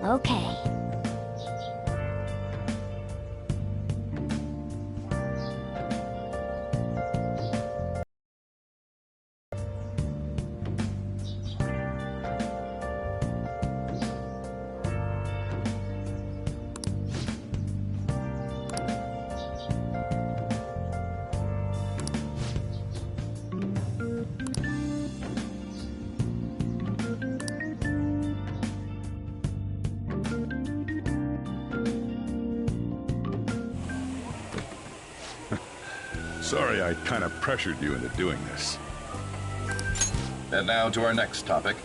Okay. Sorry I kind of pressured you into doing this. And now to our next topic,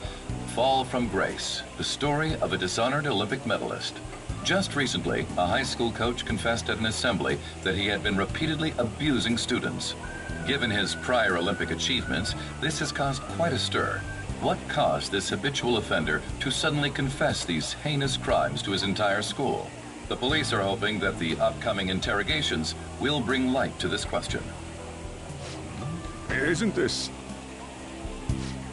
Fall from Grace, the story of a dishonored Olympic medalist. Just recently, a high school coach confessed at an assembly that he had been repeatedly abusing students. Given his prior Olympic achievements, this has caused quite a stir. What caused this habitual offender to suddenly confess these heinous crimes to his entire school? The police are hoping that the upcoming interrogations will bring light to this question. Isn't this...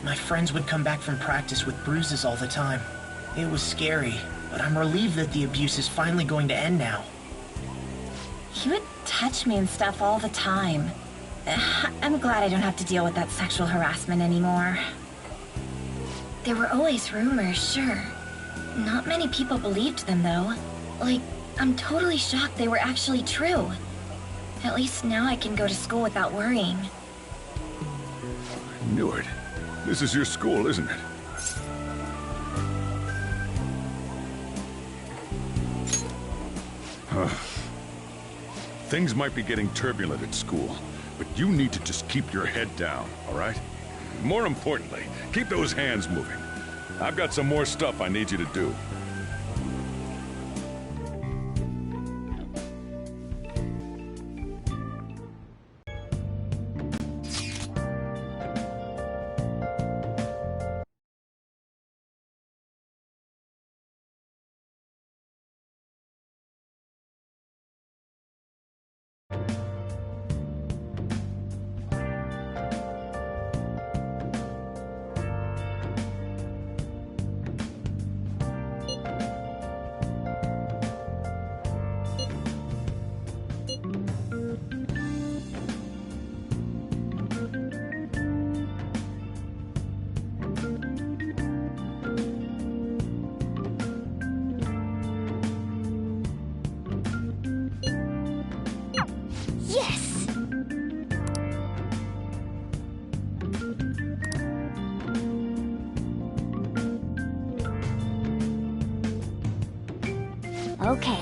My friends would come back from practice with bruises all the time. It was scary, but I'm relieved that the abuse is finally going to end now. He would touch me and stuff all the time. I'm glad I don't have to deal with that sexual harassment anymore. There were always rumors, sure. Not many people believed them, though. Like, I'm totally shocked they were actually true. At least now I can go to school without worrying. I knew it. This is your school, isn't it? Things might be getting turbulent at school, but you need to just keep your head down, all right? More importantly, keep those hands moving. I've got some more stuff I need you to do. Yes! Okay.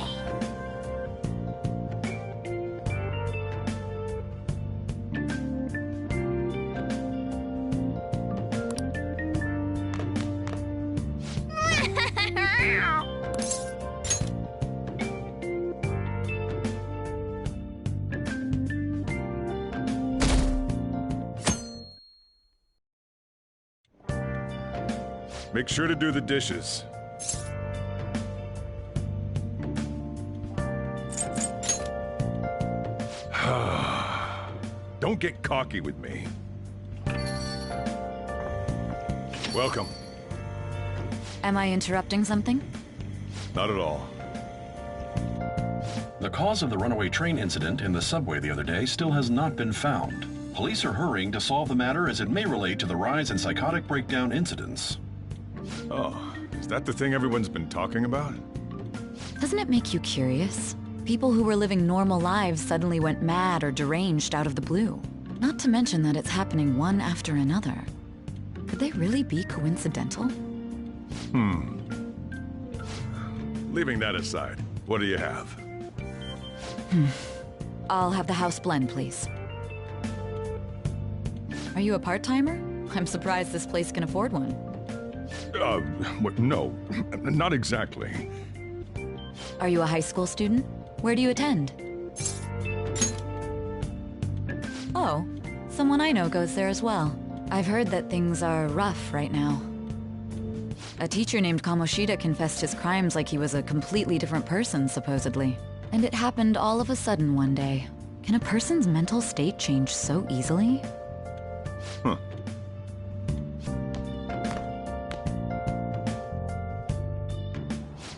Make sure to do the dishes. Don't get cocky with me. Welcome. Am I interrupting something? Not at all. The cause of the runaway train incident in the subway the other day still has not been found. Police are hurrying to solve the matter as it may relate to the rise in psychotic breakdown incidents. Oh, is that the thing everyone's been talking about? Doesn't it make you curious? People who were living normal lives suddenly went mad or deranged out of the blue. Not to mention that it's happening one after another. Could they really be coincidental? Leaving that aside, what do you have? I'll have the house blend, please. Are you a part-timer? I'm surprised this place can afford one. No, not exactly. Are you a high school student? Where do you attend? Oh, someone I know goes there as well. I've heard that things are rough right now. A teacher named Kamoshida confessed his crimes like he was a completely different person, supposedly. And it happened all of a sudden one day. Can a person's mental state change so easily? Huh.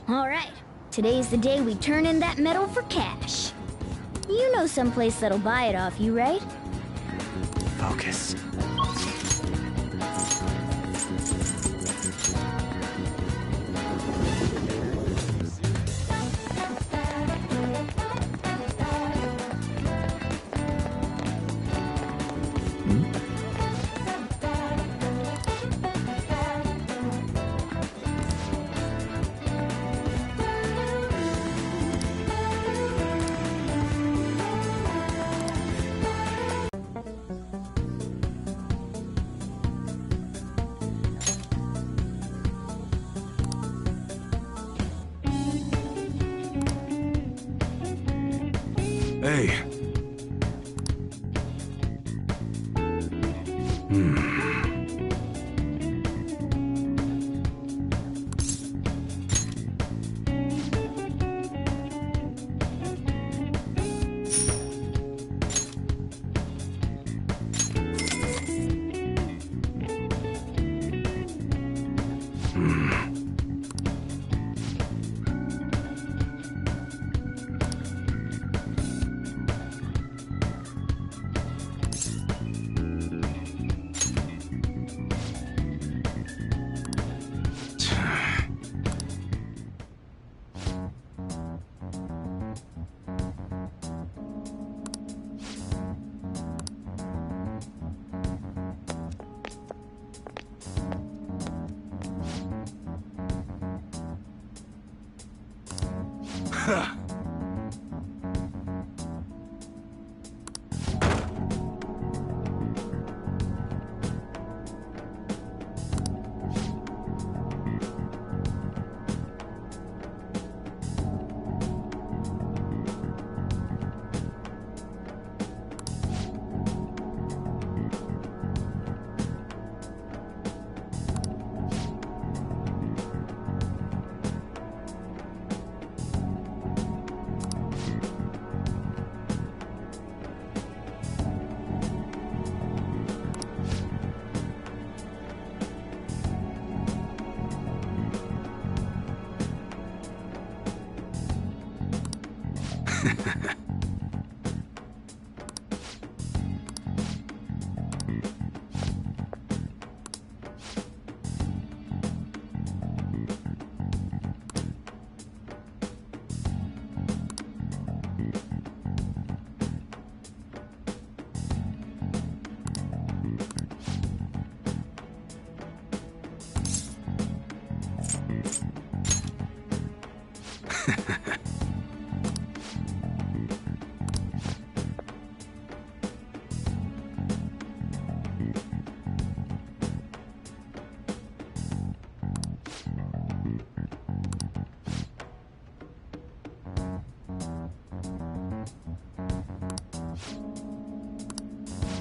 All right, today's the day we turn in that medal for cash. You know someplace that'll buy it off you, right? Focus. Hey.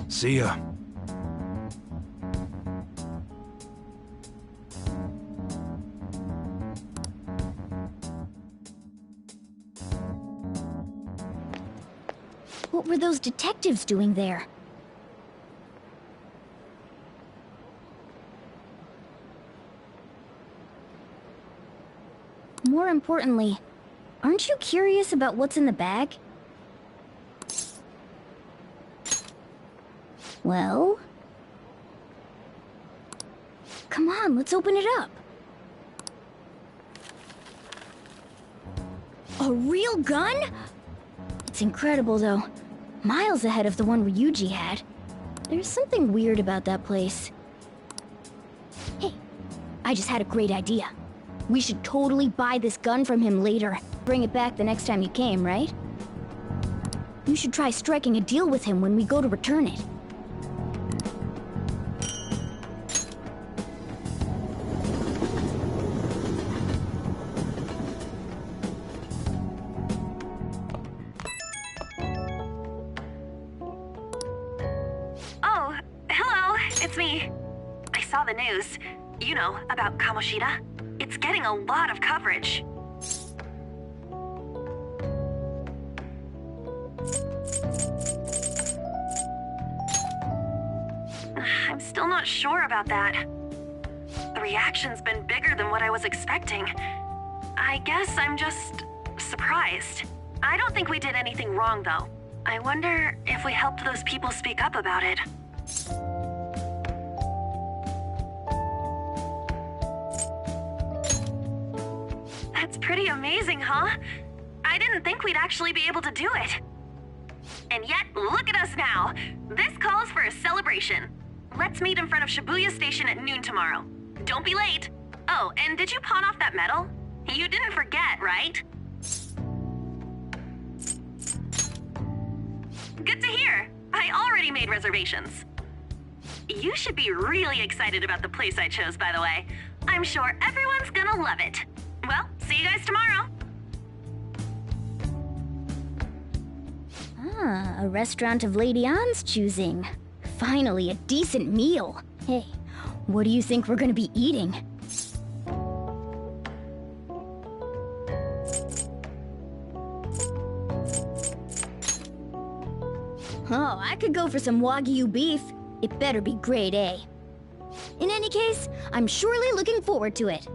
See ya. What were those detectives doing there? More importantly, aren't you curious about what's in the bag? Well? Come on, let's open it up. A real gun? It's incredible, though. Miles ahead of the one Ryuji had. There's something weird about that place. Hey, I just had a great idea. We should totally buy this gun from him later. Bring it back the next time you came, right? You should try striking a deal with him when we go to return it. it's me. I saw the news. You know, about Kamoshida. It's getting a lot of coverage. I'm still not sure about that. The reaction's been bigger than what I was expecting. I guess I'm just surprised. I don't think we did anything wrong, though. I wonder if we helped those people speak up about it. That's pretty amazing, huh? I didn't think we'd actually be able to do it. And yet, look at us now. This calls for a celebration. Let's meet in front of Shibuya Station at noon tomorrow. Don't be late. Oh, and did you pawn off that medal? You didn't forget, right? Good to hear. I already made reservations. You should be really excited about the place I chose, by the way. I'm sure everyone's gonna love it. Well, see you guys tomorrow. Ah, a restaurant of Lady Ann's choosing. Finally, a decent meal. Hey, what do you think we're gonna be eating? Oh, I could go for some Wagyu beef. It better be grade A. In any case, I'm surely looking forward to it.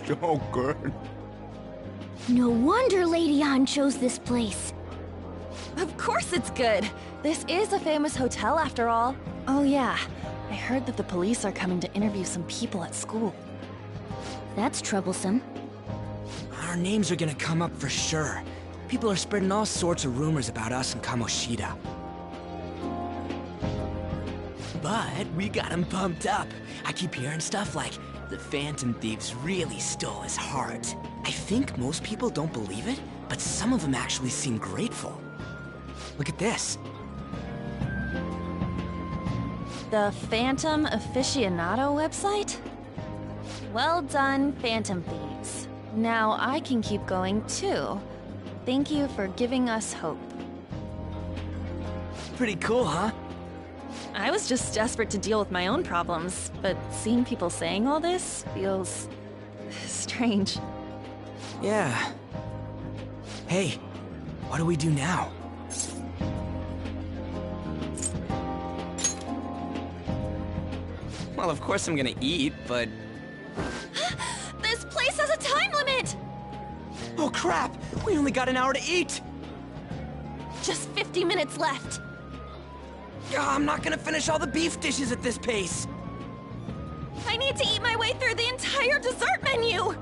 So good. No wonder Lady Ann chose this place. Of course it's good. This is a famous hotel after all. Oh yeah, I heard that the police are coming to interview some people at school. That's troublesome. Our names are gonna come up for sure. People are spreading all sorts of rumors about us and Kamoshida. But we got him pumped up. I keep hearing stuff like, the Phantom Thieves really stole his heart. I think most people don't believe it, but some of them actually seem grateful. Look at this. The Phantom Aficionado website? Well done, Phantom Thieves. Now I can keep going too. Thank you for giving us hope. Pretty cool, huh? I was just desperate to deal with my own problems, but seeing people saying all this feels strange. Yeah. Hey, what do we do now? Well, of course I'm gonna eat, but... This place has a time limit! Oh crap! We only got an hour to eat! Just 50 minutes left. I'm not gonna finish all the beef dishes at this pace! I need to eat my way through the entire dessert menu!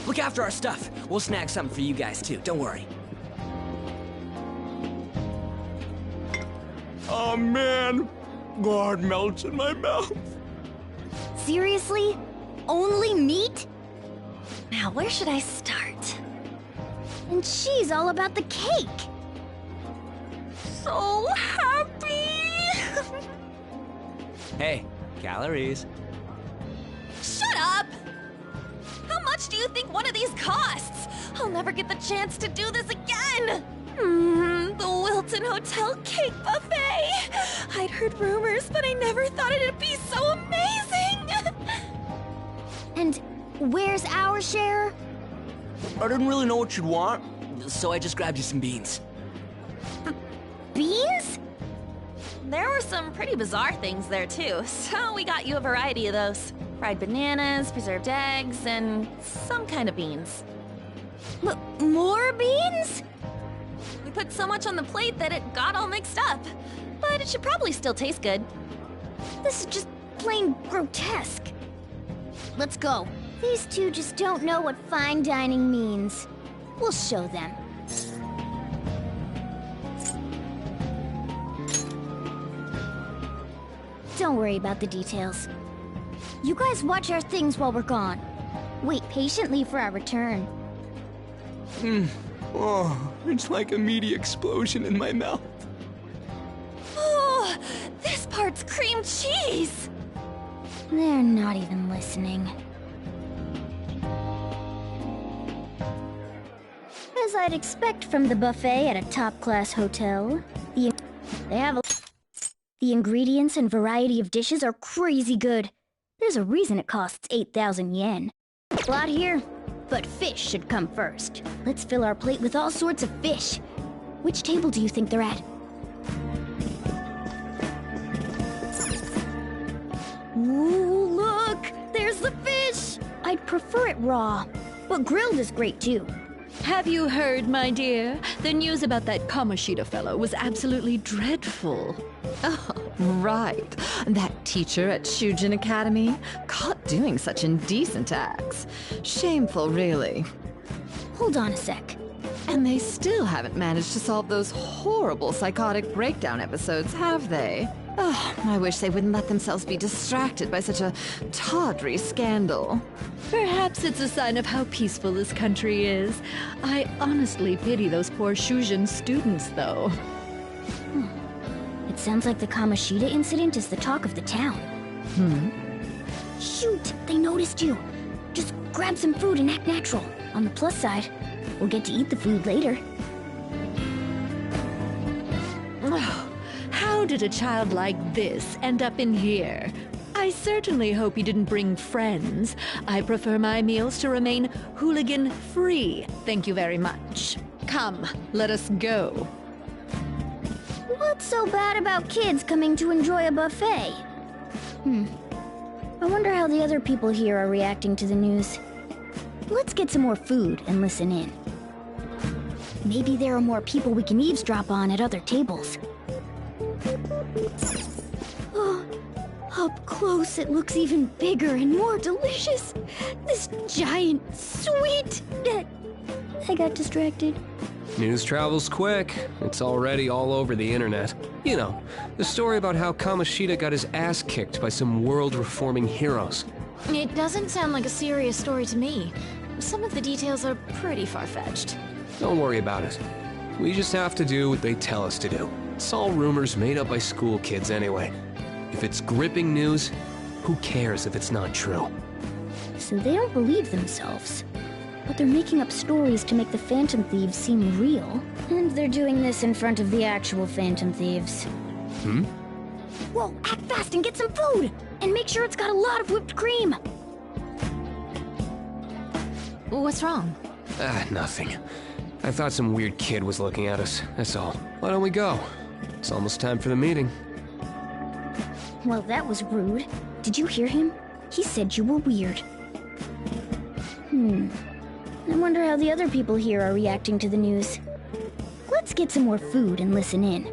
Look after our stuff. We'll snag something for you guys too, don't worry. Oh man! God melts in my mouth. Seriously? Only meat? Now, where should I start? And she's all about the cake. So happy! Hey, calories. Shut up! How much do you think one of these costs? I'll never get the chance to do this again! The Wilton Hotel Cake Buffet! I'd heard rumors, but I never thought it'd be so amazing! And where's our share? I didn't really know what you'd want, so I just grabbed you some beans. Beans? There were some pretty bizarre things there too, so we got you a variety of those. Fried bananas, preserved eggs, and some kind of beans. More beans? We put so much on the plate that it got all mixed up. But it should probably still taste good. This is just plain grotesque. Let's go. These two just don't know what fine dining means. We'll show them. Don't worry about the details. You guys watch our things while we're gone. Wait patiently for our return. Oh, it's like a meaty explosion in my mouth. Oh, this part's cream cheese! They're not even listening. As I'd expect from the buffet at a top-class hotel, the ingredients and variety of dishes are crazy good. There's a reason it costs 8,000 yen. A lot here, but fish should come first. Let's fill our plate with all sorts of fish. Which table do you think they're at? Ooh, look! There's the fish! I'd prefer it raw, but grilled is great too. Have you heard, my dear? The news about that Kamoshida fellow was absolutely dreadful. Oh, right. That teacher at Shujin Academy, caught doing such indecent acts. Shameful, really. Hold on a sec. And they still haven't managed to solve those horrible psychotic breakdown episodes, have they? Oh, I wish they wouldn't let themselves be distracted by such a tawdry scandal. Perhaps it's a sign of how peaceful this country is. I honestly pity those poor Shujin students, though. It sounds like the Kamoshida incident is the talk of the town. Shoot, they noticed you. Just grab some food and act natural. On the plus side, we'll get to eat the food later. How did a child like this end up in here? I certainly hope you didn't bring friends. I prefer my meals to remain hooligan-free. Thank you very much. Come, let us go. What's so bad about kids coming to enjoy a buffet? I wonder how the other people here are reacting to the news. Let's get some more food and listen in. Maybe there are more people we can eavesdrop on at other tables. Oh, up close it looks even bigger and more delicious. This giant, sweet... I got distracted. News travels quick. It's already all over the internet. You know, the story about how Kamoshida got his ass kicked by some world-reforming heroes. It doesn't sound like a serious story to me. Some of the details are pretty far-fetched. Don't worry about it. We just have to do what they tell us to do. It's all rumors made up by school kids anyway. If it's gripping news, who cares if it's not true? So they don't believe themselves. But they're making up stories to make the Phantom Thieves seem real. And they're doing this in front of the actual Phantom Thieves. Whoa, act fast and get some food! And make sure it's got a lot of whipped cream! What's wrong? Nothing. I thought some weird kid was looking at us, that's all. Why don't we go? It's almost time for the meeting. Well, that was rude. Did you hear him? He said you were weird. I wonder how the other people here are reacting to the news. Let's get some more food and listen in.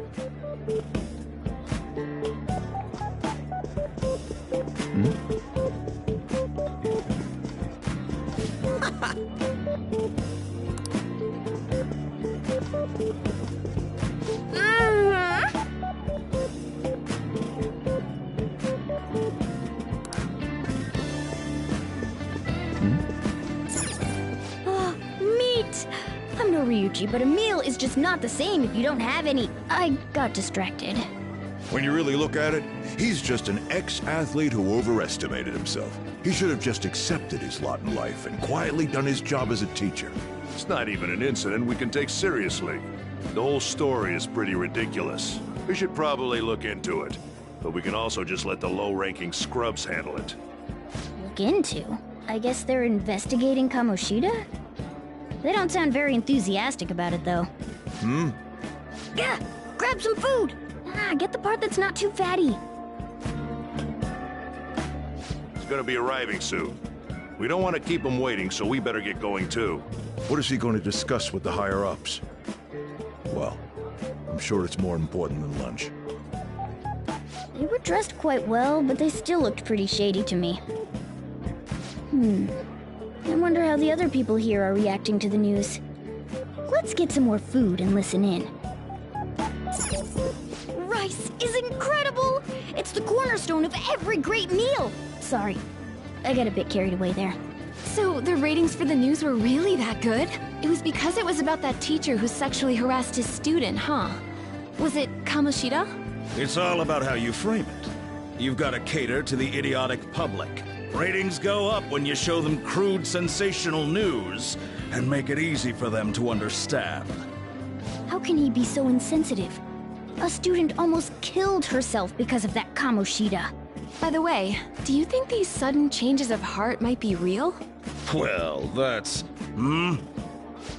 Meat! I'm no Ryuji, but a meal is just not the same if you don't have any. I got distracted. When you really look at it, he's just an ex-athlete who overestimated himself. He should have just accepted his lot in life and quietly done his job as a teacher. It's not even an incident we can take seriously. The whole story is pretty ridiculous. We should probably look into it. But we can also just let the low-ranking scrubs handle it. Look into? I guess they're investigating Kamoshida? They don't sound very enthusiastic about it, though. Yeah, grab some food! Get the part that's not too fatty. He's gonna be arriving soon. We don't want to keep him waiting, so we better get going too. What is he going to discuss with the higher-ups? Well, I'm sure it's more important than lunch. They were dressed quite well, but they still looked pretty shady to me. I wonder how the other people here are reacting to the news. Let's get some more food and listen in. Rice is incredible! It's the cornerstone of every great meal! Sorry, I got a bit carried away there. So the ratings for the news were really that good? It was because it was about that teacher who sexually harassed his student, huh? Was it Kamoshida? It's all about how you frame it. You've got to cater to the idiotic public. Ratings go up when you show them crude, sensational news and make it easy for them to understand. How can he be so insensitive? A student almost killed herself because of that Kamoshida. By the way, do you think these sudden changes of heart might be real? Well, that's...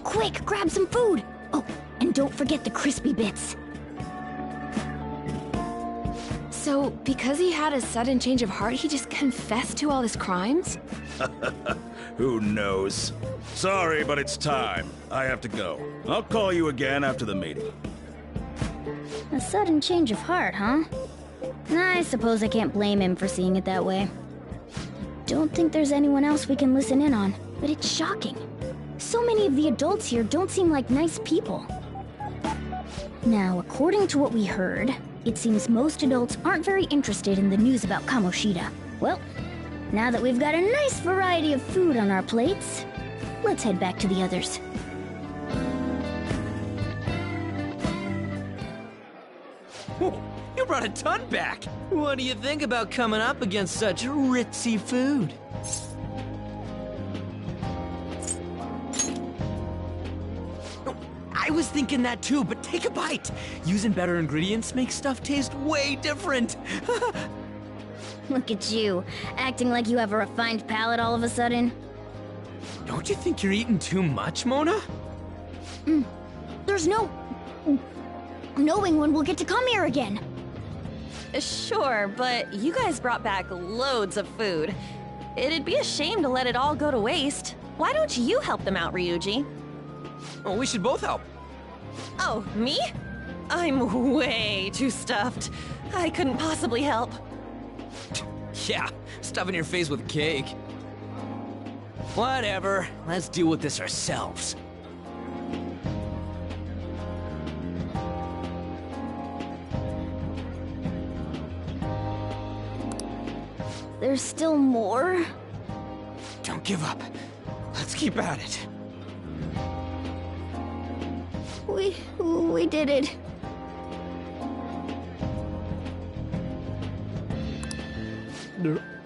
Quick, grab some food! Oh, and don't forget the crispy bits. So, because he had a sudden change of heart, he just confessed to all his crimes? Who knows? Sorry, but it's time. I have to go. I'll call you again after the meeting. A sudden change of heart, huh? I suppose I can't blame him for seeing it that way. Don't think there's anyone else we can listen in on, but it's shocking. So many of the adults here don't seem like nice people. Now, according to what we heard, it seems most adults aren't very interested in the news about Kamoshida. Well, now that we've got a nice variety of food on our plates, let's head back to the others. You brought a ton back! What do you think about coming up against such ritzy food? I was thinking that too, but take a bite! Using better ingredients makes stuff taste way different! Look at you, acting like you have a refined palate all of a sudden. Don't you think you're eating too much, Mona? There's no... knowing when we'll get to come here again. Sure, but you guys brought back loads of food. It'd be a shame to let it all go to waste. Why don't you help them out, Ryuji? Oh, we should both help. Oh, me? I'm way too stuffed. I couldn't possibly help. Yeah, stuffing your face with cake. Whatever, let's deal with this ourselves. There's still more? Don't give up. Let's keep at it. We did it.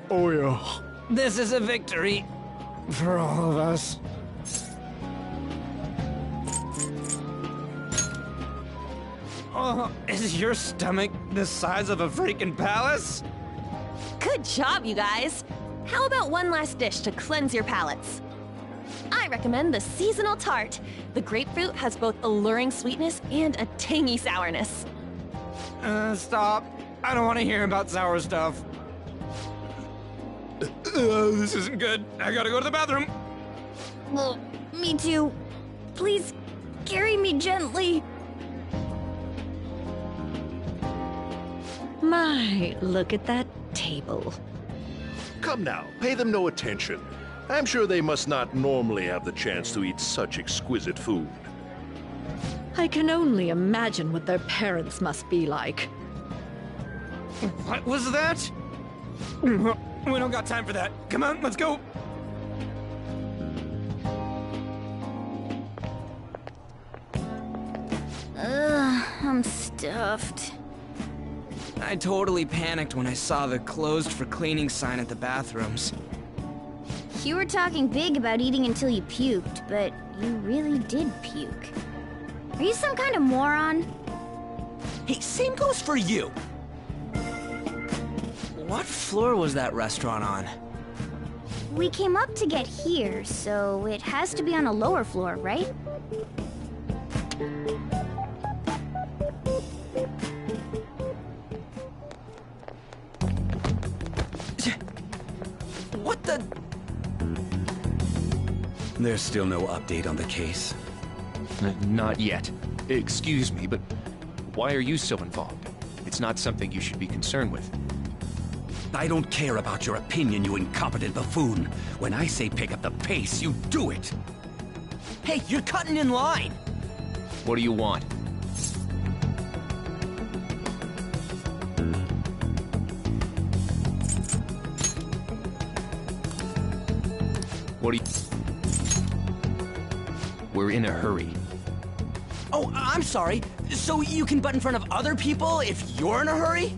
Oh yeah. This is a victory for all of us. Oh, is your stomach the size of a freaking palace? Good job, you guys. How about one last dish to cleanse your palates? I recommend the seasonal tart. The grapefruit has both alluring sweetness and a tangy sourness. Stop. I don't want to hear about sour stuff. This isn't good. I gotta go to the bathroom. Well, me too. Please, carry me gently. My, look at that table. Come now, pay them no attention. I'm sure they must not normally have the chance to eat such exquisite food. I can only imagine what their parents must be like. What was that? We don't got time for that. Come on, let's go. I'm stuffed. I totally panicked when I saw the closed for cleaning sign at the bathrooms. You were talking big about eating until you puked, but you really did puke. Are you some kind of moron? Hey, same goes for you. What floor was that restaurant on? We came up to get here, so it has to be on a lower floor, right? What the? There's still no update on the case. Not yet. Excuse me, but why are you so involved? It's not something you should be concerned with. I don't care about your opinion, you incompetent buffoon. When I say pick up the pace, you do it. Hey, you're cutting in line. What do you want? We're in a hurry. Oh, I'm sorry. So you can butt in front of other people if you're in a hurry?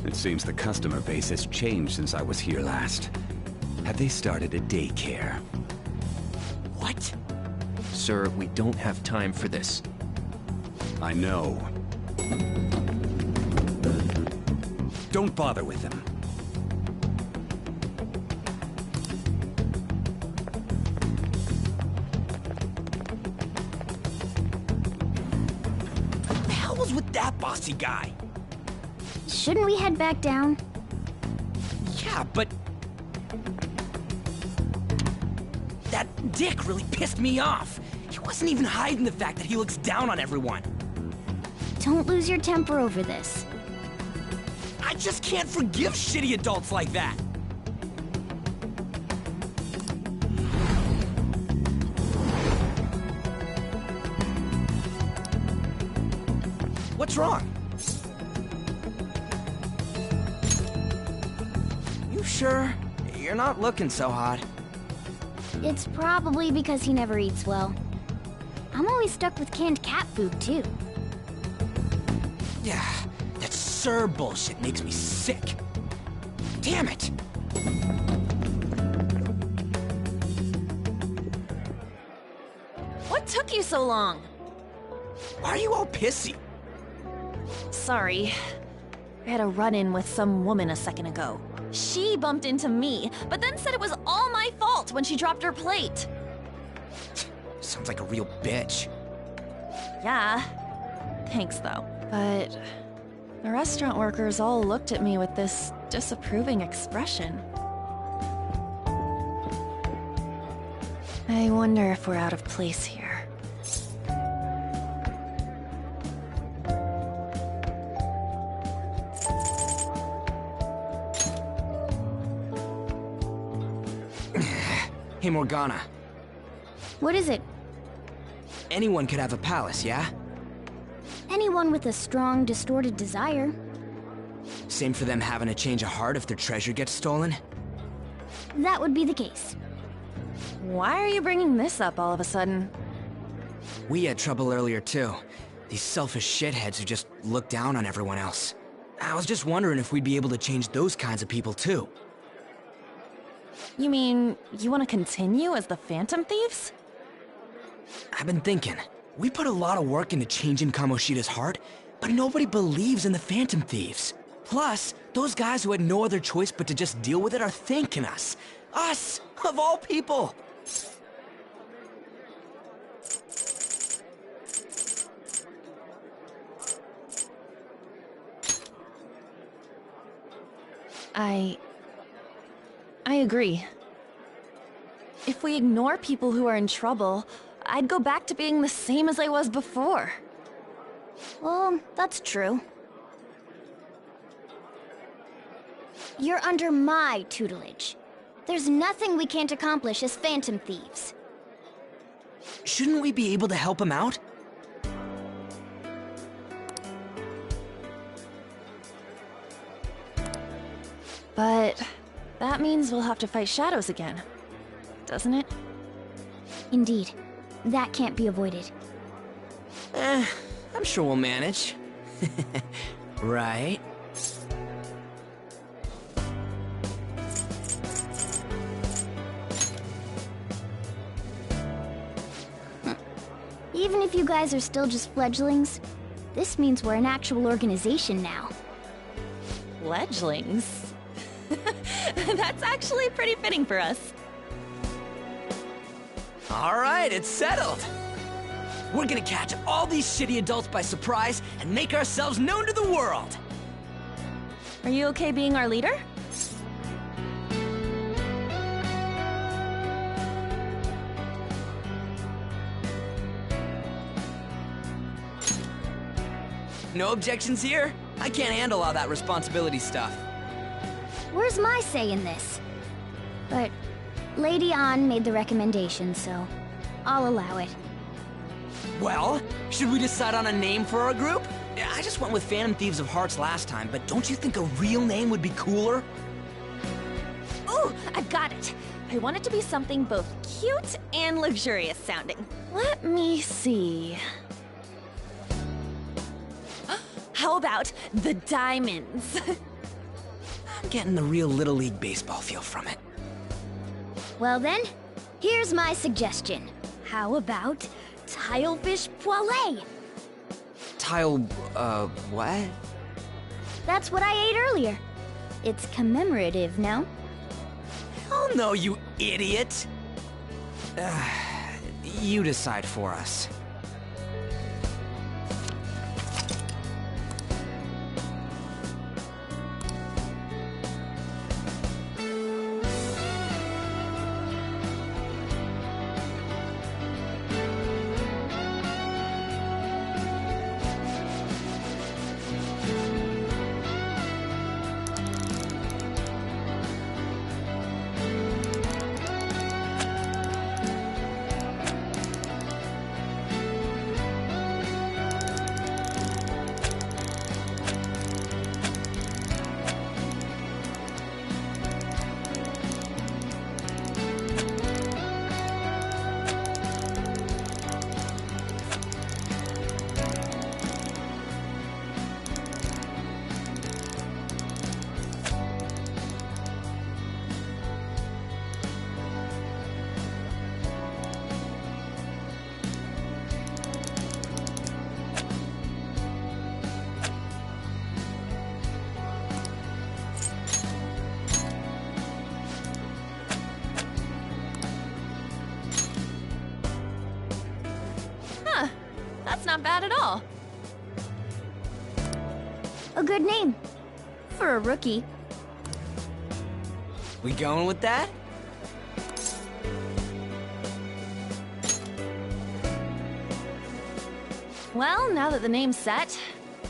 It seems the customer base has changed since I was here last. Have they started a daycare? What? Sir, we don't have time for this. I know. Don't bother with them. What the hell was with that bossy guy? Shouldn't we head back down? Yeah, but... that dick really pissed me off. He wasn't even hiding the fact that he looks down on everyone. Don't lose your temper over this. I just can't forgive shitty adults like that. What's wrong? You sure? You're not looking so hot. It's probably because he never eats well. I'm always stuck with canned cat food, too. Yeah, that Sir bullshit makes me sick. Damn it! What took you so long? Why are you all pissy? Sorry. I had a run-in with some woman a second ago. She bumped into me, but then said it was all my fault when she dropped her plate. Sounds like a real bitch. Yeah. Thanks, though. But the restaurant workers all looked at me with this disapproving expression. I wonder if we're out of place here. Hey, Morgana. What is it? Anyone could have a palace, yeah? Anyone with a strong, distorted desire. Same for them having a change of heart if their treasure gets stolen? That would be the case. Why are you bringing this up all of a sudden? We had trouble earlier, too. These selfish shitheads who just look down on everyone else. I was just wondering if we'd be able to change those kinds of people, too. You mean, you want to continue as the Phantom Thieves? I've been thinking. We put a lot of work into changing Kamoshida's heart, but nobody believes in the Phantom Thieves. Plus, those guys who had no other choice but to just deal with it are thanking us. Us, of all people! I agree. If we ignore people who are in trouble, I'd go back to being the same as I was before. Well, that's true. You're under my tutelage. There's nothing we can't accomplish as Phantom Thieves. Shouldn't we be able to help him out? But that means we'll have to fight shadows again, doesn't it? Indeed. That can't be avoided. I'm sure we'll manage. Right? Even if you guys are still just fledglings, this means we're an actual organization now. Fledglings? That's actually pretty fitting for us. All right, it's settled. We're gonna catch all these shitty adults by surprise and make ourselves known to the world. Are you okay being our leader? No objections here? I can't handle all that responsibility stuff. Where's my say in this? But Lady An made the recommendation, so I'll allow it. Well, should we decide on a name for our group? I just went with Phantom Thieves of Hearts last time, but don't you think a real name would be cooler? Ooh, I've got it. I want it to be something both cute and luxurious sounding. Let me see. How about the diamonds? I'm getting the real Little League Baseball feel from it. Well then, here's my suggestion. How about Tilefish Poêlée? What? That's what I ate earlier. It's commemorative, no? Oh no, you idiot! You decide for us. That's not bad at all. A good name. For a rookie. We going with that? Well, now that the name's set,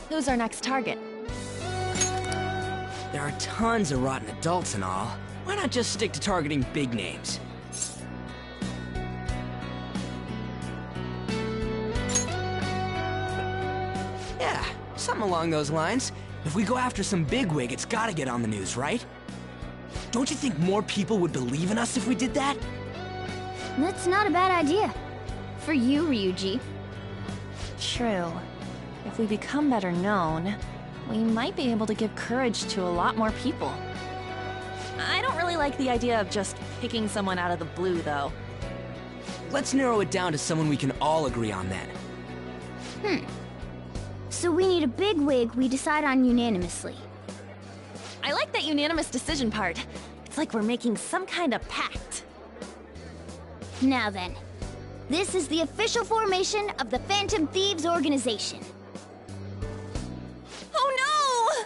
who's our next target? There are tons of rotten adults and all. Why not just stick to targeting big names? Yeah, something along those lines. If we go after some bigwig, it's gotta get on the news, right? Don't you think more people would believe in us if we did that? That's not a bad idea. For you, Ryuji. True. If we become better known, we might be able to give courage to a lot more people. I don't really like the idea of just picking someone out of the blue, though. Let's narrow it down to someone we can all agree on then. So we need a bigwig we decide on unanimously. I like that unanimous decision part. It's like we're making some kind of pact. Now then, this is the official formation of the Phantom Thieves organization. Oh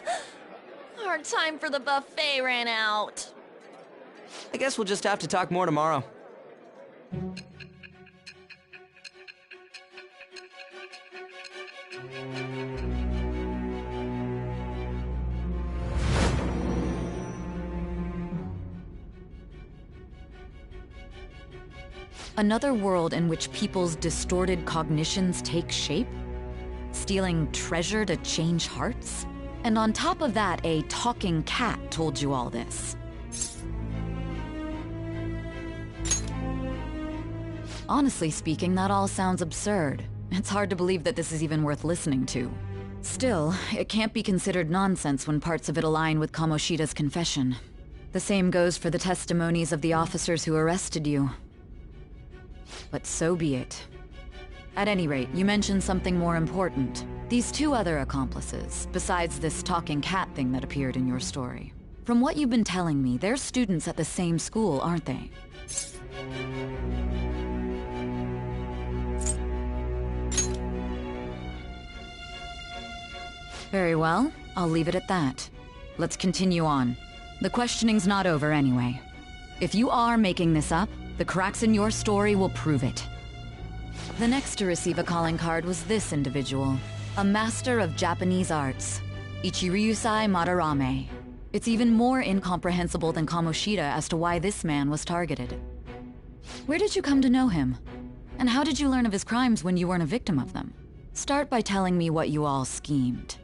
no! Our time for the buffet ran out. I guess we'll just have to talk more tomorrow. Another world in which people's distorted cognitions take shape? Stealing treasure to change hearts? And on top of that, a talking cat told you all this. Honestly speaking, that all sounds absurd. It's hard to believe that this is even worth listening to. Still, it can't be considered nonsense when parts of it align with Kamoshida's confession. The same goes for the testimonies of the officers who arrested you. But so be it. At any rate, you mentioned something more important. These two other accomplices, besides this talking cat thing that appeared in your story. From what you've been telling me, they're students at the same school, aren't they? Very well, I'll leave it at that. Let's continue on. The questioning's not over anyway. If you are making this up, the cracks in your story will prove it. The next to receive a calling card was this individual, a master of Japanese arts, Ichiryusai Madarame. It's even more incomprehensible than Kamoshida as to why this man was targeted. Where did you come to know him? And how did you learn of his crimes when you weren't a victim of them? Start by telling me what you all schemed.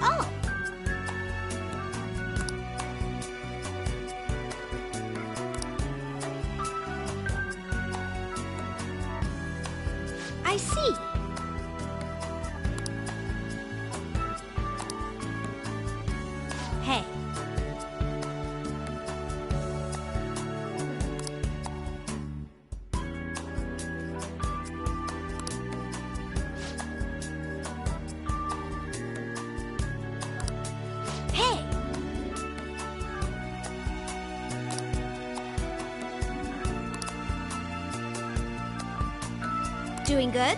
Oh! I see. Hey. Hey. Doing good?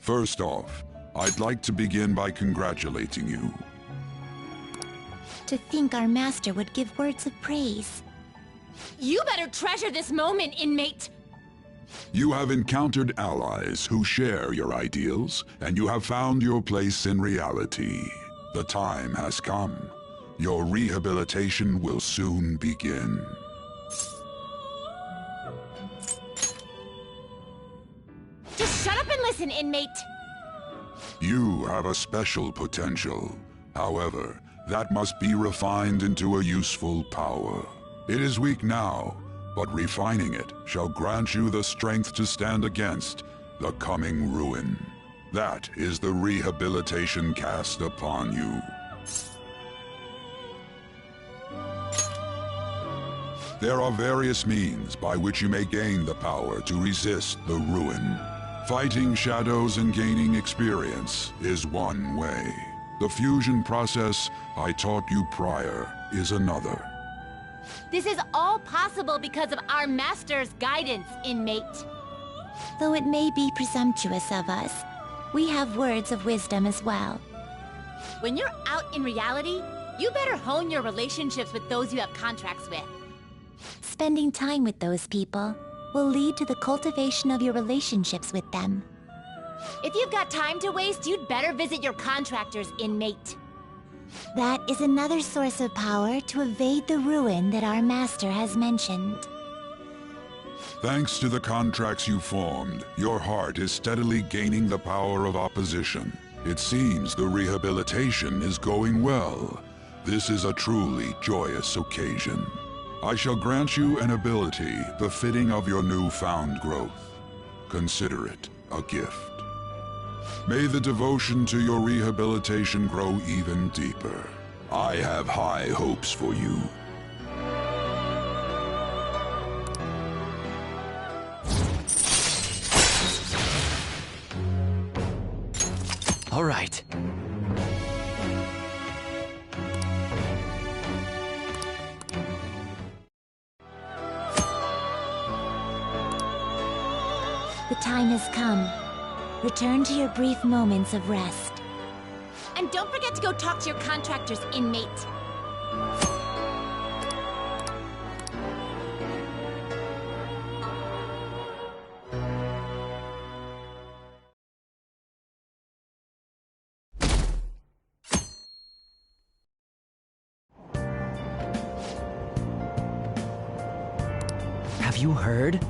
First off, I'd like to begin by congratulating you. To think our master would give words of praise. You better treasure this moment, inmate! You have encountered allies who share your ideals, and you have found your place in reality. The time has come. Your rehabilitation will soon begin. Just shut up and listen, inmate! You have a special potential. However, that must be refined into a useful power. It is weak now, but refining it shall grant you the strength to stand against the coming ruin. That is the rehabilitation cast upon you. There are various means by which you may gain the power to resist the ruin. Fighting shadows and gaining experience is one way. The fusion process I taught you prior is another. This is all possible because of our master's guidance, inmate. Though it may be presumptuous of us, we have words of wisdom as well. When you're out in reality, you better hone your relationships with those you have contracts with. Spending time with those people will lead to the cultivation of your relationships with them. If you've got time to waste, you'd better visit your contractors, inmate. That is another source of power to evade the ruin that our master has mentioned. Thanks to the contracts you formed, your heart is steadily gaining the power of opposition. It seems the rehabilitation is going well. This is a truly joyous occasion. I shall grant you an ability befitting of your newfound growth. Consider it a gift. May the devotion to your rehabilitation grow even deeper. I have high hopes for you. All right. The time has come. Return to your brief moments of rest. And don't forget to go talk to your contractors, inmate. Have you heard?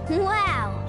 Wow!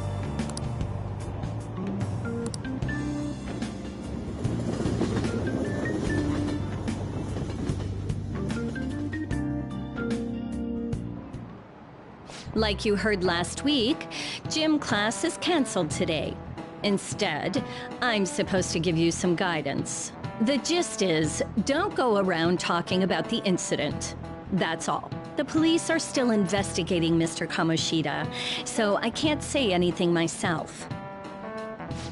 Like you heard last week, gym class is canceled today. Instead, I'm supposed to give you some guidance. The gist is, don't go around talking about the incident. That's all. The police are still investigating Mr. Kamoshida, so I can't say anything myself.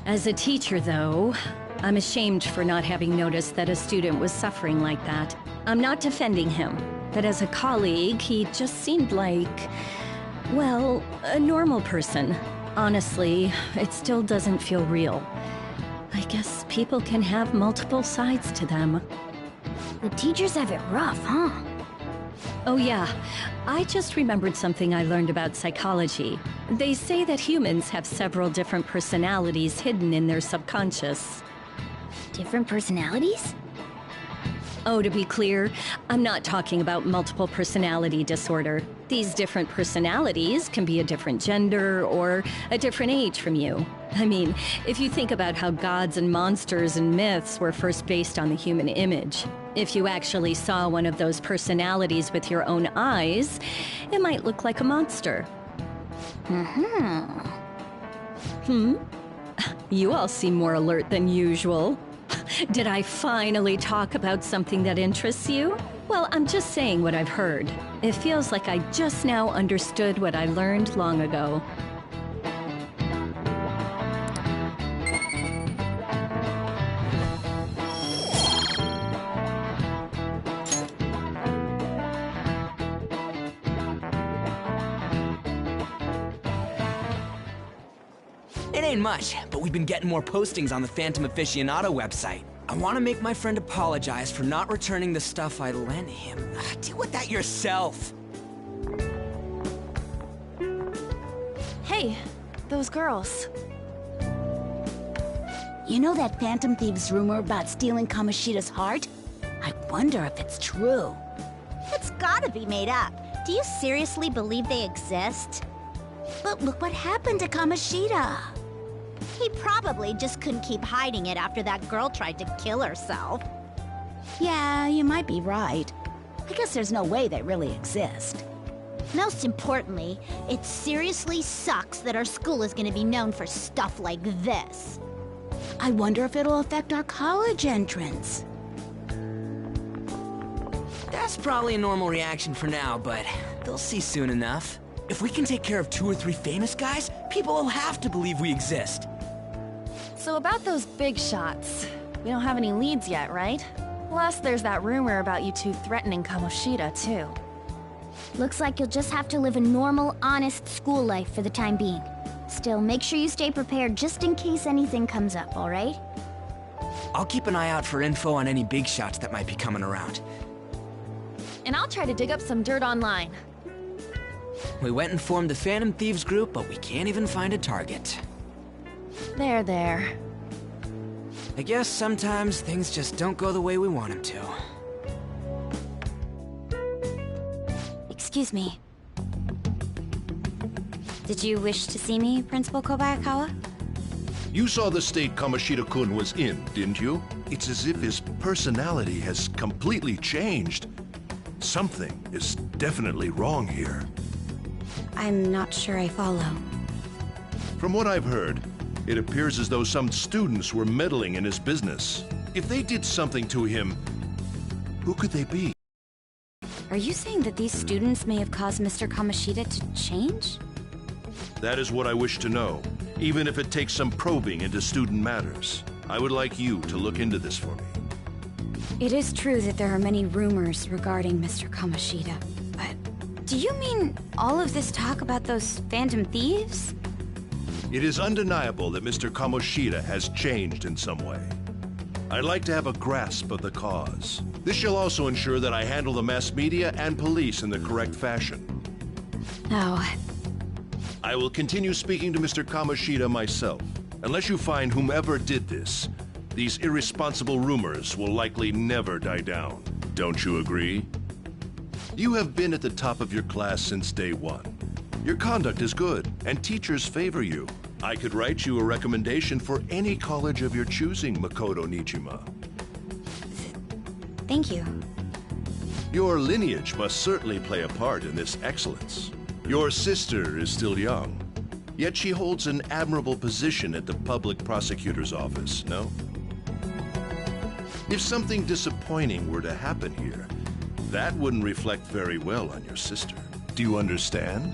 As a teacher, though, I'm ashamed for not having noticed that a student was suffering like that. I'm not defending him, but as a colleague, he just seemed like, well, a normal person. Honestly, it still doesn't feel real. I guess people can have multiple sides to them. The teachers have it rough, huh? Oh yeah, I just remembered something I learned about psychology. They say that humans have several different personalities hidden in their subconscious. Different personalities? Oh, to be clear, I'm not talking about multiple personality disorder. These different personalities can be a different gender or a different age from you. I mean, if you think about how gods and monsters and myths were first based on the human image, if you actually saw one of those personalities with your own eyes, it might look like a monster. You all seem more alert than usual. Did I finally talk about something that interests you? Well, I'm just saying what I've heard. It feels like I just now understood what I learned long ago. It ain't much, but we've been getting more postings on the Phantom Aficionado website. I want to make my friend apologize for not returning the stuff I lent him. Deal with that yourself. Hey, those girls. You know that Phantom Thieves rumor about stealing Kamoshida's heart? I wonder if it's true. It's gotta be made up. Do you seriously believe they exist? But look what happened to Kamoshida. He probably just couldn't keep hiding it after that girl tried to kill herself. Yeah, you might be right. I guess there's no way they really exist. Most importantly, it seriously sucks that our school is gonna be known for stuff like this. I wonder if it'll affect our college entrance. That's probably a normal reaction for now, but they'll see soon enough. If we can take care of 2 or 3 famous guys, people will have to believe we exist. So about those big shots, we don't have any leads yet, right? Plus, there's that rumor about you two threatening Kamoshida, too. Looks like you'll just have to live a normal, honest school life for the time being. Still, make sure you stay prepared just in case anything comes up, alright? I'll keep an eye out for info on any big shots that might be coming around. And I'll try to dig up some dirt online. We went and formed the Phantom Thieves group, but we can't even find a target. There. I guess sometimes things just don't go the way we want them to. Excuse me. Did you wish to see me, Principal Kobayakawa? You saw the state Kamoshida-kun was in, didn't you? It's as if his personality has completely changed. Something is definitely wrong here. I'm not sure I follow. From what I've heard, it appears as though some students were meddling in his business. If they did something to him, who could they be? Are you saying that these students may have caused Mr. Kamoshida to change? That is what I wish to know, even if it takes some probing into student matters. I would like you to look into this for me. It is true that there are many rumors regarding Mr. Kamoshida, but do you mean all of this talk about those Phantom Thieves? It is undeniable that Mr. Kamoshida has changed in some way. I'd like to have a grasp of the cause. This shall also ensure that I handle the mass media and police in the correct fashion. No. I will continue speaking to Mr. Kamoshida myself. Unless you find whomever did this, these irresponsible rumors will likely never die down. Don't you agree? You have been at the top of your class since day one. Your conduct is good, and teachers favor you. I could write you a recommendation for any college of your choosing, Makoto Nijima. Thank you. Your lineage must certainly play a part in this excellence. Your sister is still young, yet she holds an admirable position at the public prosecutor's office, no? If something disappointing were to happen here, that wouldn't reflect very well on your sister. Do you understand?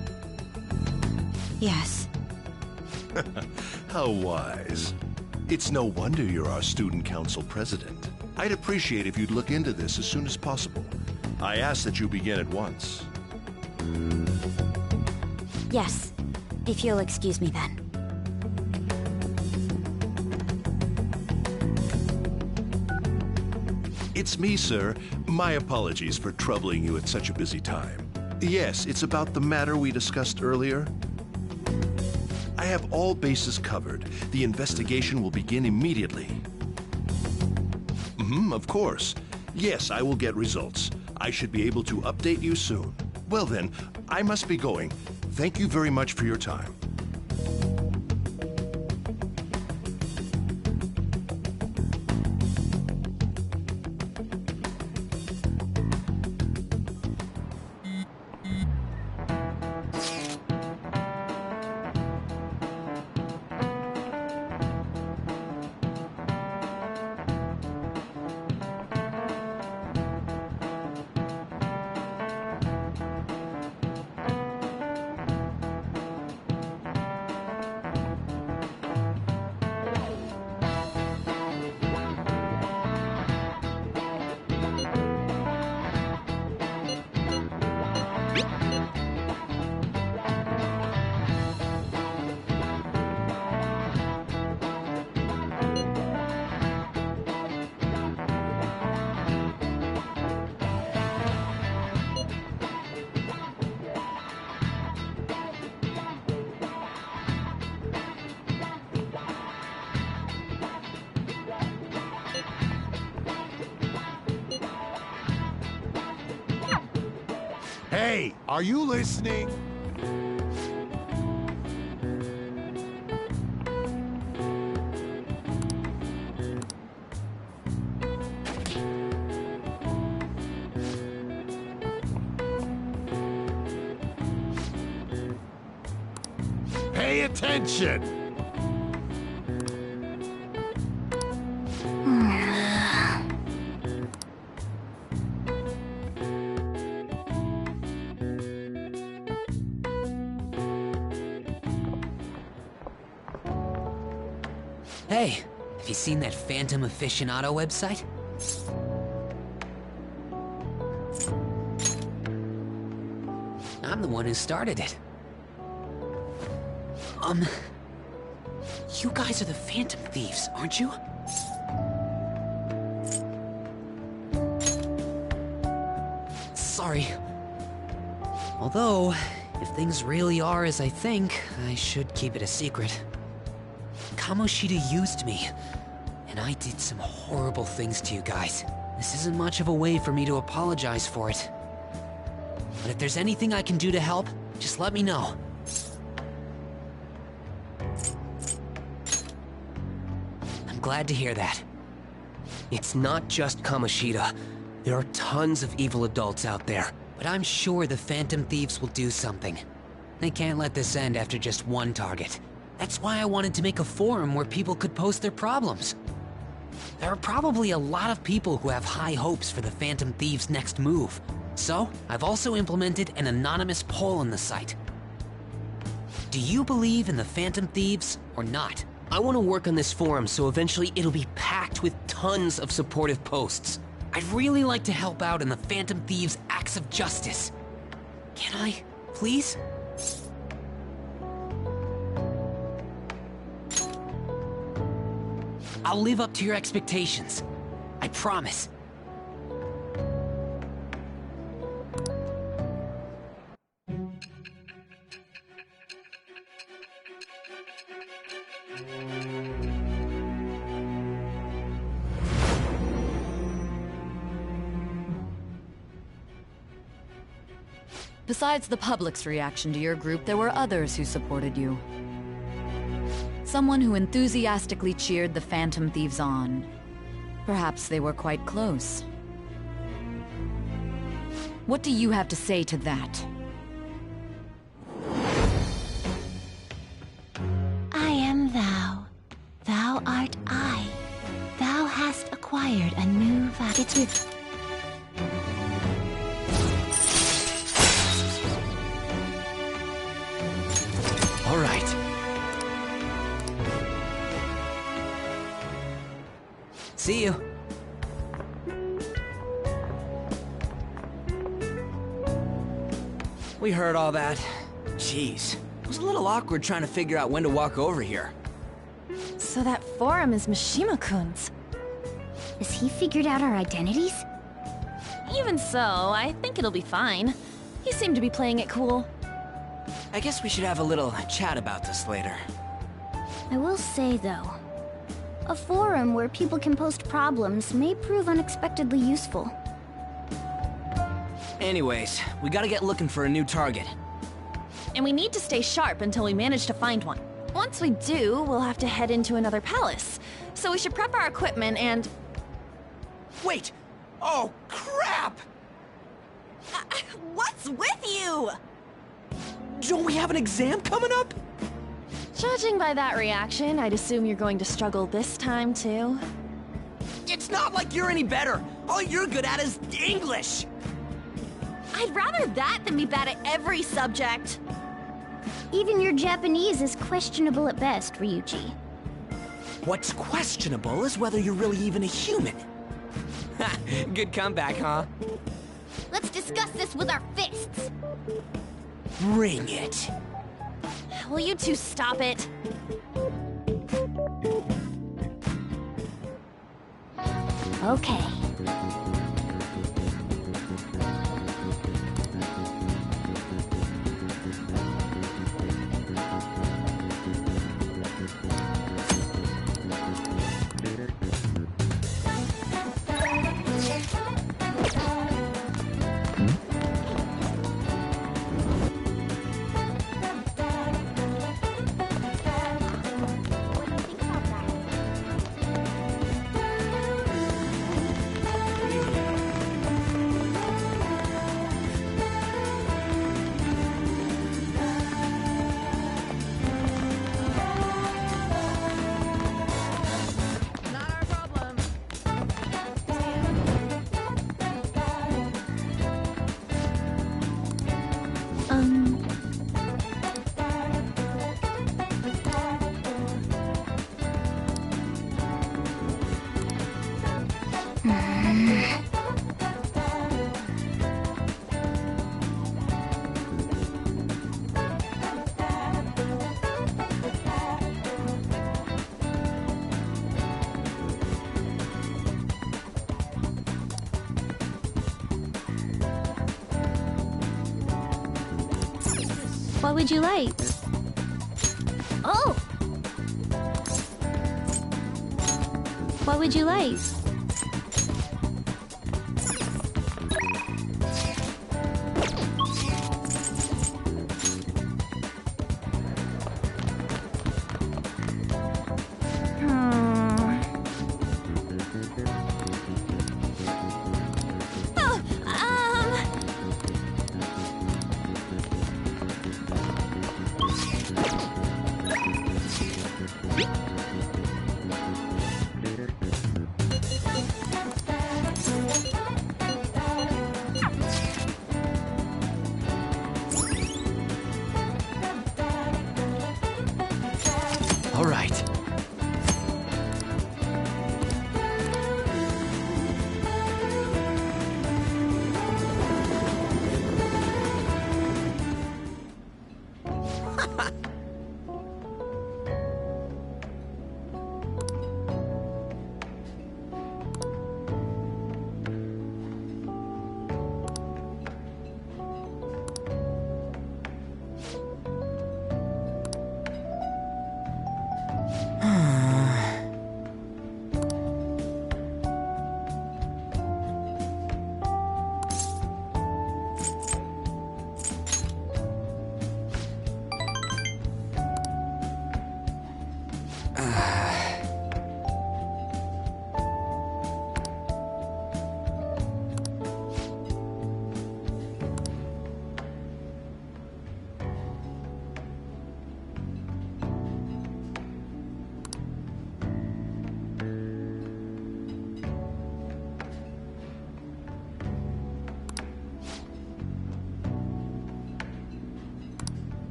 Yes. How wise. It's no wonder you're our student council president. I'd appreciate if you'd look into this as soon as possible. I ask that you begin at once. Yes, if you'll excuse me then. It's me, sir. My apologies for troubling you at such a busy time. Yes, it's about the matter we discussed earlier. I have all bases covered. The investigation will begin immediately. Of course. Yes, I will get results. I should be able to update you soon. Well then, I must be going. Thank you very much for your time. Hey, are you listening? Pay attention! Hey, have you seen that Phantom Aficionado website? I'm the one who started it. You guys are the Phantom Thieves, aren't you? Sorry. Although, if things really are as I think, I should keep it a secret. Kamoshida used me, and I did some horrible things to you guys. This isn't much of a way for me to apologize for it. But if there's anything I can do to help, just let me know. I'm glad to hear that. It's not just Kamoshida. There are tons of evil adults out there. But I'm sure the Phantom Thieves will do something. They can't let this end after just one target. That's why I wanted to make a forum where people could post their problems. There are probably a lot of people who have high hopes for the Phantom Thieves' next move. So, I've also implemented an anonymous poll on the site. Do you believe in the Phantom Thieves or not? I want to work on this forum so eventually it'll be packed with tons of supportive posts. I'd really like to help out in the Phantom Thieves' acts of justice. Can I, please? I'll live up to your expectations. I promise. Besides the public's reaction to your group, there were others who supported you. Someone who enthusiastically cheered the Phantom Thieves on. Perhaps they were quite close. What do you have to say to that? I am thou. Thou art I. Thou hast acquired a new value. It's with... All right. See you. We heard all that. Jeez. It was a little awkward trying to figure out when to walk over here. So that forum is Mishima-kun's. Has he figured out our identities? Even so, I think it'll be fine. He seemed to be playing it cool. I guess we should have a little chat about this later. I will say, though, a forum where people can post problems may prove unexpectedly useful. Anyways, we gotta get looking for a new target. And we need to stay sharp until we manage to find one. Once we do, we'll have to head into another palace. So we should prep our equipment and... Wait! Oh, crap! What's with you? Don't we have an exam coming up? Judging by that reaction, I'd assume you're going to struggle this time, too. It's not like you're any better. All you're good at is English. I'd rather that than be bad at every subject. Even your Japanese is questionable at best, Ryuji. What's questionable is whether you're really even a human. Good comeback, huh? Let's discuss this with our fists. Bring it. Will you two stop it? Okay. What would you like? Oh! What would you like? All right.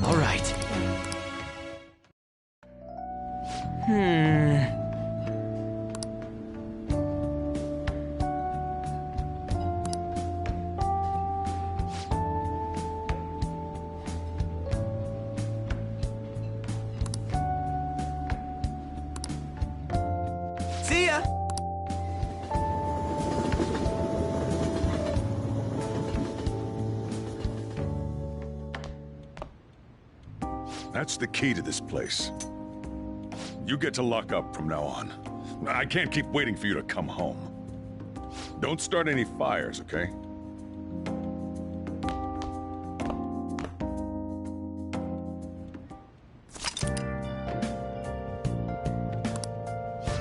All right. See ya! That's the key to this place. You get to lock up from now on. I can't keep waiting for you to come home. Don't start any fires, okay?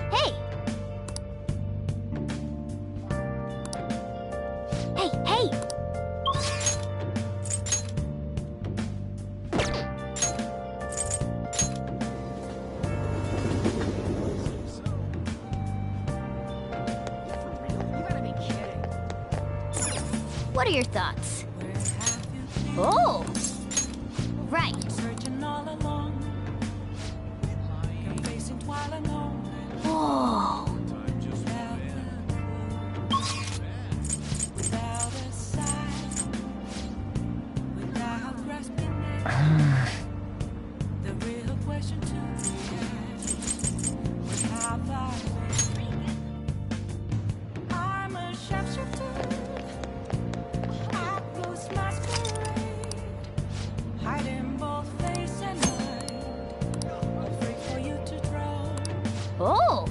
Hey! Hey, hey! What are your thoughts? Oh! Right. Whoa! Oh!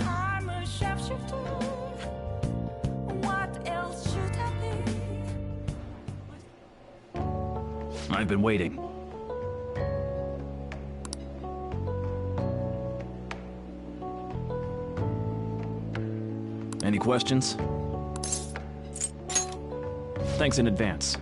I'm a shapeshifter. What else should I be? I've been waiting. Any questions? Thanks in advance.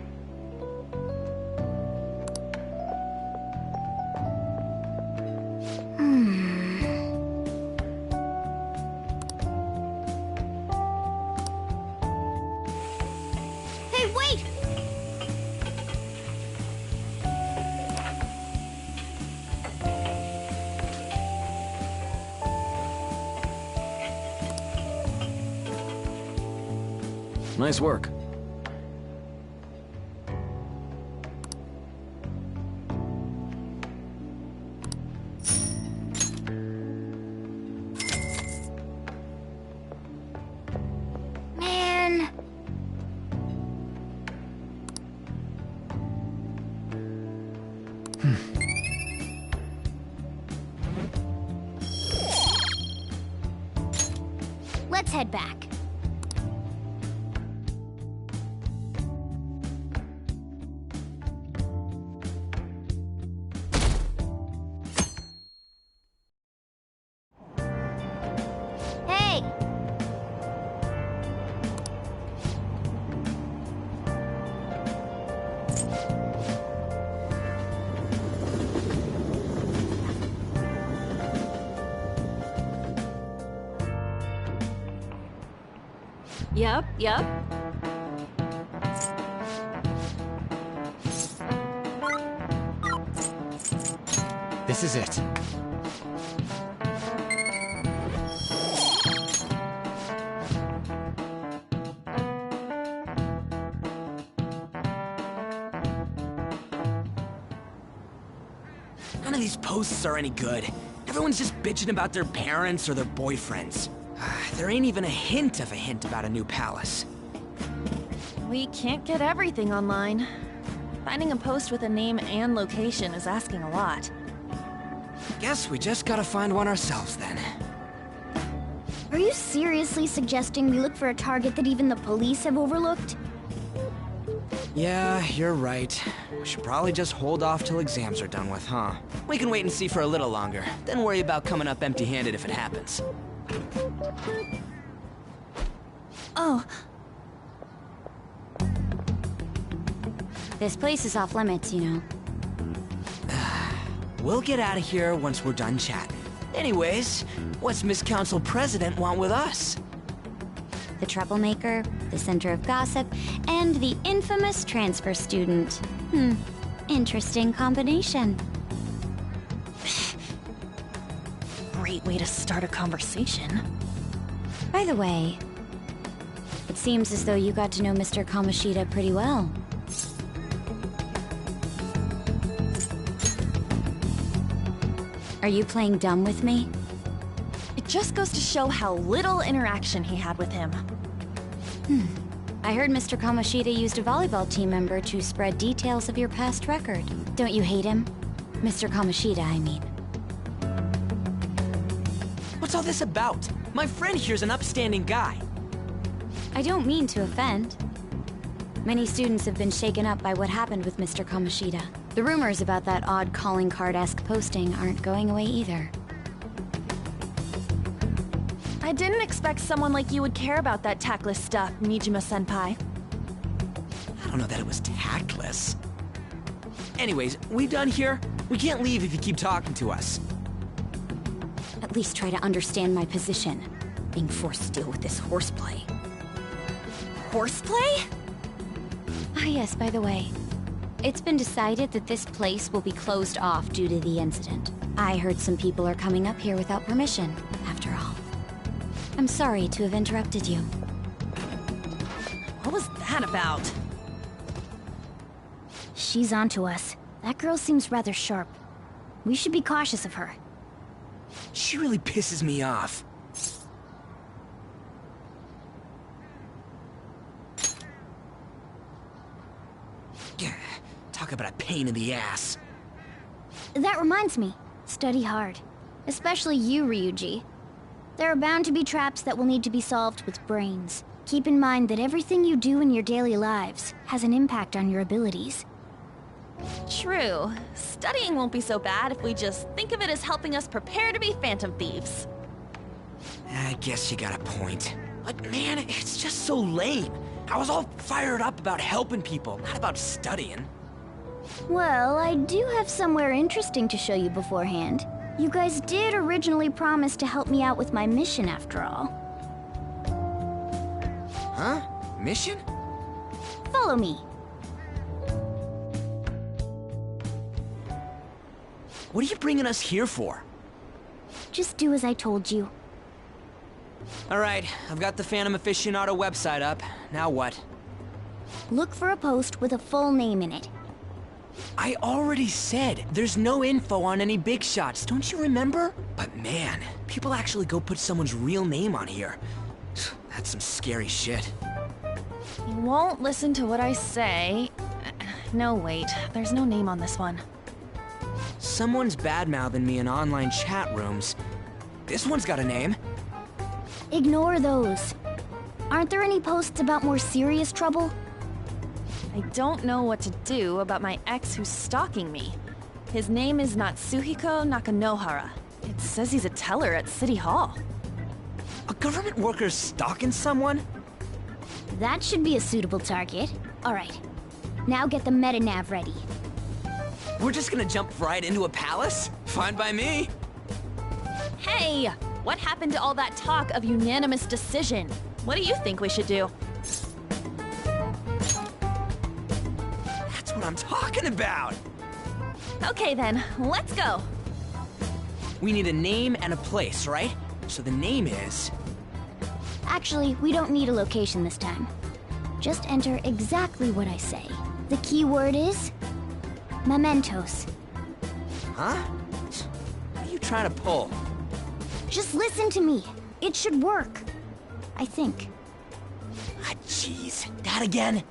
Nice work. Man. Let's head back. Hey! Yep. This is it. None of these posts are any good. Everyone's just bitching about their parents or their boyfriends. There ain't even a hint about a new palace. We can't get everything online. Finding a post with a name and location is asking a lot. Guess we just gotta find one ourselves then. Are you seriously suggesting we look for a target that even the police have overlooked? Yeah, you're right. We should probably just hold off till exams are done with, huh? We can wait and see for a little longer, then worry about coming up empty-handed if it happens. Oh. This place is off limits, you know. We'll get out of here once we're done chatting. Anyways, what's Miss Council President want with us? The troublemaker, the center of gossip, and the infamous transfer student. Interesting combination. Great way to start a conversation. By the way, it seems as though you got to know Mr. Kamoshida pretty well. Are you playing dumb with me? It just goes to show how little interaction he had with him. I heard Mr. Kamoshida used a volleyball team member to spread details of your past record. Don't you hate him? Mr. Kamoshida, I mean. What's all this about? My friend here's an upstanding guy. I don't mean to offend. Many students have been shaken up by what happened with Mr. Kamoshida. The rumors about that odd calling card-esque posting aren't going away either. I didn't expect someone like you would care about that tactless stuff, Mijima-senpai. I don't know that it was tactless. Anyways, we done here? We can't leave if you keep talking to us. At least try to understand my position. Being forced to deal with this horseplay. Horseplay? Ah yes, by the way. It's been decided that this place will be closed off due to the incident. I heard some people are coming up here without permission, after all. I'm sorry to have interrupted you. What was that about? She's onto us. That girl seems rather sharp. We should be cautious of her. She really pisses me off. Talk about a pain in the ass. That reminds me. Study hard. Especially you, Ryuji. There are bound to be traps that will need to be solved with brains. Keep in mind that everything you do in your daily lives has an impact on your abilities. True. Studying won't be so bad if we just think of it as helping us prepare to be Phantom Thieves. I guess you got a point. But man, it's just so lame. I was all fired up about helping people, not about studying. Well, I do have somewhere interesting to show you beforehand. You guys did originally promise to help me out with my mission after all. Huh? Mission? Follow me. What are you bringing us here for? Just do as I told you. Alright, I've got the Phantom Aficionado website up. Now what? Look for a post with a full name in it. I already said there's no info on any big shots, don't you remember? But man, people actually go put someone's real name on here. That's some scary shit. You won't listen to what I say. No, wait. There's no name on this one. Someone's bad-mouthing me in online chat rooms. This one's got a name. Ignore those. Aren't there any posts about more serious trouble? I don't know what to do about my ex who's stalking me. His name is Natsuhiko Nakanohara. It says he's a teller at City Hall. A government worker's stalking someone? That should be a suitable target. Alright. Now get the metanav ready. We're just gonna jump right into a palace? Fine by me. Hey! What happened to all that talk of unanimous decision? What do you think we should do? That's what I'm talking about! Okay then, let's go! We need a name and a place, right? So the name is... Actually, we don't need a location this time. Just enter exactly what I say. The key word is... mementos. Huh? What are you trying to pull? Just listen to me. It should work. I think. Ah, jeez. That again?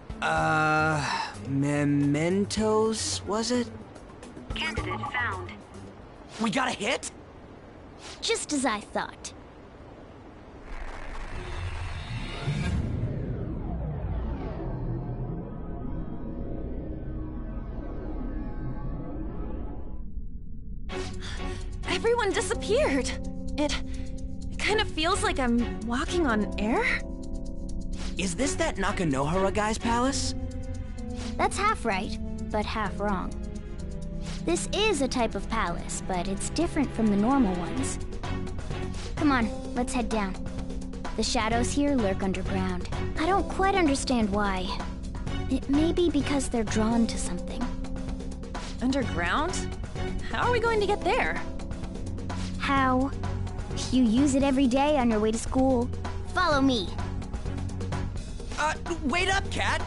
Mementos, was it? Candidate found. We got a hit? Just as I thought. Everyone disappeared. It kind of feels like I'm walking on air. Is this that Nakanohara guy's palace? That's half right, but half wrong. This is a type of palace, but it's different from the normal ones. Come on, let's head down. The shadows here lurk underground. I don't quite understand why. It may be because they're drawn to something. Underground? How are we going to get there? How? You use it every day on your way to school. Follow me. Wait up, Cat!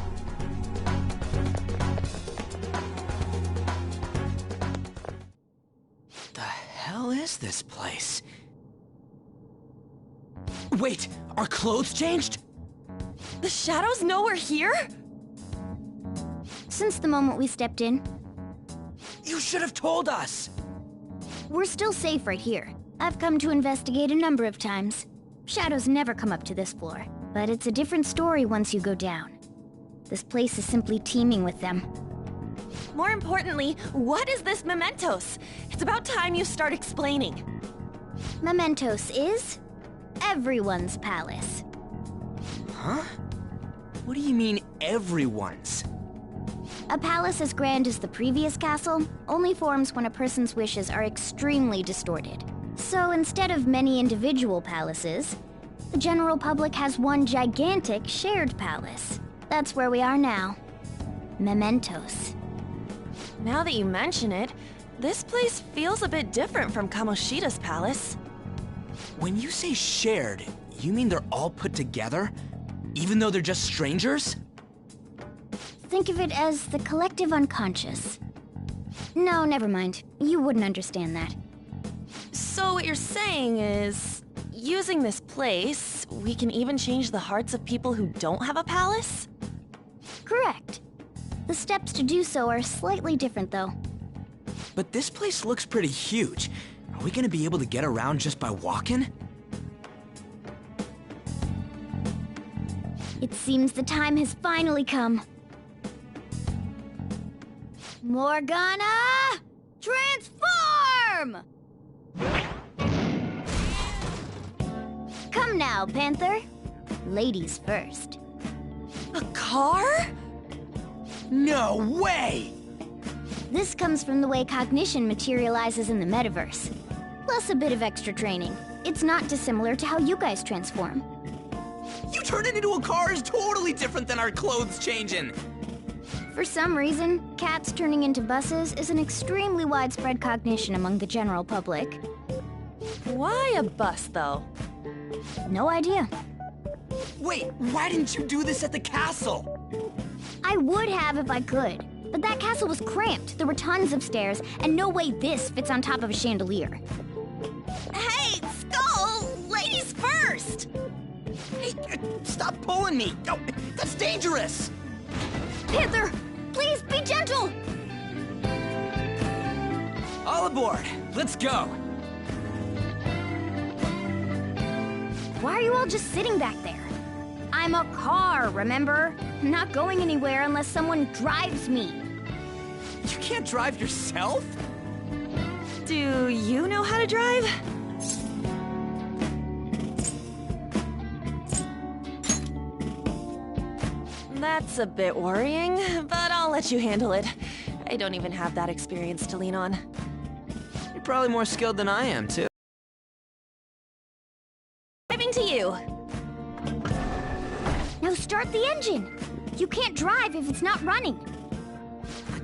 The hell is this place? Wait, our clothes changed? The shadows know we're here? Since the moment we stepped in. You should have told us! We're still safe right here. I've come to investigate a number of times. Shadows never come up to this floor, but it's a different story once you go down. This place is simply teeming with them. More importantly, what is this mementos? It's about time you start explaining. Mementos is everyone's palace. Huh? What do you mean, everyone's? A palace as grand as the previous castle only forms when a person's wishes are extremely distorted. So instead of many individual palaces, the general public has one gigantic shared palace. That's where we are now. Mementos. Now that you mention it, this place feels a bit different from Kamoshida's palace. When you say shared, you mean they're all put together? Even though they're just strangers? Think of it as the collective unconscious. No, never mind. You wouldn't understand that. So what you're saying is, using this place, we can even change the hearts of people who don't have a palace? Correct. The steps to do so are slightly different, though. But this place looks pretty huge. Are we gonna be able to get around just by walking? It seems the time has finally come. Morgana! Transform! Come now, Panther. Ladies first. A car? No way! This comes from the way cognition materializes in the metaverse. Plus a bit of extra training. It's not dissimilar to how you guys transform. You turning into a car is totally different than our clothes changing! For some reason, cats turning into buses is an extremely widespread cognition among the general public. Why a bus, though? No idea. Wait, why didn't you do this at the castle? I would have if I could, but that castle was cramped. There were tons of stairs, and no way this fits on top of a chandelier. Hey, Skull! Ladies first! Hey, stop pulling me! Oh, that's dangerous! Panther, please be gentle! All aboard! Let's go! Why are you all just sitting back there? I'm a car, remember? Not going anywhere unless someone drives me. You can't drive yourself? Do you know how to drive? That's a bit worrying, but I'll let you handle it. I don't even have that experience to lean on. You're probably more skilled than I am, too. Driving to you. Now start the engine. You can't drive if it's not running.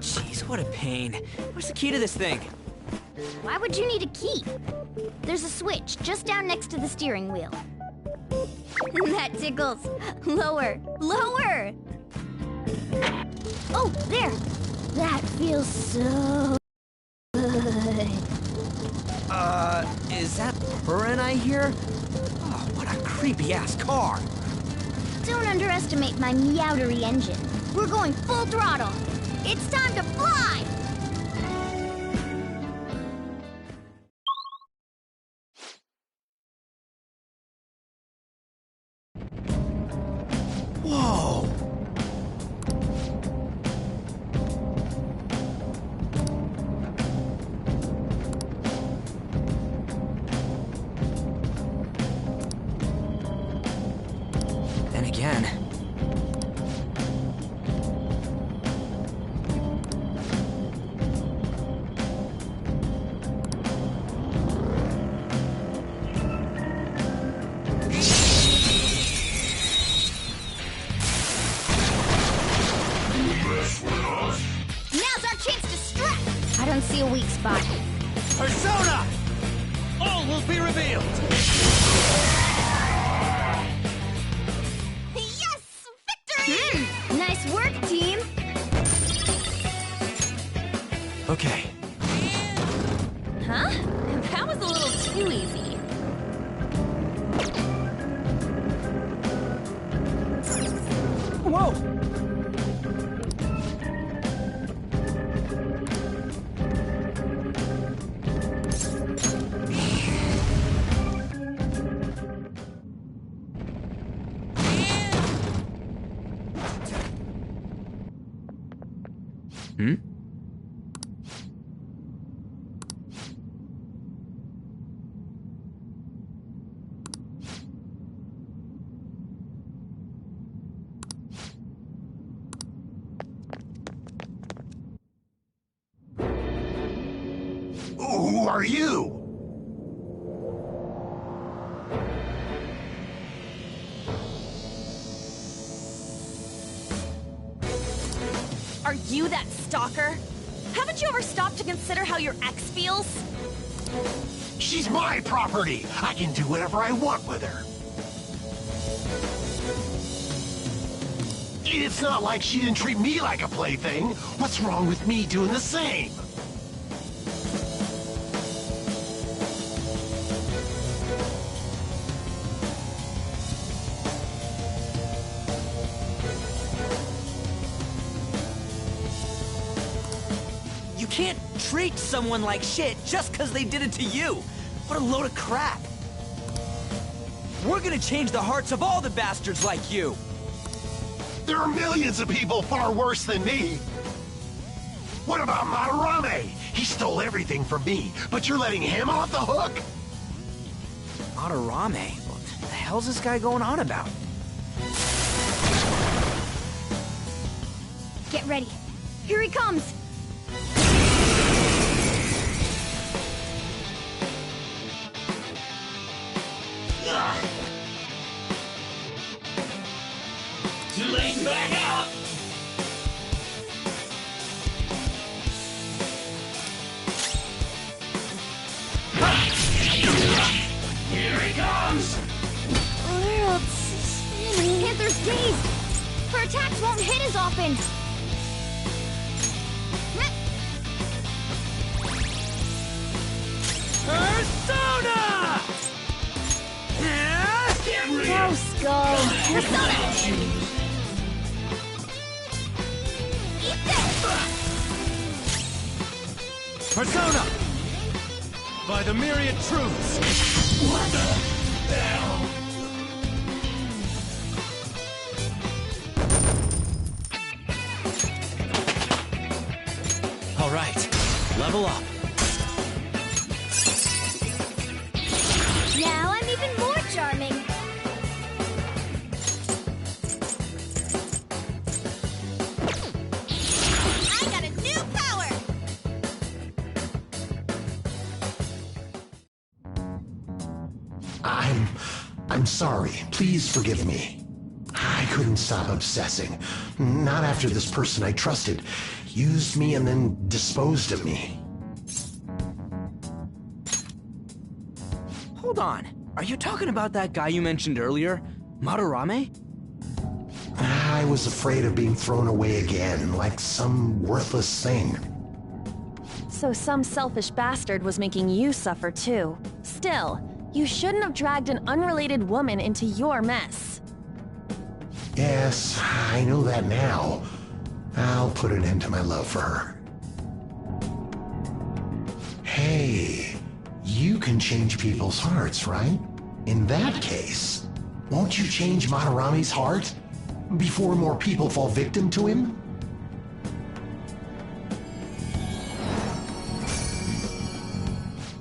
Jeez, what a pain. Where's the key to this thing? Why would you need a key? There's a switch just down next to the steering wheel. That tickles. Lower, lower! Oh, there! That feels so good. Is that purring I hear? Oh, what a creepy-ass car! Don't underestimate my meowdery engine. We're going full throttle. It's time to fly! Whoa! And again. Now's our chance to strike! I don't see a weak spot. Persona! All will be revealed! Yes! Victory! Nice work, team! Okay. Huh? That was a little too easy. Whoa! Hmm? Who are you? Are you that stalker? Haven't you ever stopped to consider how your ex feels? She's my property. I can do whatever I want with her. It's not like she didn't treat me like a plaything. What's wrong with me doing the same? You can't treat someone like shit just because they did it to you. What a load of crap. We're gonna change the hearts of all the bastards like you. There are millions of people far worse than me. What about Madarame? He stole everything from me, but you're letting him off the hook? Madarame? What the hell's this guy going on about? Get ready. Here he comes! Too late to back out! Here he comes! dazed! Her attacks won't hit as often! Persona! Go, Skull! Persona! Eat this! Persona! By the myriad truths! What the hell? All right, level up. Now I'm even more charming! I got a new power! I'm sorry. Please forgive me. I couldn't stop obsessing. Not after this person I trusted used me and then disposed of me. Hold on. Are you talking about that guy you mentioned earlier? Madarame? I was afraid of being thrown away again, like some worthless thing. So some selfish bastard was making you suffer too. Still, you shouldn't have dragged an unrelated woman into your mess. Yes, I know that now. I'll put an end to my love for her. Hey, you can change people's hearts, right? In that case, won't you change Madarame's heart before more people fall victim to him?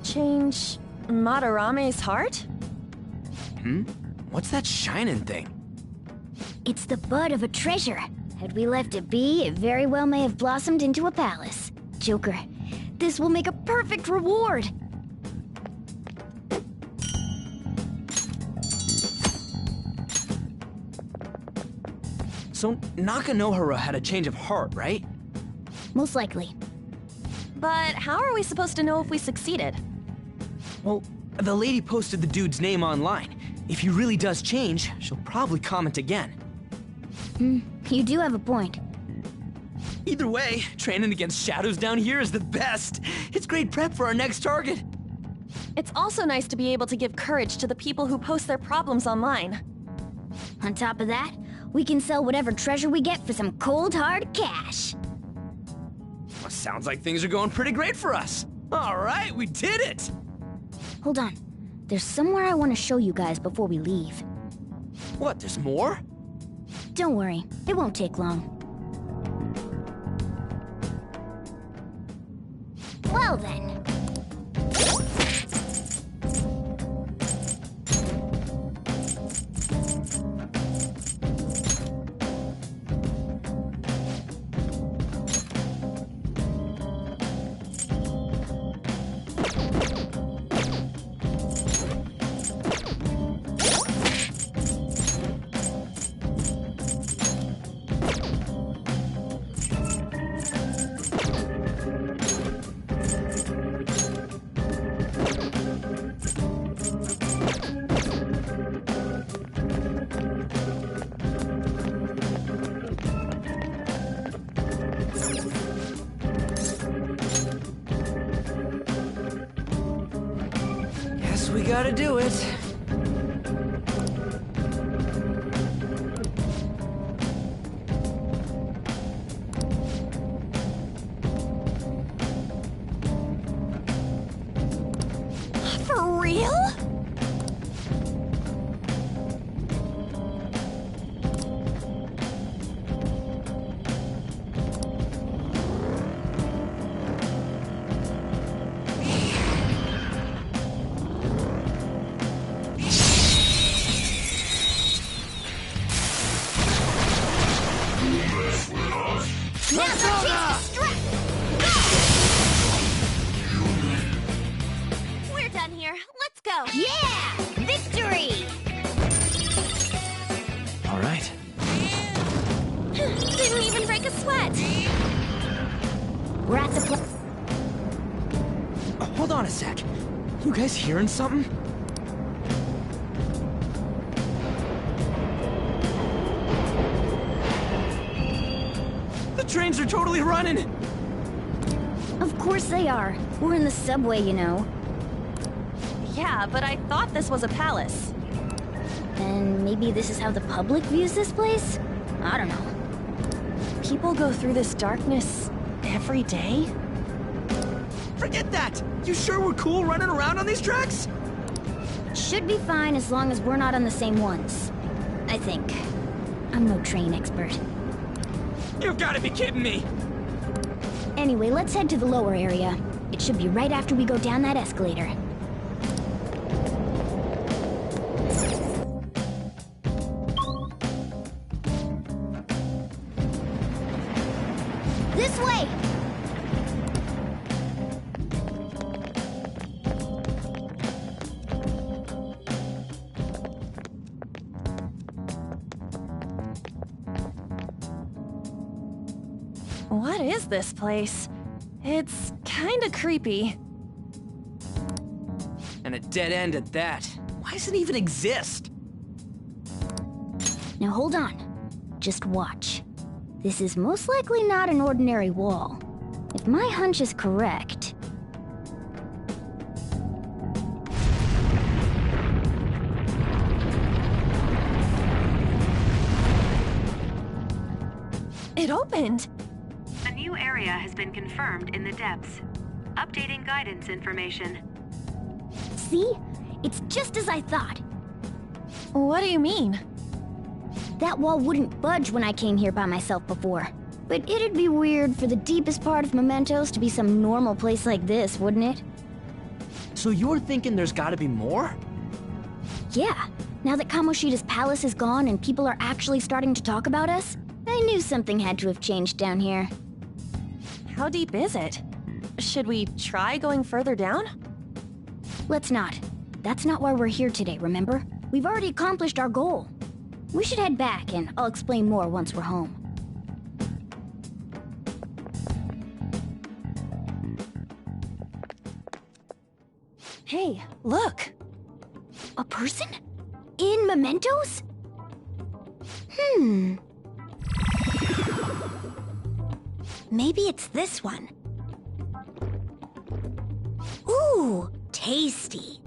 Change Madarame's heart? What's that shining thing? It's the bud of a treasure. Had we left it be, it very well may have blossomed into a palace. Joker, this will make a perfect reward! So Nakanohara had a change of heart, right? Most likely. But how are we supposed to know if we succeeded? Well, the lady posted the dude's name online. If he really does change, she'll probably comment again. You do have a point. Either way, training against shadows down here is the best. It's great prep for our next target. It's also nice to be able to give courage to the people who post their problems online. On top of that, we can sell whatever treasure we get for some cold hard cash. Well, sounds like things are going pretty great for us. All right, we did it! Hold on. There's somewhere I want to show you guys before we leave. What, there's more? Don't worry, it won't take long. Well then. We gotta do it. For real? We're done here. Let's go. Yeah! Victory! All right. Didn't even break a sweat. We're at the Hold on a sec. You guys hearing something? trains are totally running! Of course they are. We're in the subway, you know. Yeah, but I thought this was a palace. And maybe this is how the public views this place? I don't know. People go through this darkness every day? Forget that! You sure we're cool running around on these tracks? Should be fine as long as we're not on the same ones. I think. I'm no train expert. You've got to be kidding me! Anyway, let's head to the lower area. It should be right after we go down that escalator. This way! What is this place? It's kinda creepy. And a dead end at that. Why does it even exist? Now hold on. Just watch. This is most likely not an ordinary wall. If my hunch is correct... It opened! A new area has been confirmed in the depths. Updating guidance information. See? It's just as I thought. What do you mean? That wall wouldn't budge when I came here by myself before. But it'd be weird for the deepest part of Mementos to be some normal place like this, wouldn't it? So you're thinking there's gotta be more? Yeah. Now that Kamoshida's palace is gone and people are actually starting to talk about us, I knew something had to have changed down here. How deep is it? Should we try going further down? Let's not. That's not why we're here today, remember? We've already accomplished our goal. We should head back, and I'll explain more once we're home. Hey, look! A person? In Mementos? Maybe it's this one. Ooh, tasty.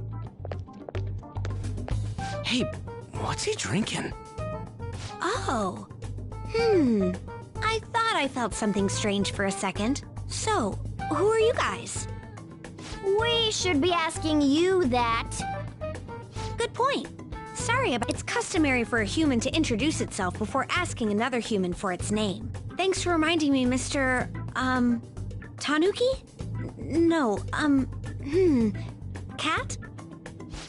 Hey, what's he drinking? Oh. I thought I felt something strange for a second. So, who are you guys? We should be asking you that. Good point. Sorry, but it's customary for a human to introduce itself before asking another human for its name. Thanks for reminding me, Mr. Tanuki? No, Cat?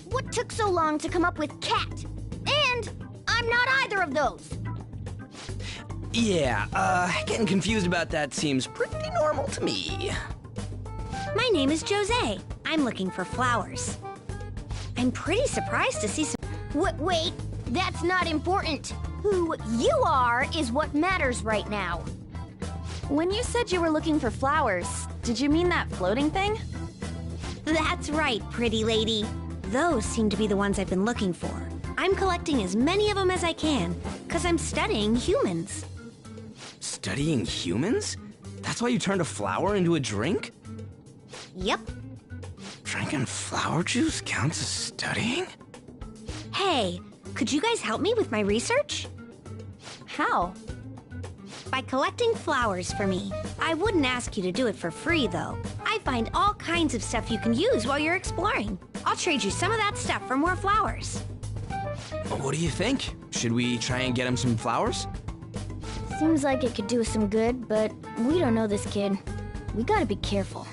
What took so long to come up with cat? And I'm not either of those. Yeah, getting confused about that seems pretty normal to me. My name is Jose. I'm looking for flowers. I'm pretty surprised to see some... Wait, that's not important. Who you are is what matters right now. When you said you were looking for flowers, did you mean that floating thing? That's right, pretty lady. Those seem to be the ones I've been looking for. I'm collecting as many of them as I can, because I'm studying humans. Studying humans? That's why you turned a flower into a drink? Yep. Drinking flower juice counts as studying? Hey, could you guys help me with my research? How? By collecting flowers for me. I wouldn't ask you to do it for free, though. I find all kinds of stuff you can use while you're exploring. I'll trade you some of that stuff for more flowers. What do you think? Should we try and get him some flowers? Seems like it could do us some good, but we don't know this kid. We gotta be careful.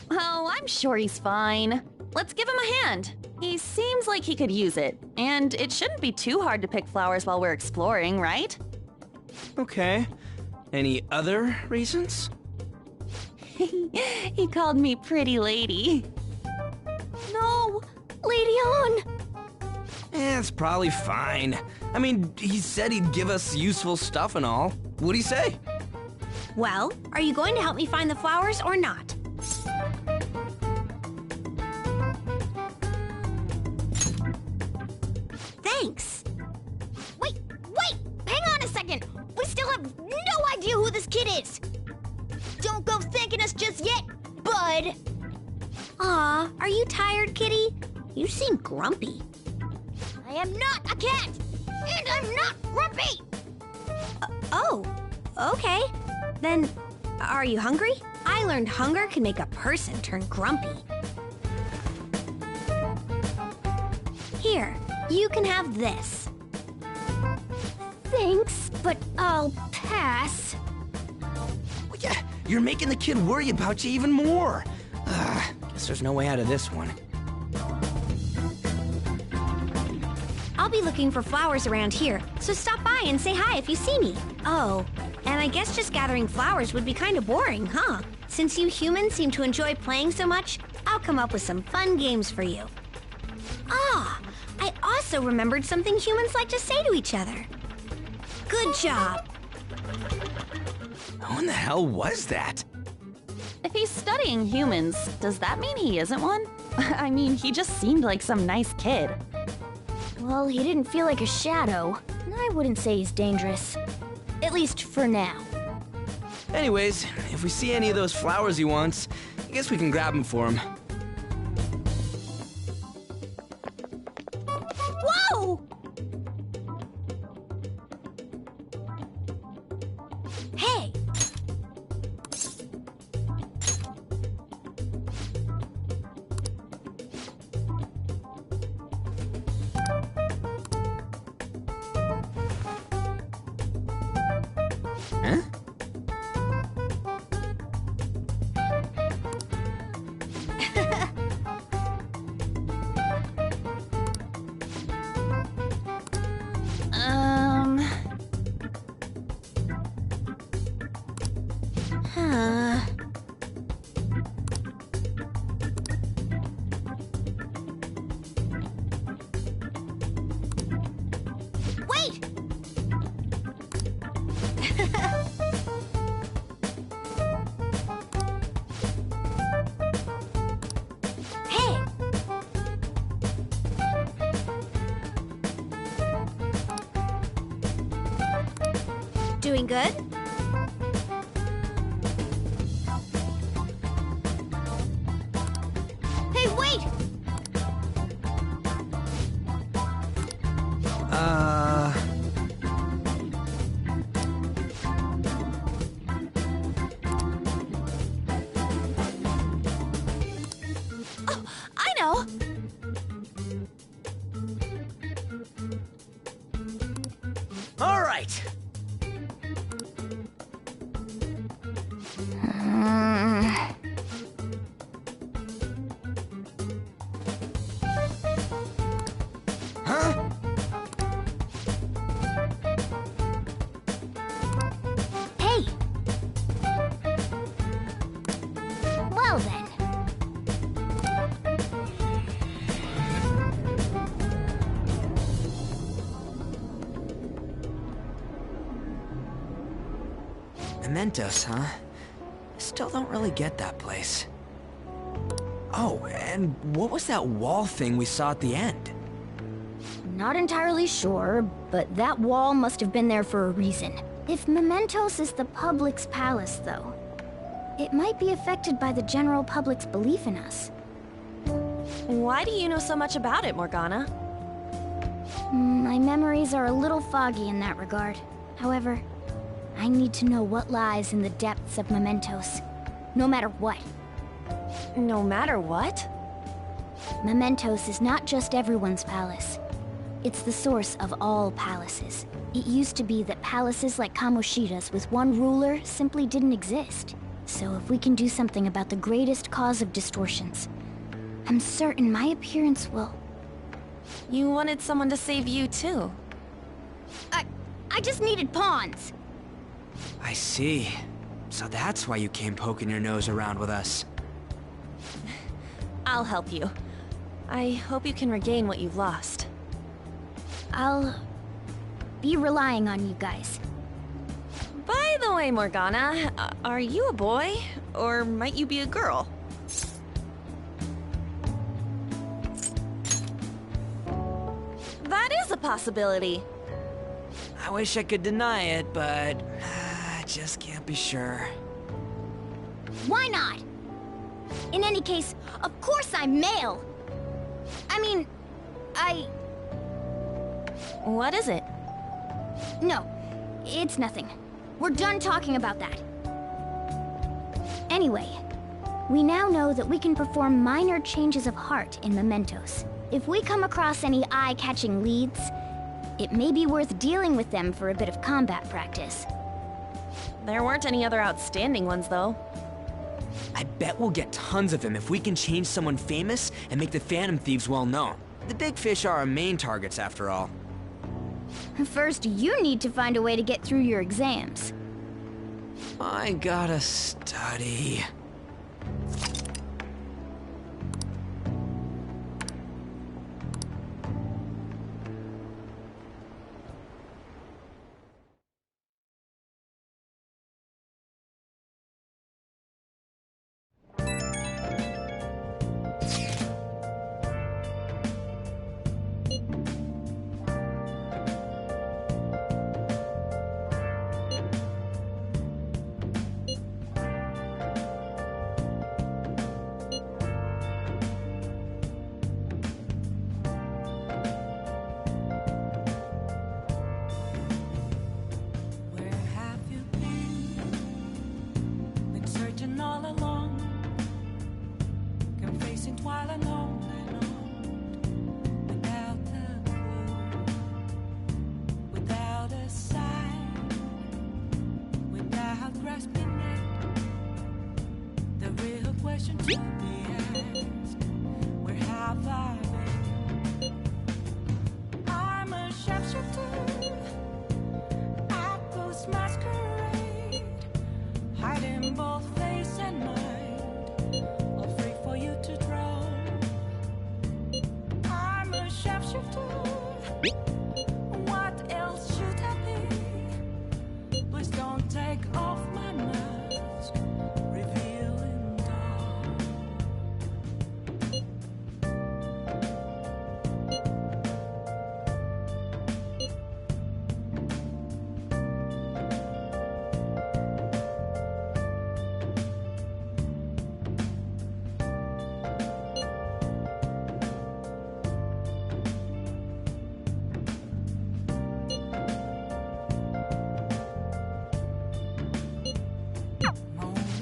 Oh, I'm sure he's fine. Let's give him a hand. He seems like he could use it, and it shouldn't be too hard to pick flowers while we're exploring, right? Okay. Any other reasons? He called me pretty lady. No! Lady On! It's probably fine. I mean, he said he'd give us useful stuff and all. What'd he say? Well, are you going to help me find the flowers or not? Thanks. Wait! Hang on a second! We still have no idea who this kid good. Aw, are you tired, kitty? You seem grumpy. I am not a cat! And I'm not grumpy! Oh, okay. Then, are you hungry? I learned hunger can make a person turn grumpy. Here, you can have this. Thanks, but I'll pass. Well, yeah, you're making the kid worry about you even more. Guess there's no way out of this one. I'll be looking for flowers around here, so stop by and say hi if you see me. Oh, and I guess just gathering flowers would be kind of boring, huh? Since you humans seem to enjoy playing so much, I'll come up with some fun games for you. Ah, I also remembered something humans like to say to each other. Good job. Who in the hell was that? If he's studying humans, does that mean he isn't one? I mean, he just seemed like some nice kid. Well, he didn't feel like a shadow. I wouldn't say he's dangerous. At least for now. Anyways, if we see any of those flowers he wants, I guess we can grab them for him. Whoa! Hey! Huh? Huh. Wait! Hey! Doing good? Hey, wait! Oh, I know! All right. Huh? Hey! Well then. Mementos, huh? Still don't really get that place. Oh, and what was that wall thing we saw at the end? Not entirely sure, but that wall must have been there for a reason. If Mementos is the public's palace, though, it might be affected by the general public's belief in us. Why do you know so much about it, Morgana? My memories are a little foggy in that regard. However, I need to know what lies in the depths of Mementos, no matter what. No matter what? Mementos is not just everyone's palace. It's the source of all palaces. It used to be that palaces like Kamoshida's with one ruler simply didn't exist. So if we can do something about the greatest cause of distortions, I'm certain my appearance will... You wanted someone to save you, too. I just needed pawns. I see. So that's why you came poking your nose around with us. I'll help you. I hope you can regain what you've lost. I'll be relying on you guys. By the way, Morgana, are you a boy? Or might you be a girl? That is a possibility. I wish I could deny it, but I just can't be sure. Why not? In any case, of course I'm male. I mean, What is it? No, it's nothing. We're done talking about that. Anyway, we now know that we can perform minor changes of heart in mementos. If we come across any eye-catching leads, it may be worth dealing with them for a bit of combat practice. There weren't any other outstanding ones, though. I bet we'll get tons of them if we can change someone famous and make the Phantom Thieves well known. The big fish are our main targets, after all. First, you need to find a way to get through your exams. I gotta study.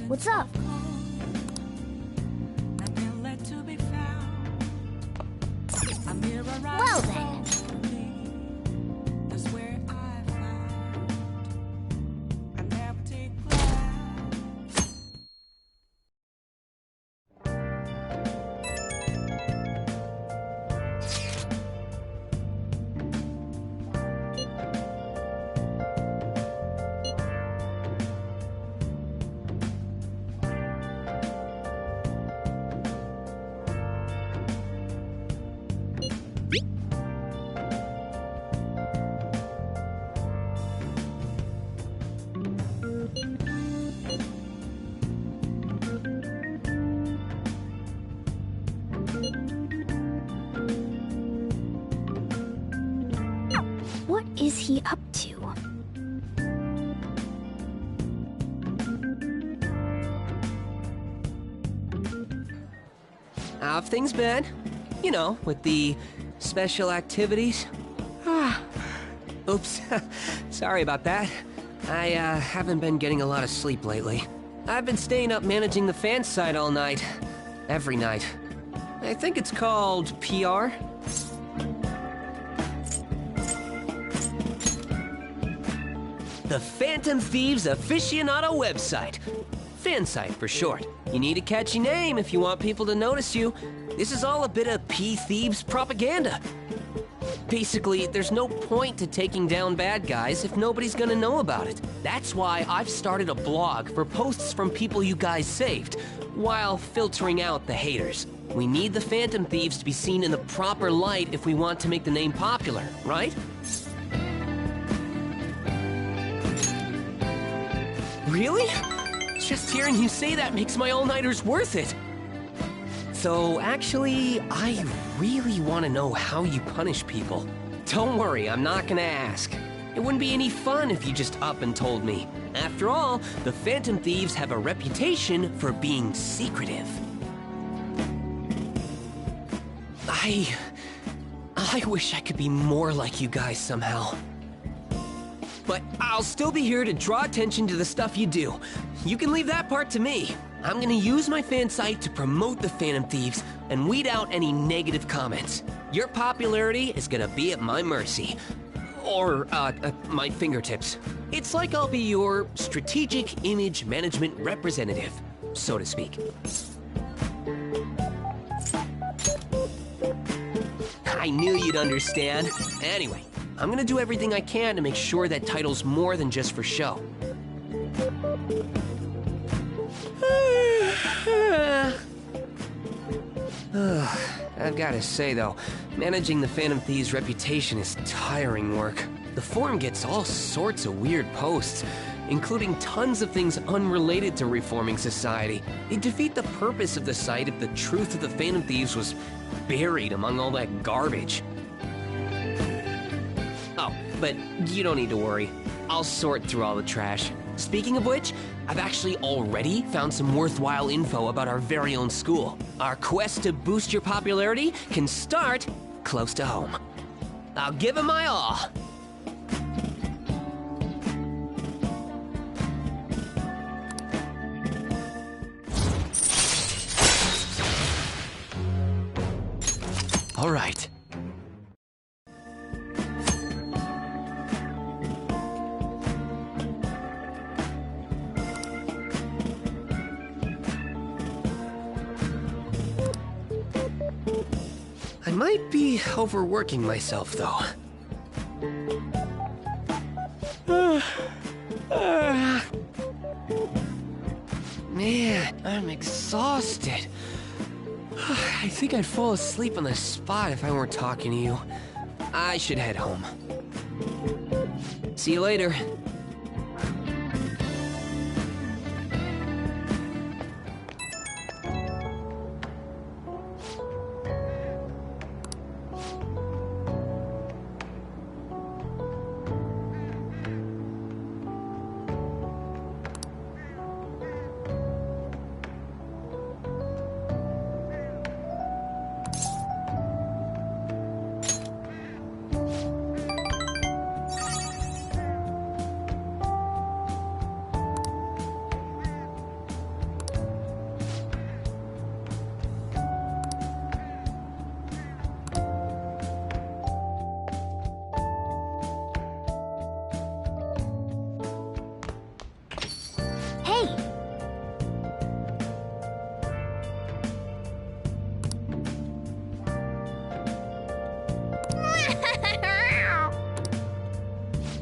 What's up? Well then. What is he up to? How have things been? You know, with the special activities. Oops. Sorry about that. I haven't been getting a lot of sleep lately. I've been staying up managing the fan site all night. Every night. I think it's called PR. The Phantom Thieves Aficionado website. Fan site for short. You need a catchy name if you want people to notice you. This is all a bit of P-Thieves propaganda. Basically, there's no point to taking down bad guys if nobody's gonna know about it. That's why I've started a blog for posts from people you guys saved, while filtering out the haters. We need the Phantom Thieves to be seen in the proper light if we want to make the name popular, right? Really? Just hearing you say that makes my all-nighters worth it. So, actually, I really want to know how you punish people. Don't worry, I'm not gonna ask. It wouldn't be any fun if you just up and told me. After all, the Phantom Thieves have a reputation for being secretive. I wish I could be more like you guys somehow. But I'll still be here to draw attention to the stuff you do. You can leave that part to me. I'm gonna use my fan site to promote the Phantom Thieves and weed out any negative comments. Your popularity is gonna be at my mercy. Or, my fingertips. It's like I'll be your strategic image management representative, so to speak. I knew you'd understand. Anyway, I'm gonna do everything I can to make sure that title's more than just for show. I've gotta say though, managing the Phantom Thieves' reputation is tiring work. The forum gets all sorts of weird posts, including tons of things unrelated to reforming society. It'd defeat the purpose of the site if the truth of the Phantom Thieves was buried among all that garbage. Oh, but you don't need to worry. I'll sort through all the trash. Speaking of which, I've actually already found some worthwhile info about our very own school. Our quest to boost your popularity can start close to home. I'll give it my all. All right. I might be overworking myself, though. Man, I'm exhausted. I think I'd fall asleep on the spot if I weren't talking to you. I should head home. See you later.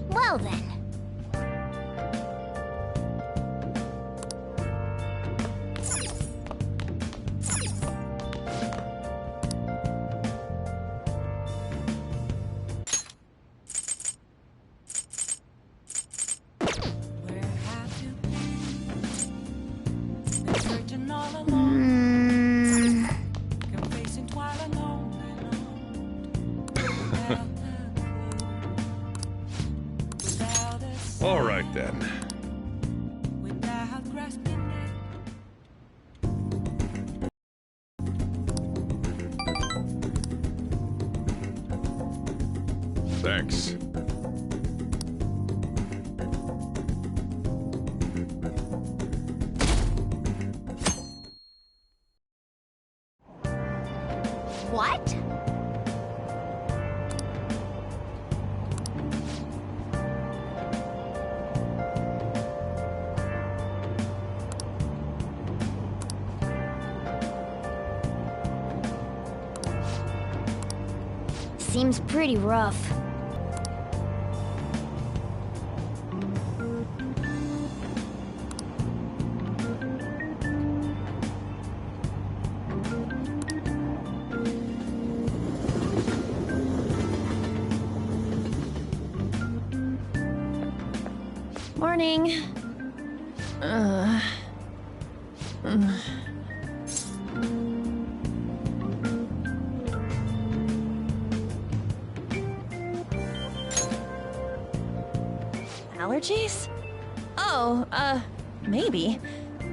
Well then. All right, then. Thanks. What? Seems pretty rough. Morning. Allergies? Oh, maybe.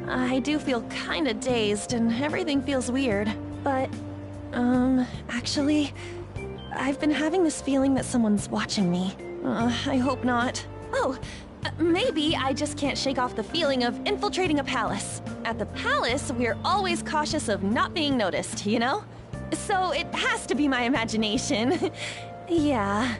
I do feel kinda dazed and everything feels weird. But Actually, I've been having this feeling that someone's watching me. I hope not. Oh, maybe I just can't shake off the feeling of infiltrating a palace. At the palace, we're always cautious of not being noticed, you know? So it has to be my imagination. Yeah.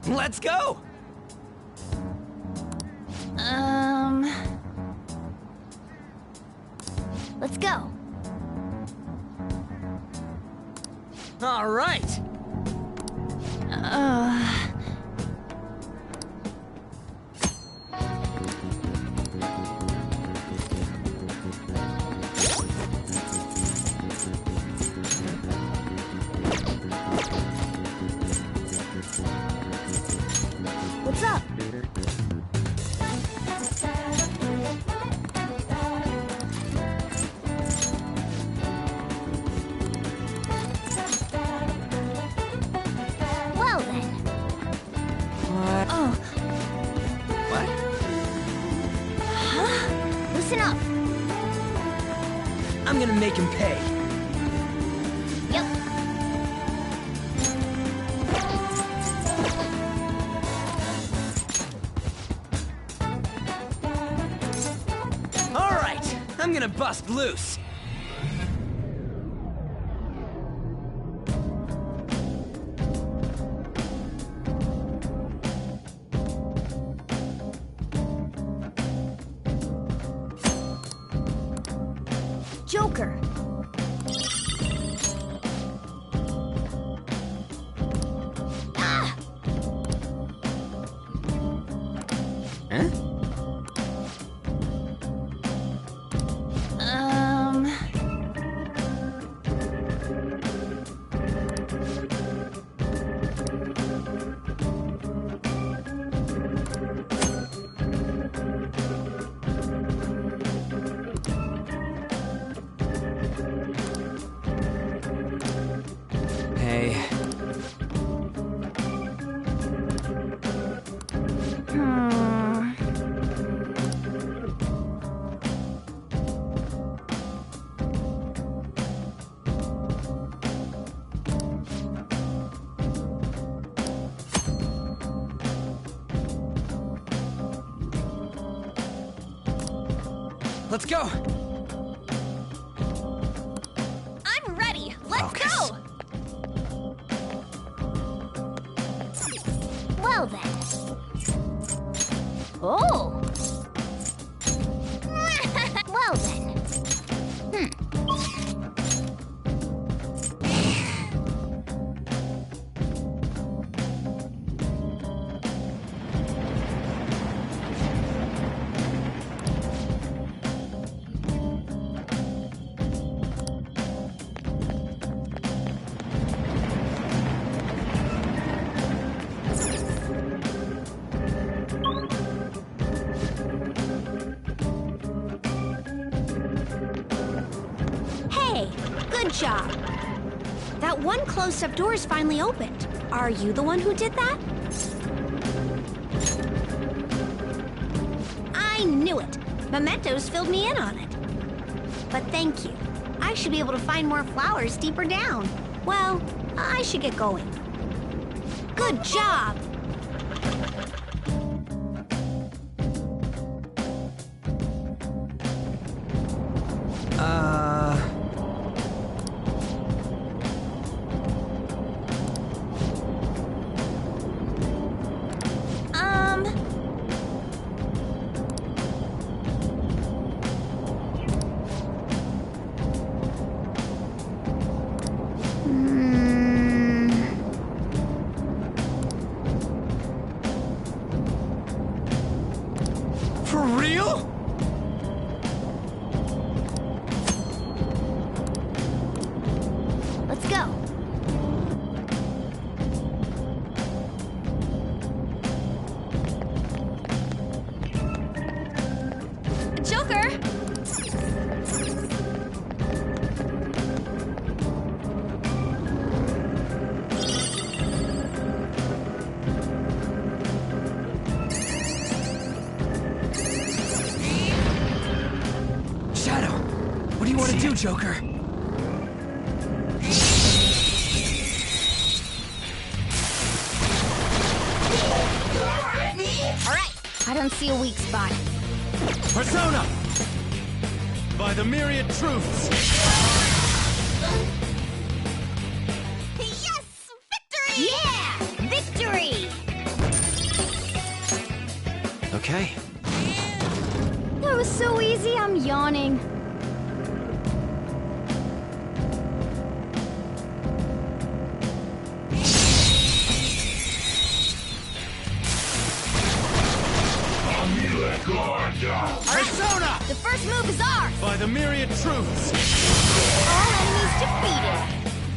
Let's go! Let's go. All right. What's up? Well then. What? Oh. What? Huh? Listen up. I'm gonna make him pay. Yep. All right, I'm gonna bust loose. Joker. Ah! Huh? Hey. Let's go! I'm ready! Let's go! Well then. Oh! Well then. job! That one closed-up door is finally opened. Are you the one who did that? I knew it! Mementos filled me in on it. But thank you. I should be able to find more flowers deeper down. Well, I should get going. Good job! For real? Let's go. Joker! Shadow, what do you want to do, Joker? Alright, I don't see a weak spot. Persona! By the myriad truths! Yes! Victory! Yeah! Victory! Okay. That was so easy, I'm yawning. Persona! The first move is ours! By the myriad truths! All enemies defeated!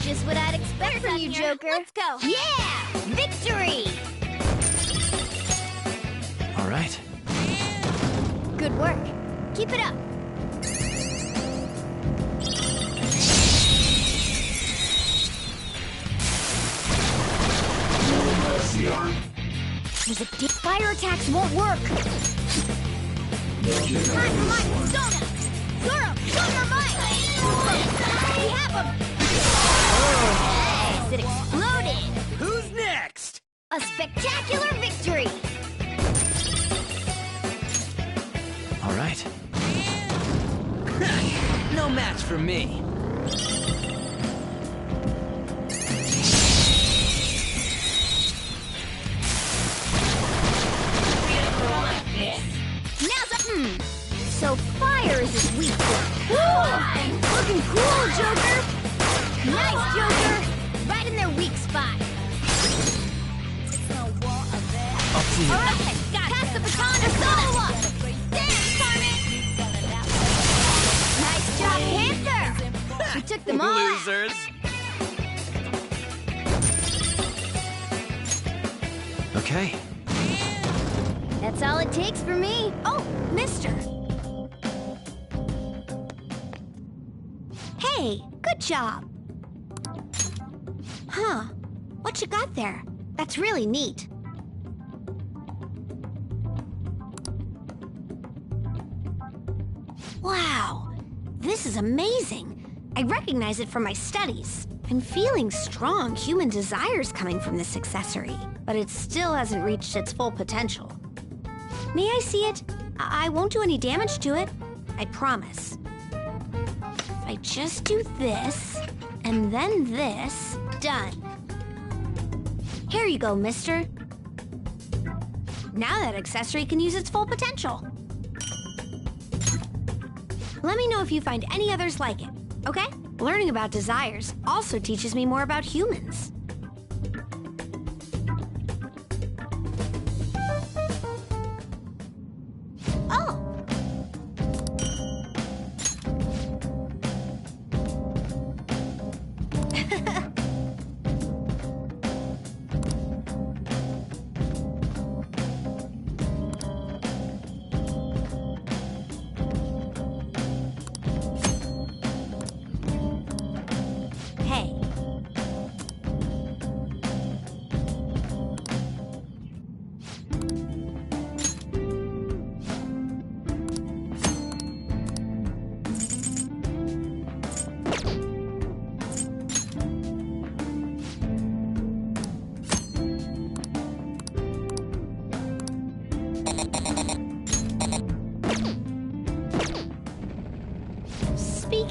Just what I'd expect from you, Joker. Let's go! Yeah! Victory! All right. Good work. Keep it up. There's a deep fire attacks won't work. Time for my persona! Zoro, show your might! We have him! Yes, it exploded! Who's next? A spectacular victory! All right. No match for me. So fire is his weak point. Looking cool, Joker! Nice, Joker! Right in their weak spot. Up to you. Alright, pass the baton to Solo! Thanks, Carmen! Nice job, Panther! We took them all out. Losers. Okay. That's all it takes for me. Oh, mister. Hey, good job. Huh. What you got there? That's really neat. Wow. This is amazing. I recognize it from my studies. I'm feeling strong human desires coming from this accessory, but it still hasn't reached its full potential. May I see it? I won't do any damage to it. I promise. If I just do this, and then this, done. Here you go, mister. Now that accessory can use its full potential. Let me know if you find any others like it, okay? Learning about desires also teaches me more about humans.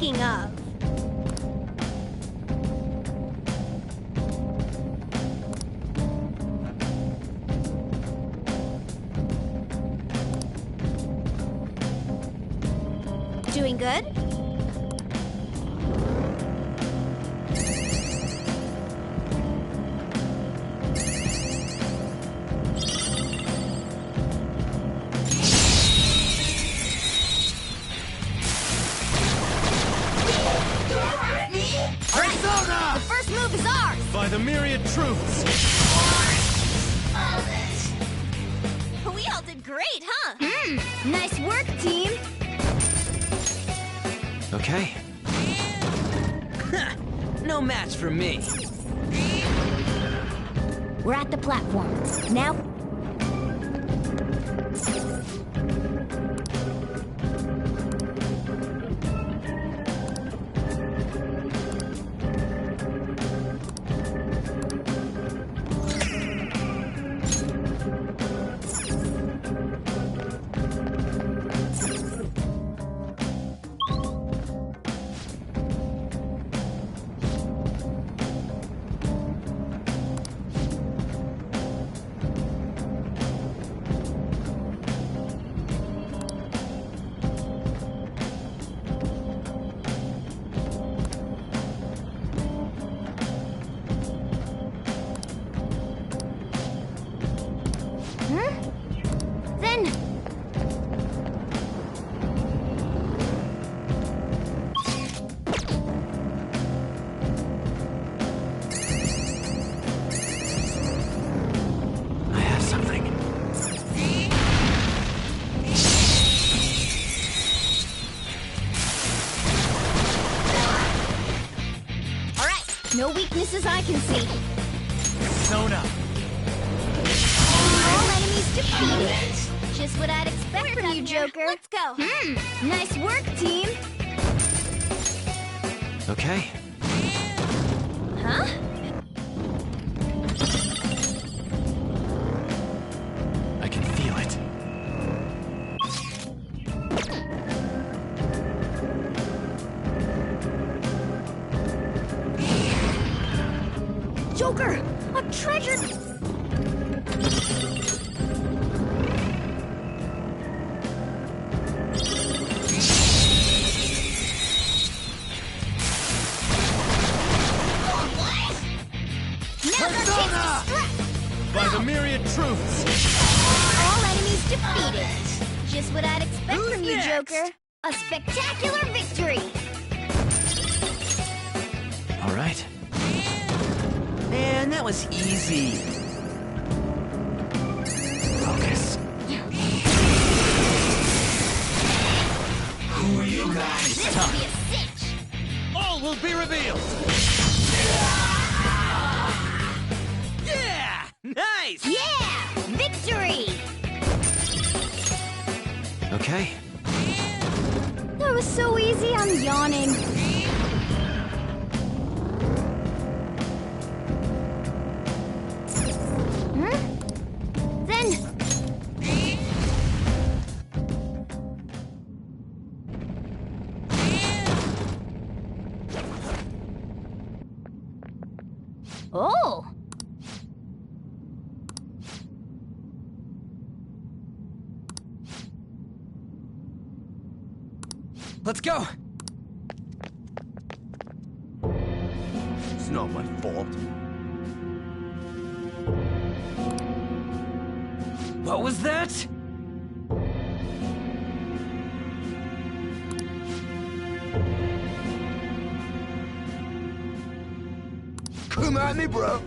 Speaking of... Doing good? Persona! The first move is ours! By the myriad troops! We all did great, huh? Nice work, team! Okay. No match for me. We're at the platform. Now... No weaknesses I can see. Persona! All enemies defeated. Just what I'd expect from you, Joker. Let's go. Nice work, team. Okay. Huh? I can feel it. Joker! A treasure! Persona! By the myriad troops! All enemies defeated. Just what I'd expect from you, Joker. A spectacular victory! All right. Man, that was easy. Focus. Who are you guys? This will be a cinch! All will be revealed! Yeah! Nice! Yeah! Victory! Okay. That was so easy, I'm yawning. Oh! Let's go! It's not my fault. What was that? Come at me, bro.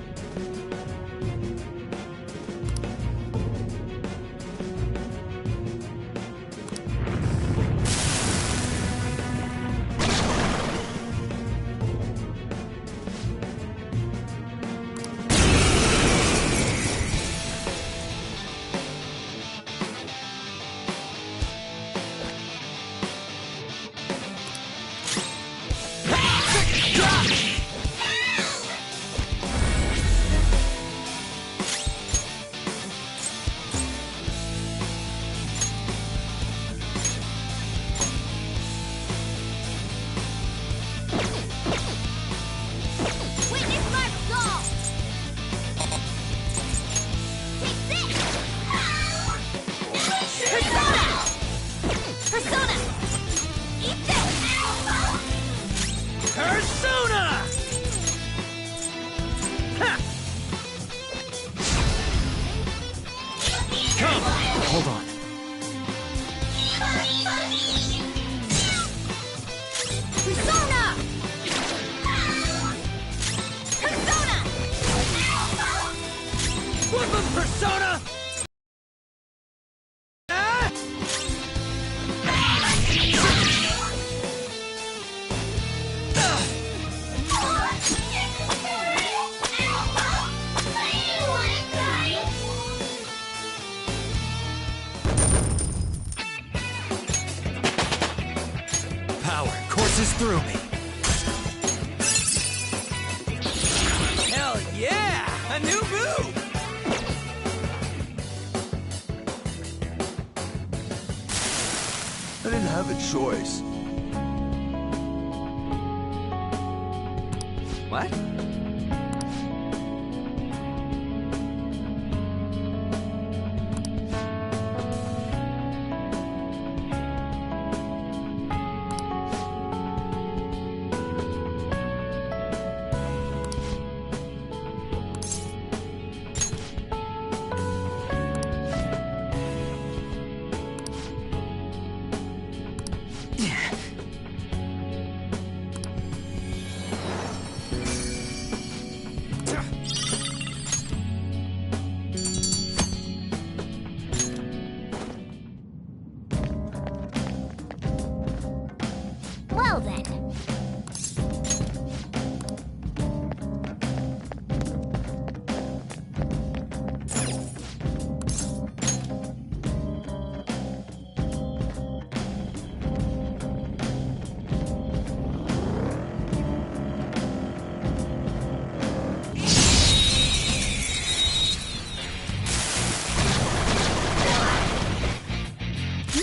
Persona! Power courses through me. Hell yeah! A new move! I didn't have a choice. What? Well then.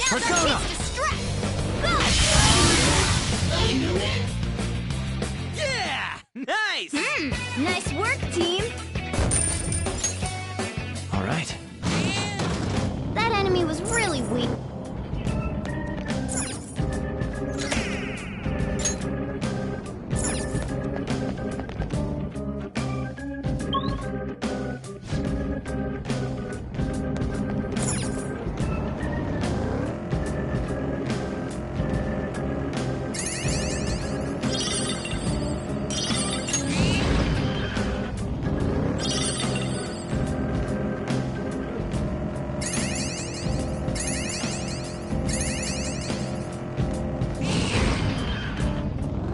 Persona! Yeah! Nice! Nice work, team! All right. That enemy was really weak.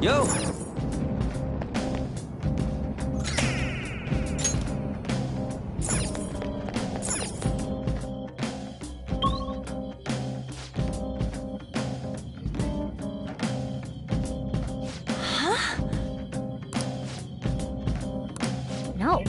Yo! No.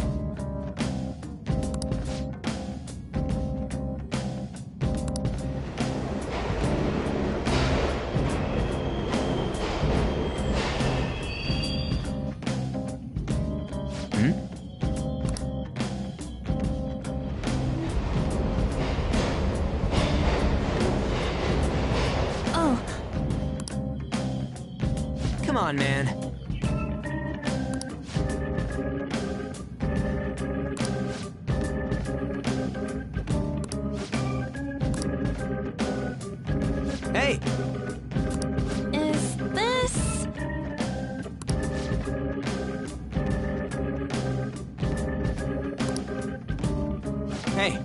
Oh. Come on, man. Hey! Is this... Hey!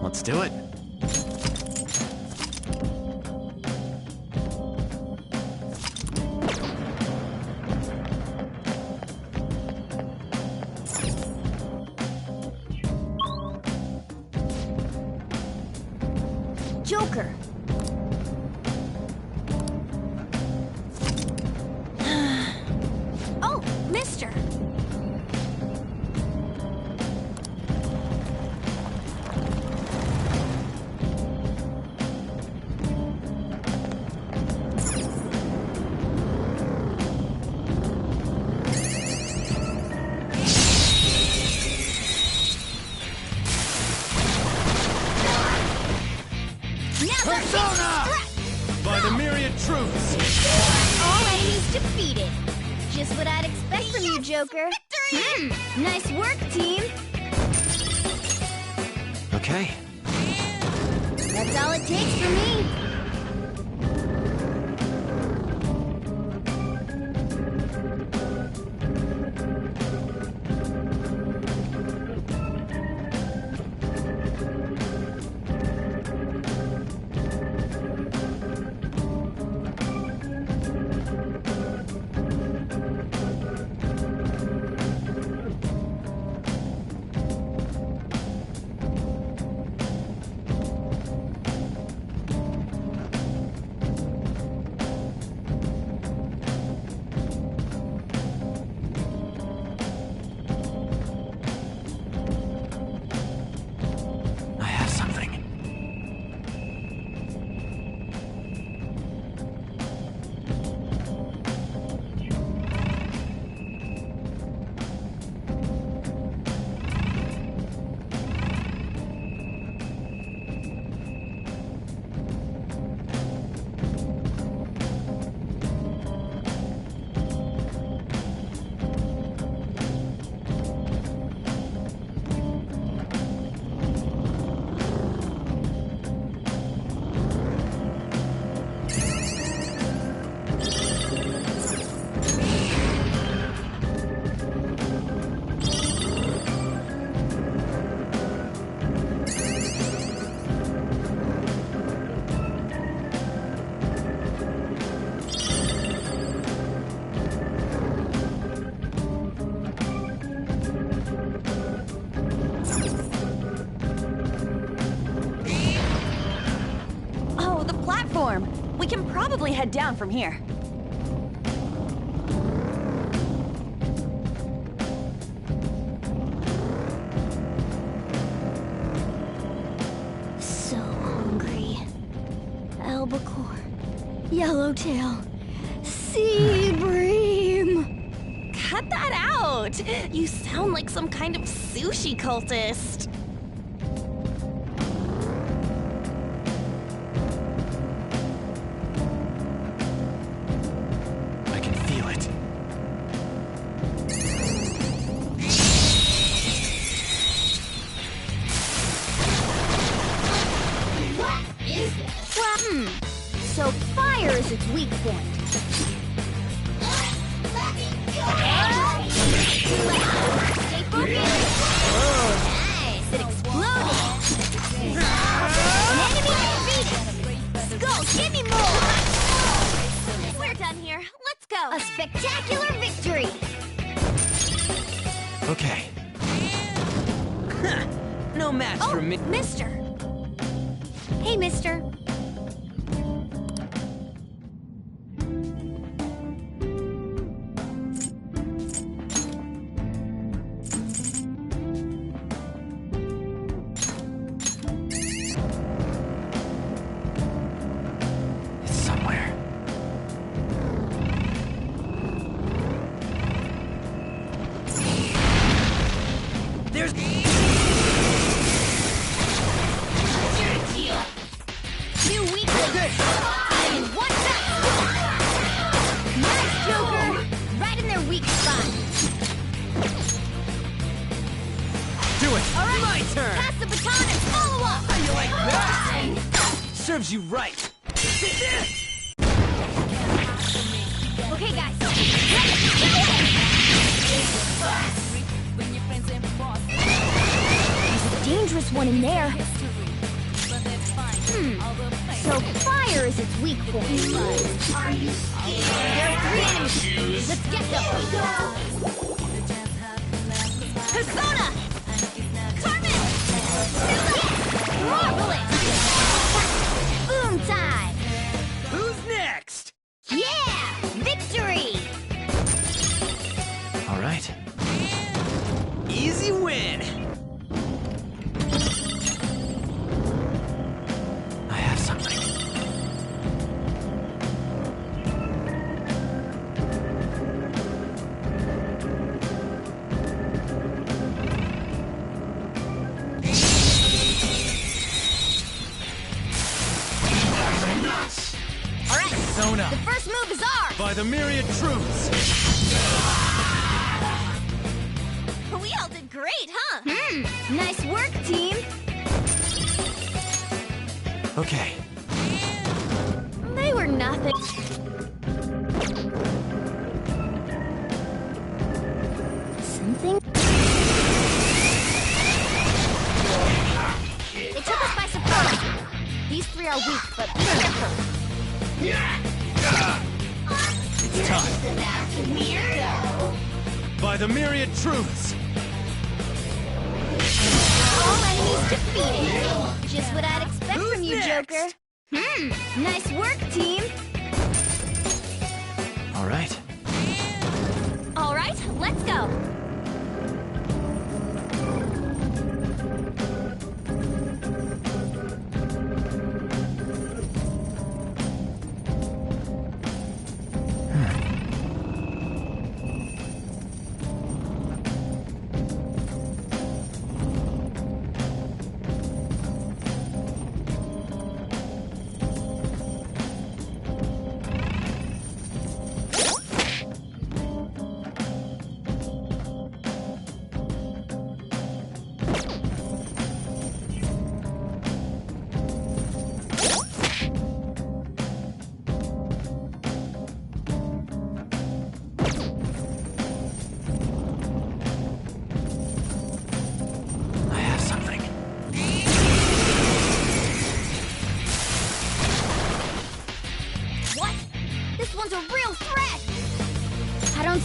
Let's do it. Joker. Oh, mister. Persona! By the myriad truths! All enemies defeated. Just what I'd expect from you, Joker. Nice work, team! Okay. That's all it takes for me. We can probably head down from here. So hungry. Albacore, Yellowtail, Seabream! Cut that out! You sound like some kind of sushi cultist. So fire is its weak point. Stay focused. Oh, nice. It exploded. An enemy defeated. Skull, give me more. We're done here. Let's go. A spectacular victory. Okay. No match for me. Mister. Hey, mister. Serves you right. Okay, guys. There's a dangerous one in there. So fire is its weak point. Are you scared? There are 3 enemies. Let's get them. Persona! Carmen! Marvelous! Boom time! Who's next? Yeah! Victory! All right. Easy win. I have something. Persona. The first move is ours! By the myriad truths. We all did great, huh? Nice work, team! Okay. They were nothing. Something? They took us by surprise. These three are weak, but be careful. It's time. By the myriad truths! All enemies defeated. Just what I'd expect from you, Joker. Nice work, team. All right. All right, let's go.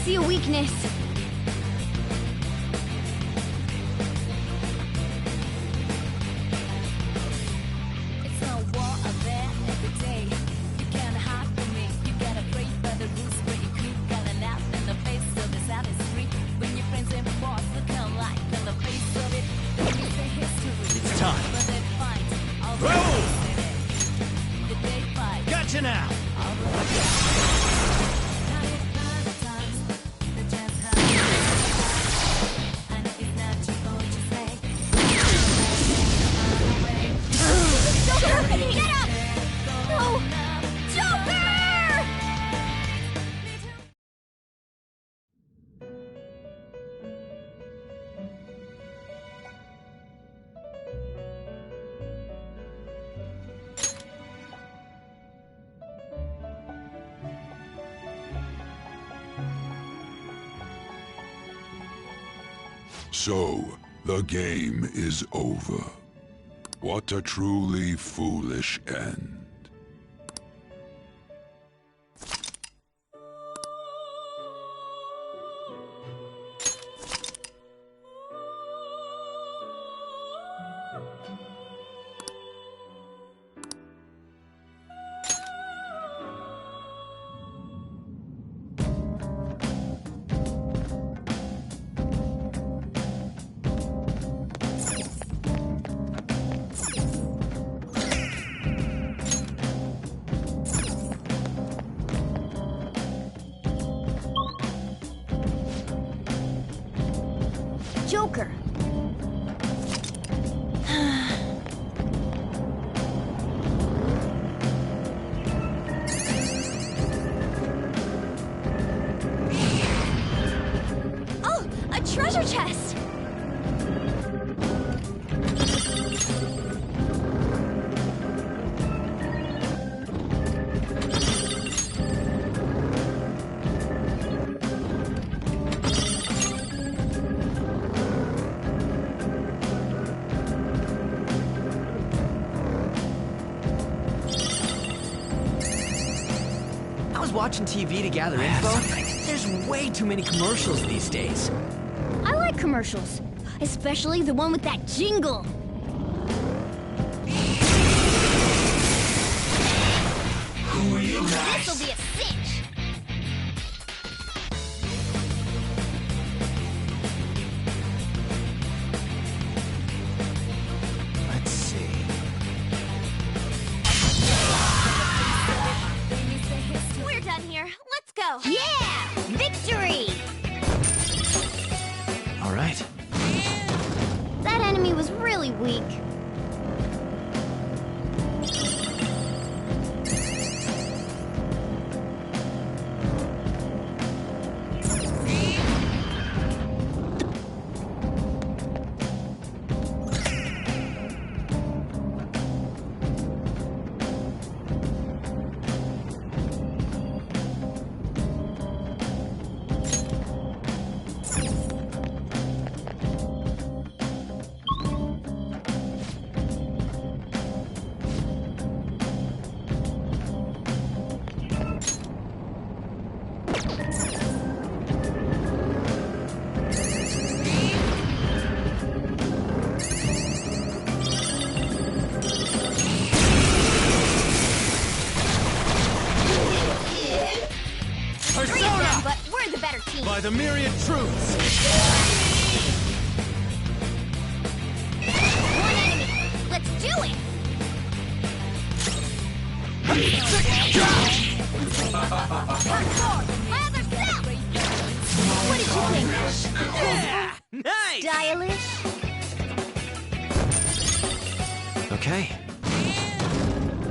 See a weakness. It's no war out there every day. You can't hide from me. You gotta pray by the rules where you could got an out in the face of this out is free. When your friends and boss look alike in the face of it, then you say history. It's time. But they find all the Did they fight? Gotcha now! So, the game is over. What a truly foolish end. Joker. Oh, a treasure chest! Watching TV to gather info? There's way too many commercials these days. I like commercials, especially the one with that jingle. Who are you guys? This'll be a cinch. Let's see. We're done here. Let's go. Yeah! Victory! All right. That enemy was really weak. better team. By the myriad truths. One enemy. Let's do it. Hardcore. My other self. What did you think? Yeah! Nice! Stylish. Okay.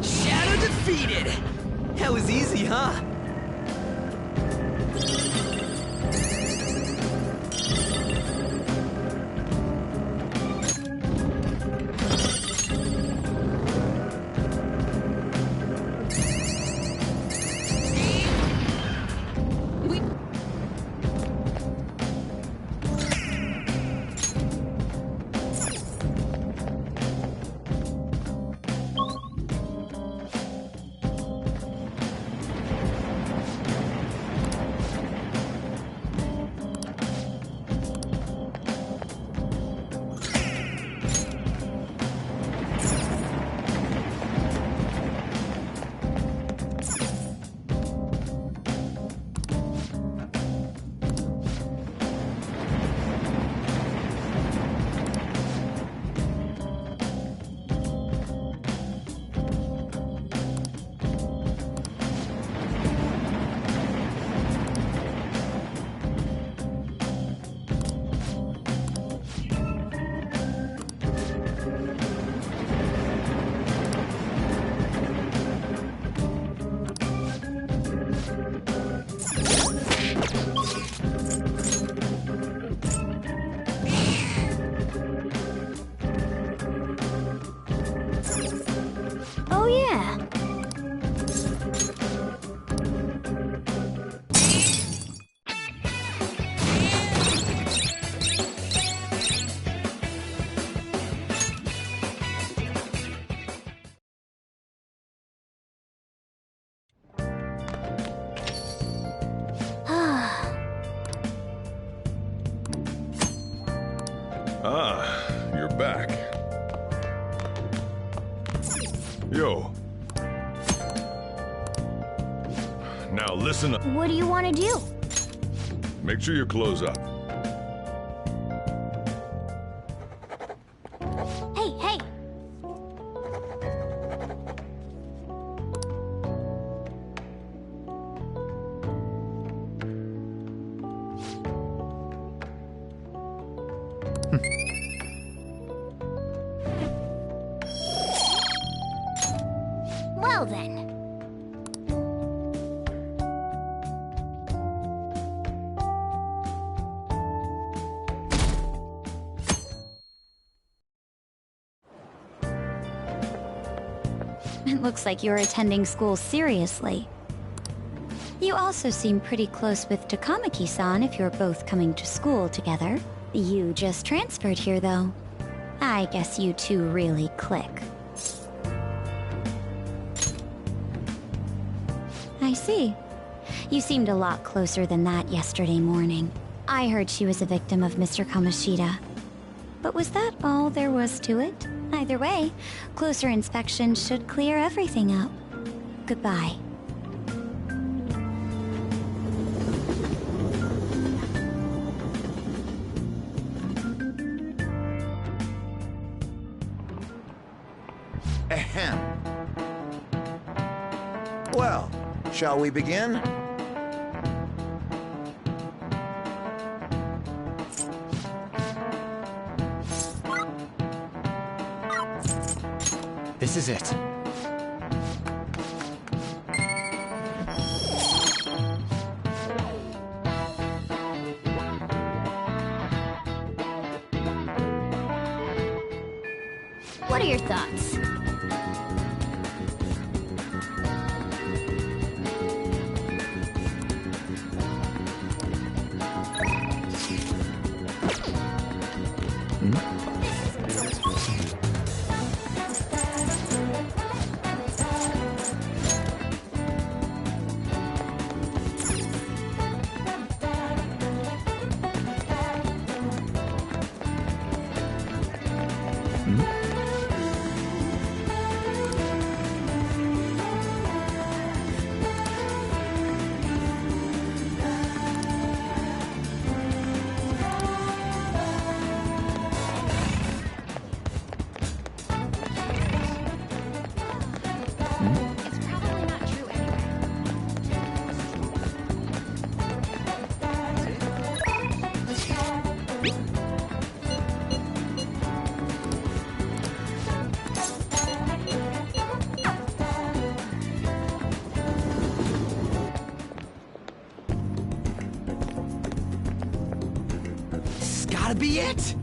Shadow defeated! That was easy, huh? Oh yeah. Ah, you're back. Yo. Now listen up. What do you want to do? Make sure you close up. Hey, hey. Well then. It looks like you're attending school seriously. You also seem pretty close with Takamaki-san if you're both coming to school together. You just transferred here, though. I guess you two really click. I see. You seemed a lot closer than that yesterday morning. I heard she was a victim of Mr. Kamoshida. But was that all there was to it? Either way, closer inspection should clear everything up. Goodbye. Ahem. Well, shall we begin? This is it. What are your thoughts? gotta be it!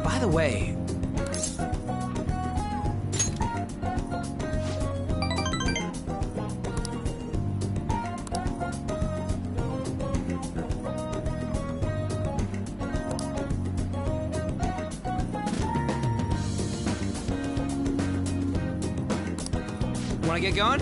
By the way... Wanna get going?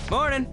Morning.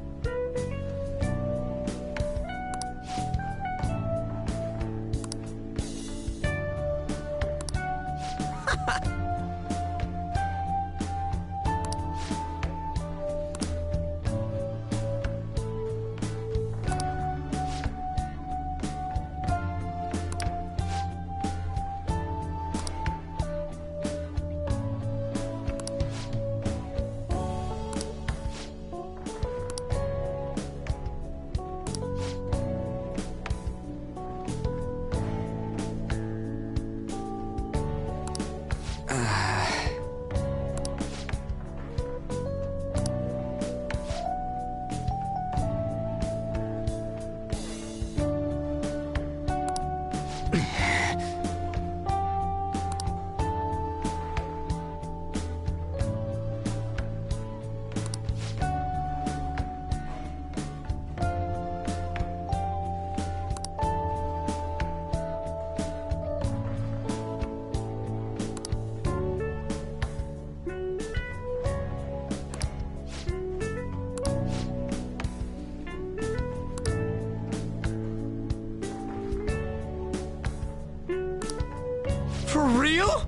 For real?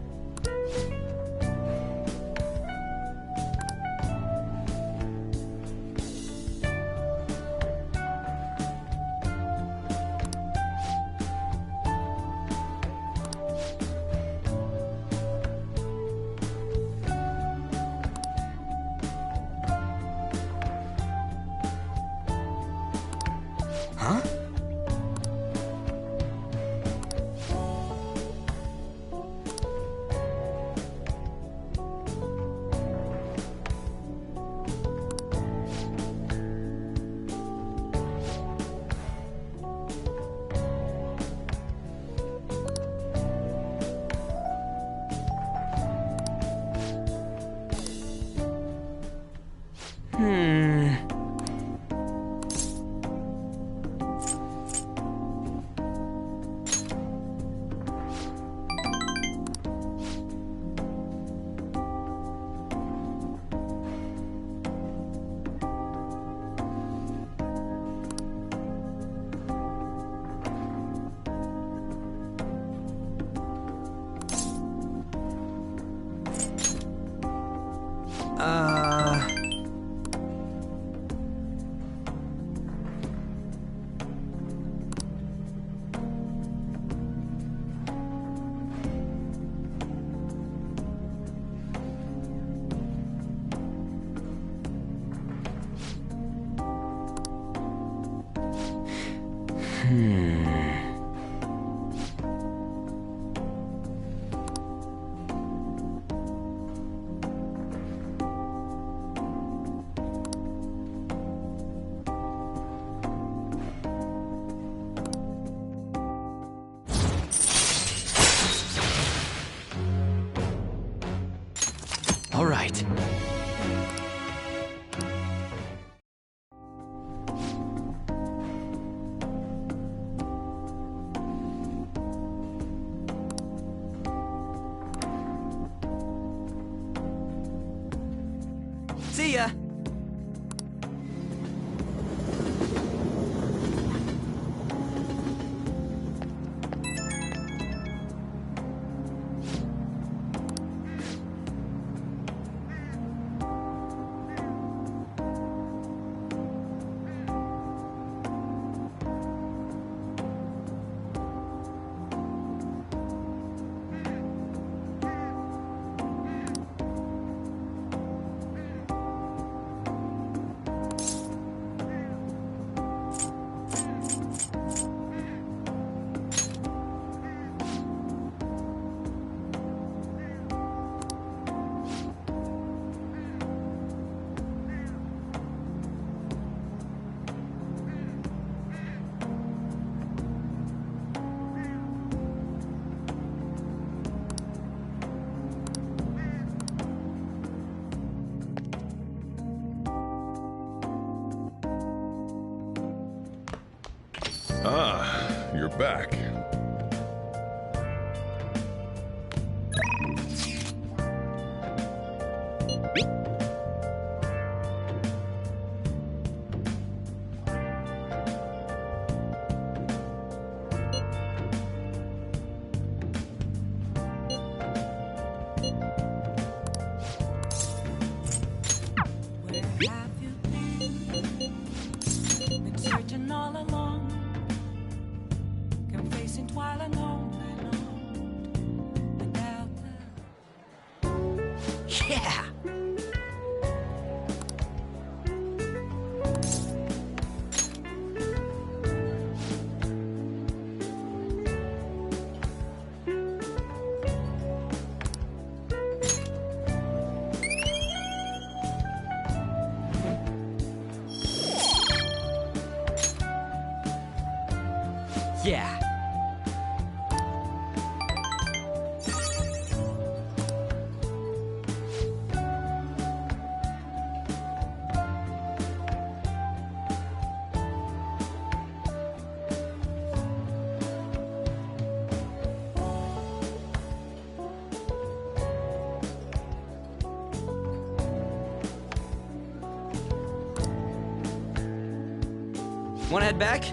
Huh? All right. See ya. back. Been searching all along, confessing while alone without Yeah! Yeah! Wanna head back?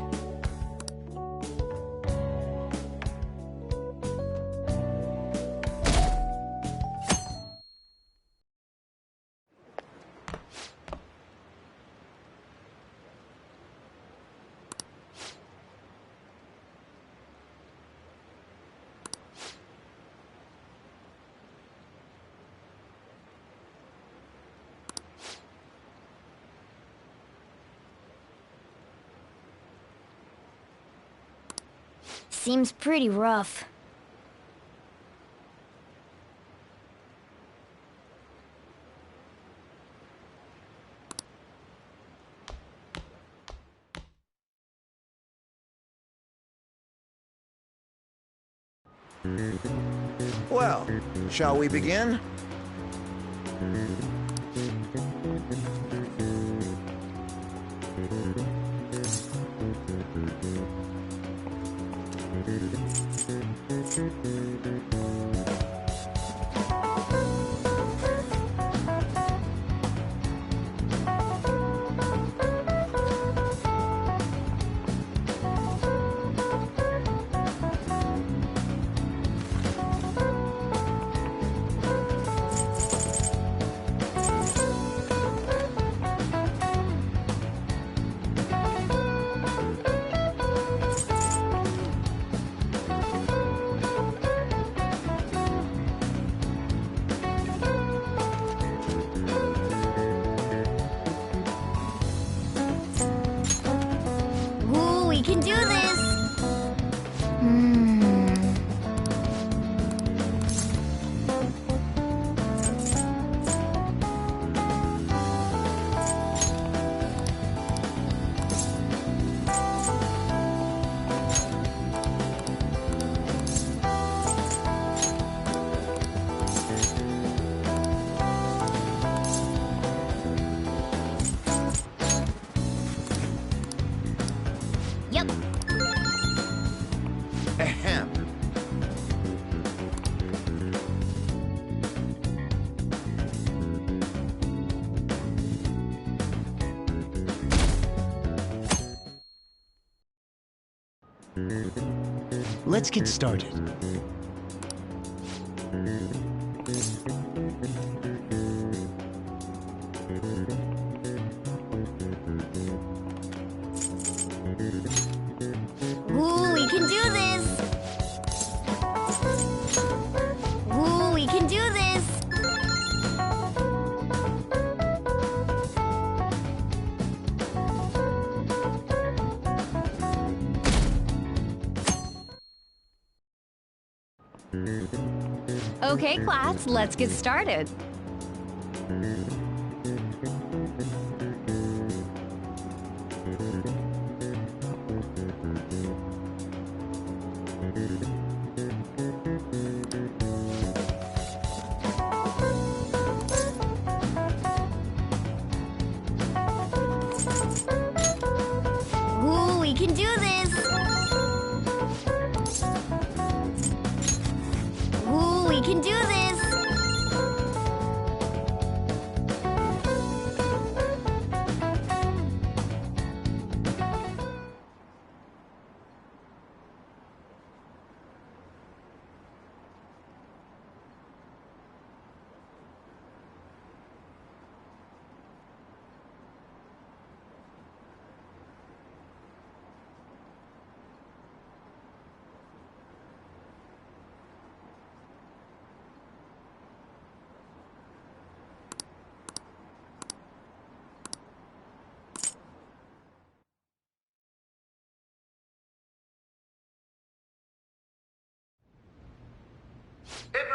Seems pretty rough. Well, shall we begin? Ooh, we can do this! Yep. Ahem. Let's get started. Ooh, we can do this! Ooh, we can do this! Okay, class, let's get started. Ooh, we can do this!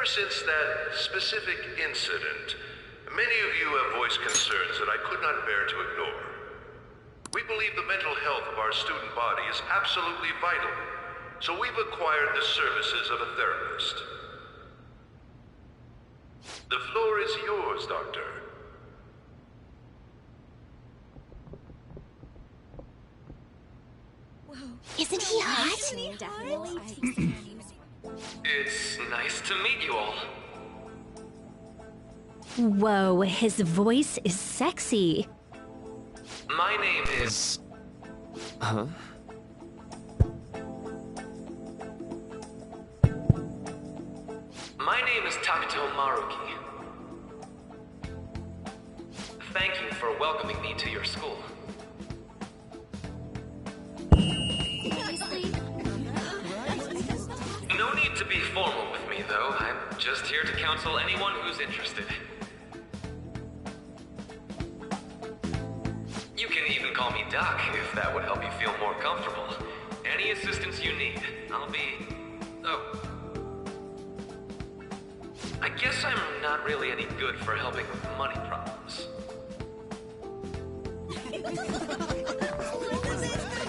Ever since that specific incident, many of you have voiced concerns that I could not bear to ignore. We believe the mental health of our student body is absolutely vital, so we've acquired the services of a therapist. The floor is yours, Doctor. Isn't he hot? It's nice to meet you all. Whoa, his voice is sexy. My name is... Huh? My name is Takuto Maruki. Thank you for welcoming me to your school. No need to be formal with me, though. I'm just here to counsel anyone who's interested. You can even call me Doc, if that would help you feel more comfortable. Any assistance you need, I'll be... Oh. I guess I'm not really any good for helping with money problems.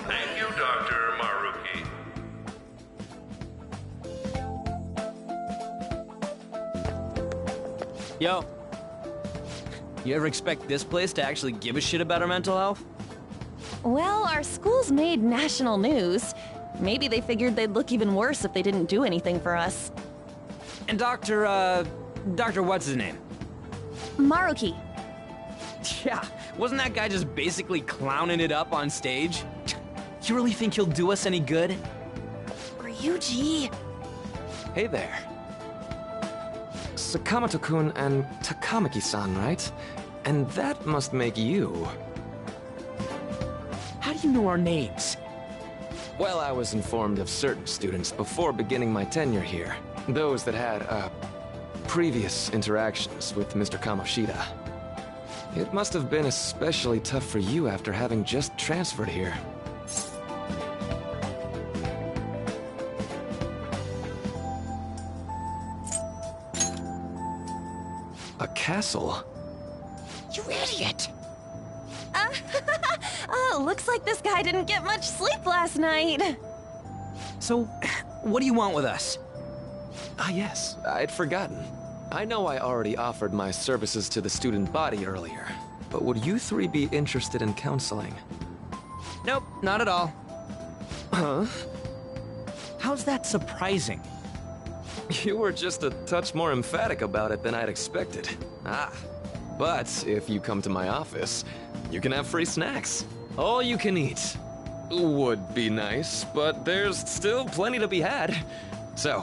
Thank you, Dr. Maruki. Yo. You ever expect this place to actually give a shit about our mental health? Well, our school's made national news. Maybe they figured they'd look even worse if they didn't do anything for us. And Dr. what's his name? Maruki. Yeah, wasn't that guy just basically clowning it up on stage? You really think he'll do us any good? Ryuji. Hey there. Sakamoto-kun and Takamaki-san, right? And that must make you. How do you know our names? Well, I was informed of certain students before beginning my tenure here. Those that had, previous interactions with Mr. Kamoshida. It must have been especially tough for you after having just transferred here. A castle? You idiot! Looks like this guy didn't get much sleep last night. So, what do you want with us? Ah, yes, I'd forgotten. I know I already offered my services to the student body earlier, but would you three be interested in counseling? Nope, not at all. Huh? How's that surprising? You were just a touch more emphatic about it than I'd expected. Ah, but if you come to my office, you can have free snacks. All you can eat. Would be nice, but there's still plenty to be had. So,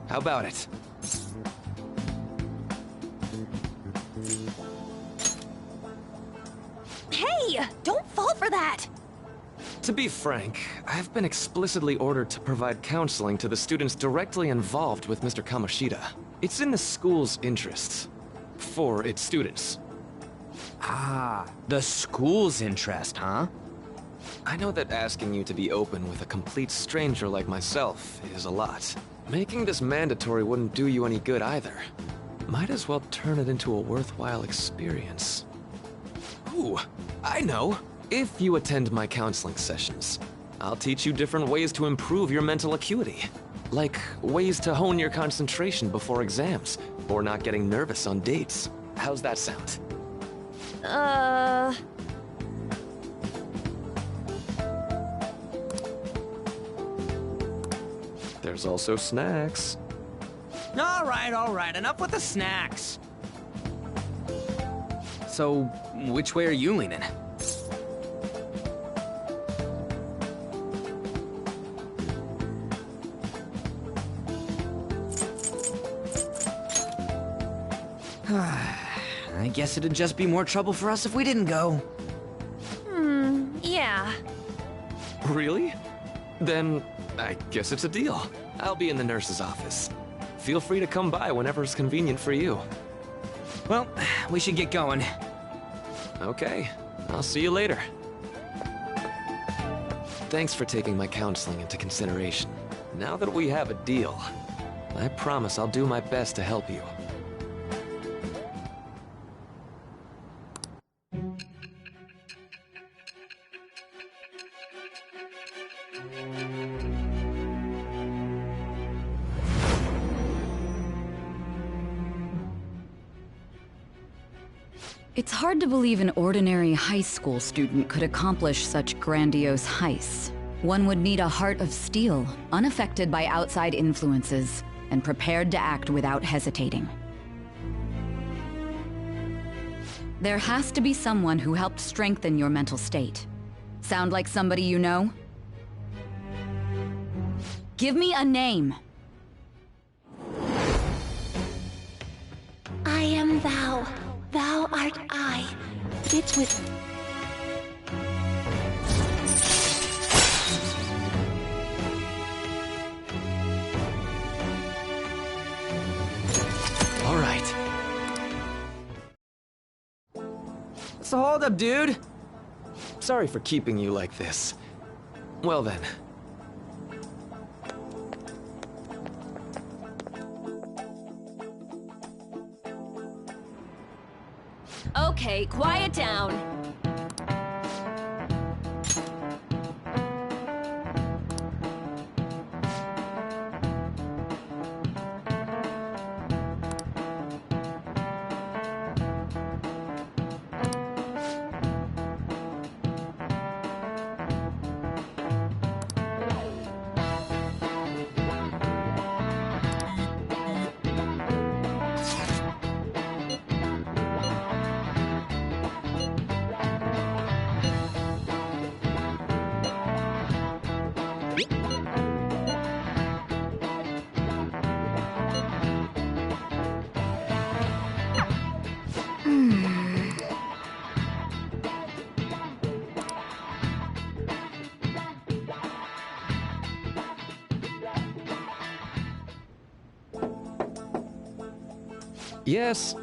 how about it? Hey, don't fall for that! To be frank, I've been explicitly ordered to provide counseling to the students directly involved with Mr. Kamoshida. It's in the school's interests. For its students. Ah, the school's interest, huh? I know that asking you to be open with a complete stranger like myself is a lot. Making this mandatory wouldn't do you any good either. Might as well turn it into a worthwhile experience. Ooh, I know. If you attend my counseling sessions, I'll teach you different ways to improve your mental acuity. Like ways to hone your concentration before exams, or not getting nervous on dates. How's that sound? There's also snacks. All right, enough with the snacks. So, which way are you leaning? I guess it'd just be more trouble for us if we didn't go. Yeah. Really? Then, I guess it's a deal. I'll be in the nurse's office. Feel free to come by whenever it's convenient for you. Well, we should get going. Okay, I'll see you later. Thanks for taking my counseling into consideration. Now that we have a deal, I promise I'll do my best to help you. It's hard to believe an ordinary high school student could accomplish such grandiose heists. One would need a heart of steel, unaffected by outside influences, and prepared to act without hesitating. There has to be someone who helped strengthen your mental state. Sound like somebody you know? Give me a name. I am thou. Thou art I. It's with... All right. So hold up, dude. Sorry for keeping you like this. Well then. Okay, quiet down. Yes.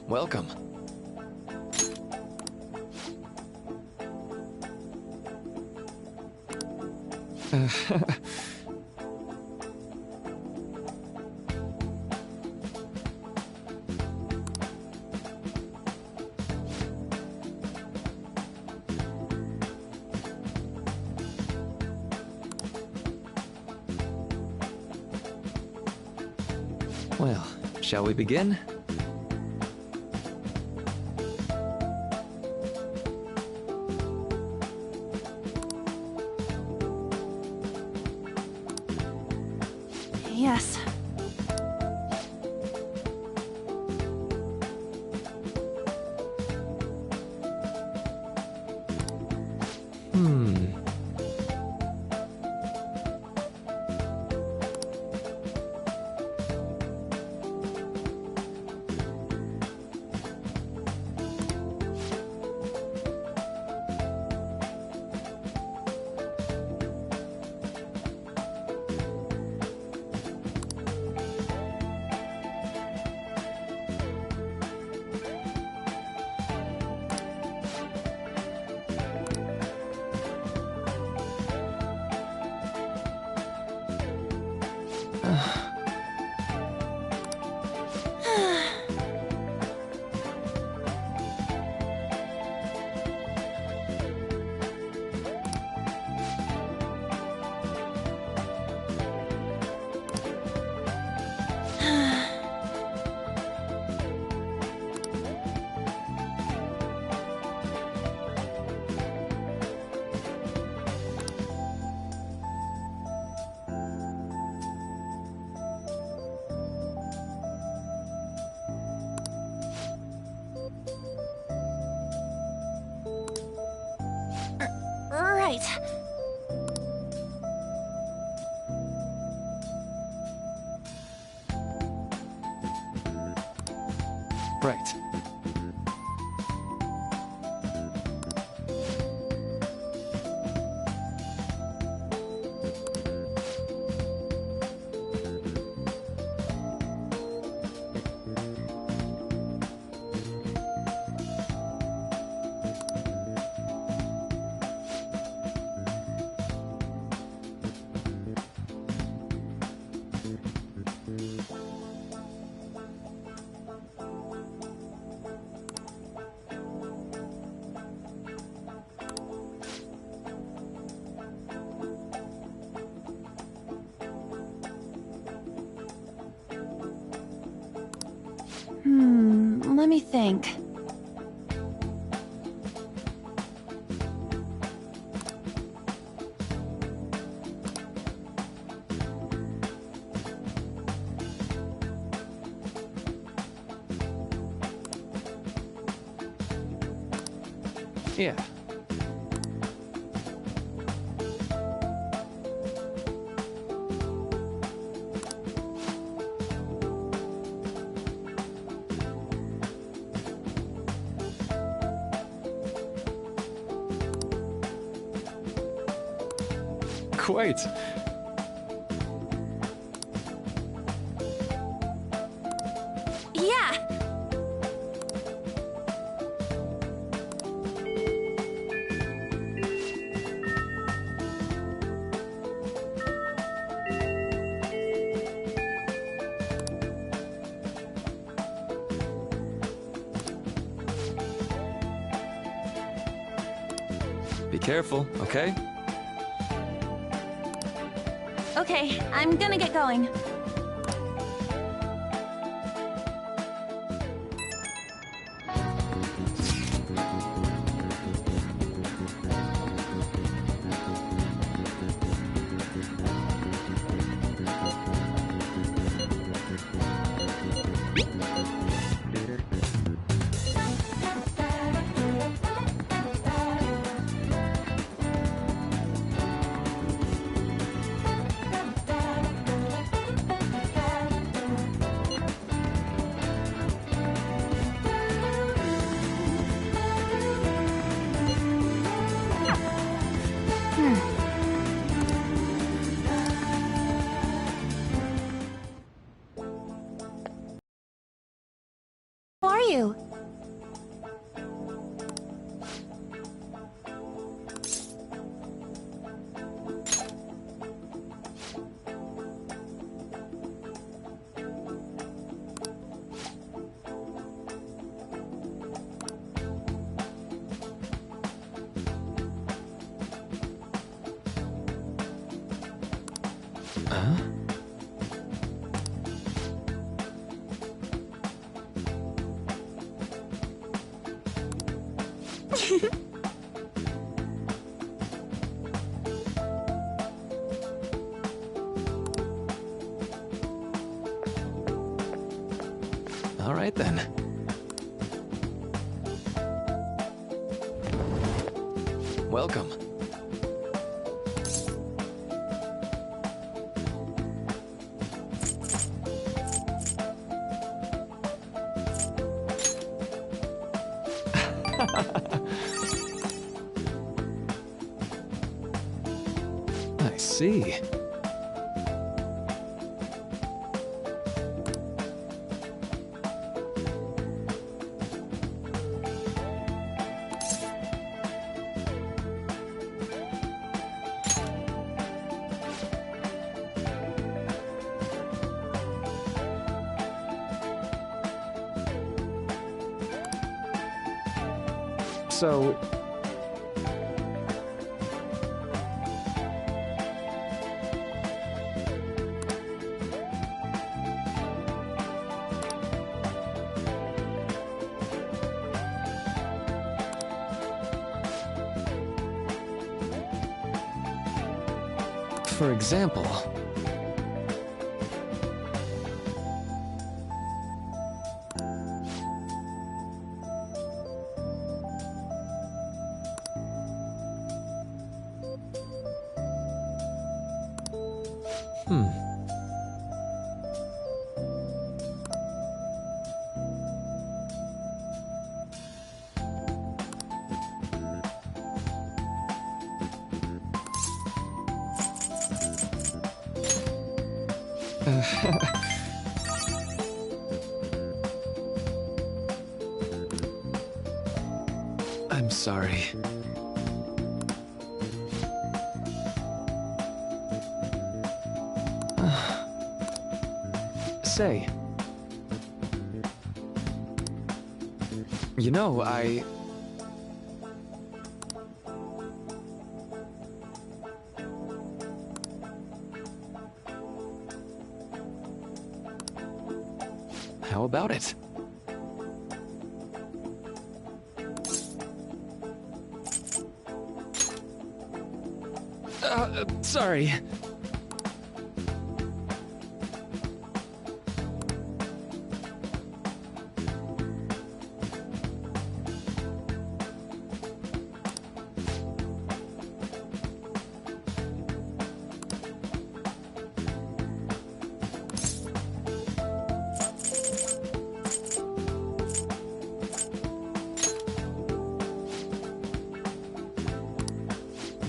Welcome. Well, shall we begin? Yes. Right. Right. Let me think. Yeah. Quite. Yeah. Be careful, okay? Okay, I'm gonna get going. Who are you? Huh? All right then. Welcome. I see. So... For example... I'm sorry. Say. You know, How about it? Sorry.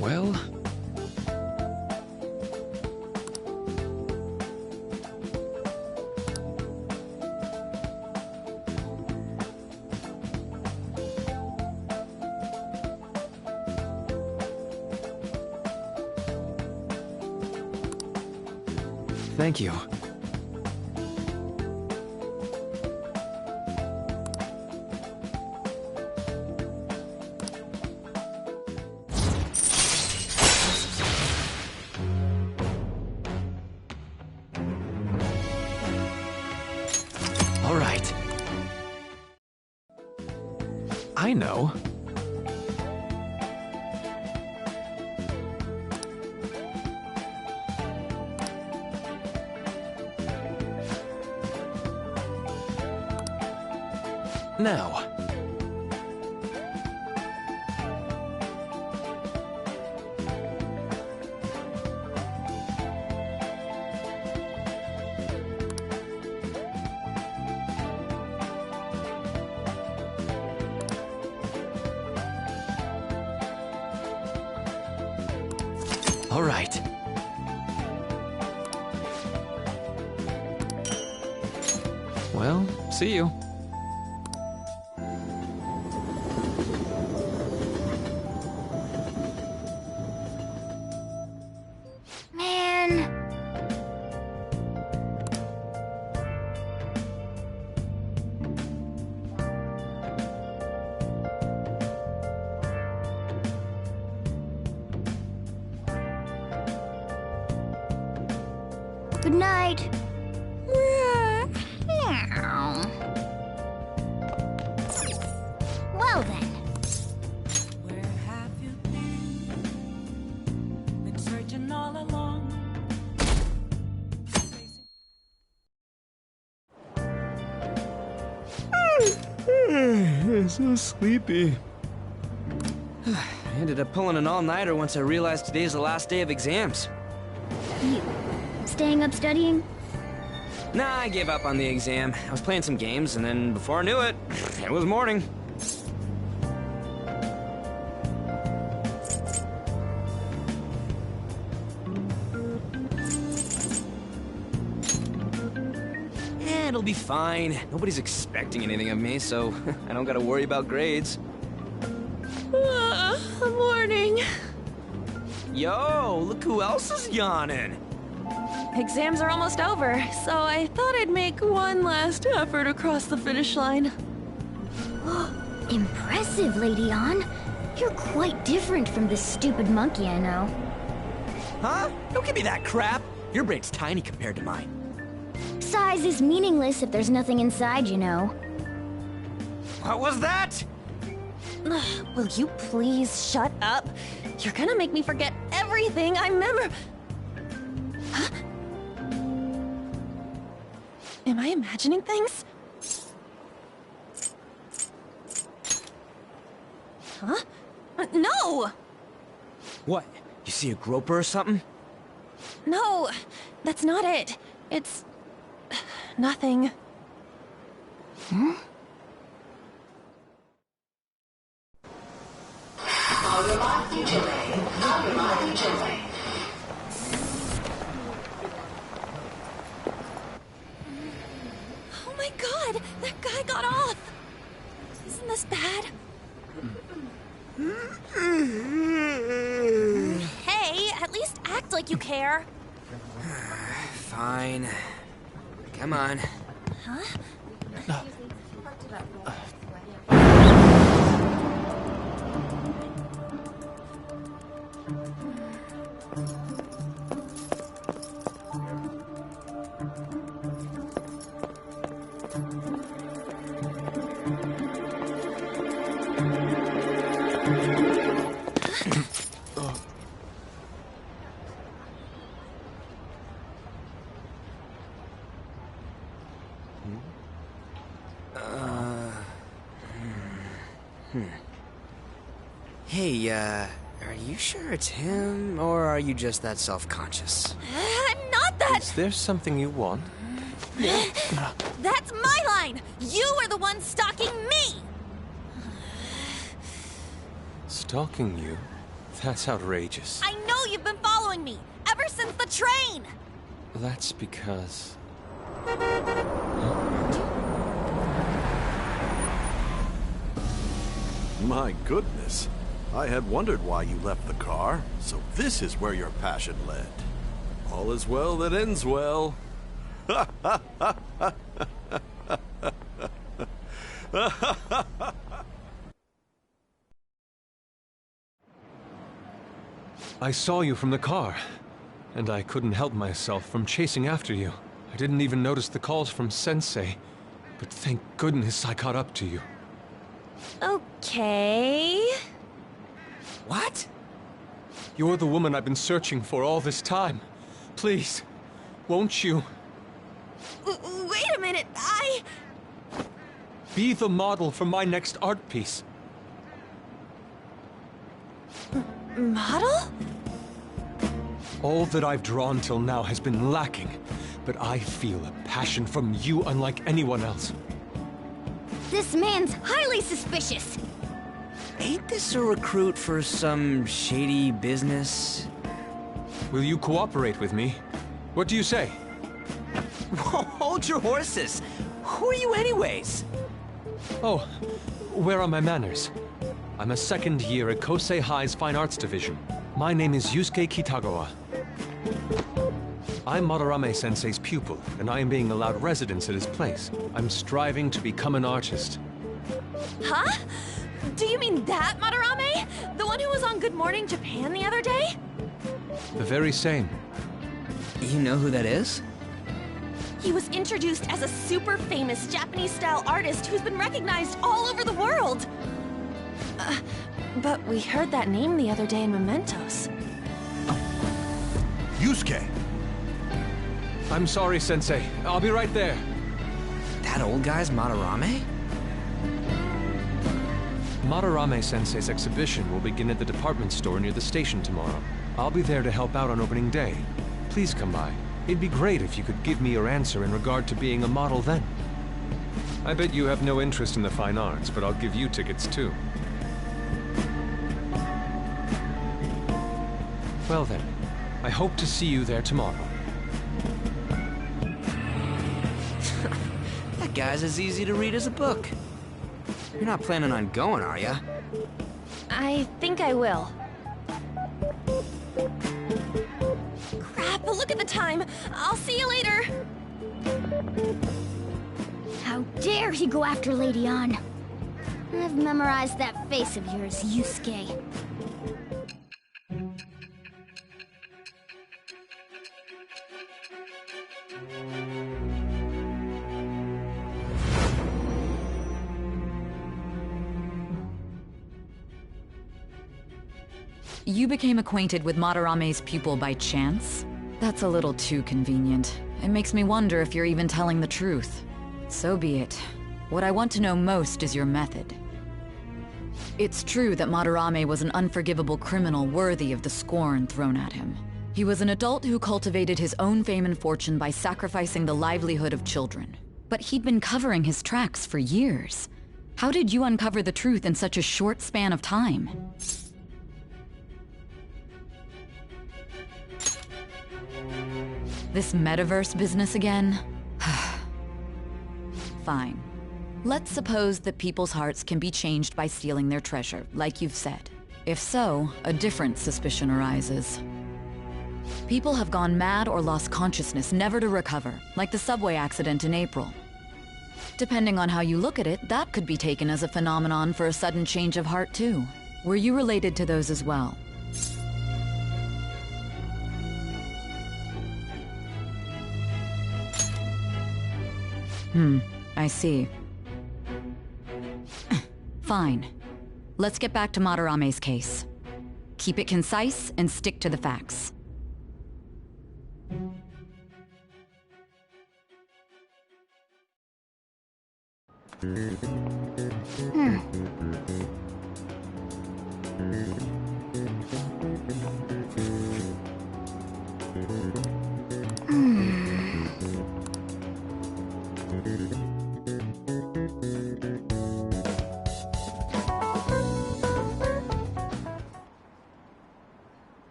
Well... Thank you. All right. I know. Now. All right. Well, see you. Man. Good night. Well then. Where have you been searching all along? I'm so sleepy. I ended up pulling an all-nighter once I realized today's the last day of exams. You staying up studying? Nah, I gave up on the exam. I was playing some games, and then before I knew it, it was morning. It'll be fine. Nobody's expecting anything of me, so I don't gotta worry about grades. Morning. Yo, look who else is yawning. Exams are almost over, so I thought I'd make one last effort across the finish line. Impressive, Lady Ann. You're quite different from this stupid monkey I know. Huh? Don't give me that crap. Your brain's tiny compared to mine. Size is meaningless if there's nothing inside, you know. What was that? Will you please shut up? You're gonna make me forget everything I remember. Huh? Am I imagining things? Huh? No! What? You see a groper or something? No, that's not it. It's... nothing. Hmm? Oh my god! That guy got off! Isn't this bad? Hey, at least act like you care. Fine. Come on. Huh? Hey, are you sure it's him, or are you just that self-conscious? I'm not that... Is there something you want? That's my line! You were the one stalking me! Stalking you? That's outrageous. I know you've been following me, ever since the train! That's because... My goodness. I had wondered why you left the car, so this is where your passion led. All is well that ends well. I saw you from the car, and I couldn't help myself from chasing after you. I didn't even notice the calls from Sensei, but thank goodness I caught up to you. Okay... What? You're the woman I've been searching for all this time. Please, won't you? Wait a minute, Be the model for my next art piece. Model? All that I've drawn till now has been lacking, but I feel a passion from you unlike anyone else. This man's highly suspicious. Ain't this a recruit for some shady business? Will you cooperate with me? What do you say? Hold your horses! Who are you anyways? Oh, where are my manners? I'm a second year at Kosei High's Fine Arts Division. My name is Yusuke Kitagawa. I'm Madarame-sensei's pupil, and I am being allowed residence at his place. I'm striving to become an artist. Huh? Do you mean that Madarame? The one who was on Good Morning Japan the other day? The very same. You know who that is? He was introduced as a super famous Japanese-style artist who's been recognized all over the world. But we heard that name the other day in Mementos. Yusuke! I'm sorry, Sensei. I'll be right there. That old guy's Madarame? Madarame-sensei's exhibition will begin at the department store near the station tomorrow. I'll be there to help out on opening day. Please come by. It'd be great if you could give me your answer in regard to being a model then. I bet you have no interest in the fine arts, but I'll give you tickets too. Well then, I hope to see you there tomorrow. That guy's as easy to read as a book. You're not planning on going, are ya? I think I will. Crap, look at the time. I'll see you later. How dare he go after Lady Ann? I've memorized that face of yours, Yusuke. You became acquainted with Madarame's pupil by chance? That's a little too convenient. It makes me wonder if you're even telling the truth. So be it. What I want to know most is your method. It's true that Madarame was an unforgivable criminal worthy of the scorn thrown at him. He was an adult who cultivated his own fame and fortune by sacrificing the livelihood of children. But he'd been covering his tracks for years. How did you uncover the truth in such a short span of time? This metaverse business again? Fine. Let's suppose that people's hearts can be changed by stealing their treasure, like you've said. If so, a different suspicion arises. People have gone mad or lost consciousness, never to recover, like the subway accident in April. Depending on how you look at it, that could be taken as a phenomenon for a sudden change of heart too. Were you related to those as well? I see. Fine. Let's get back to Madarame's case. Keep it concise and stick to the facts.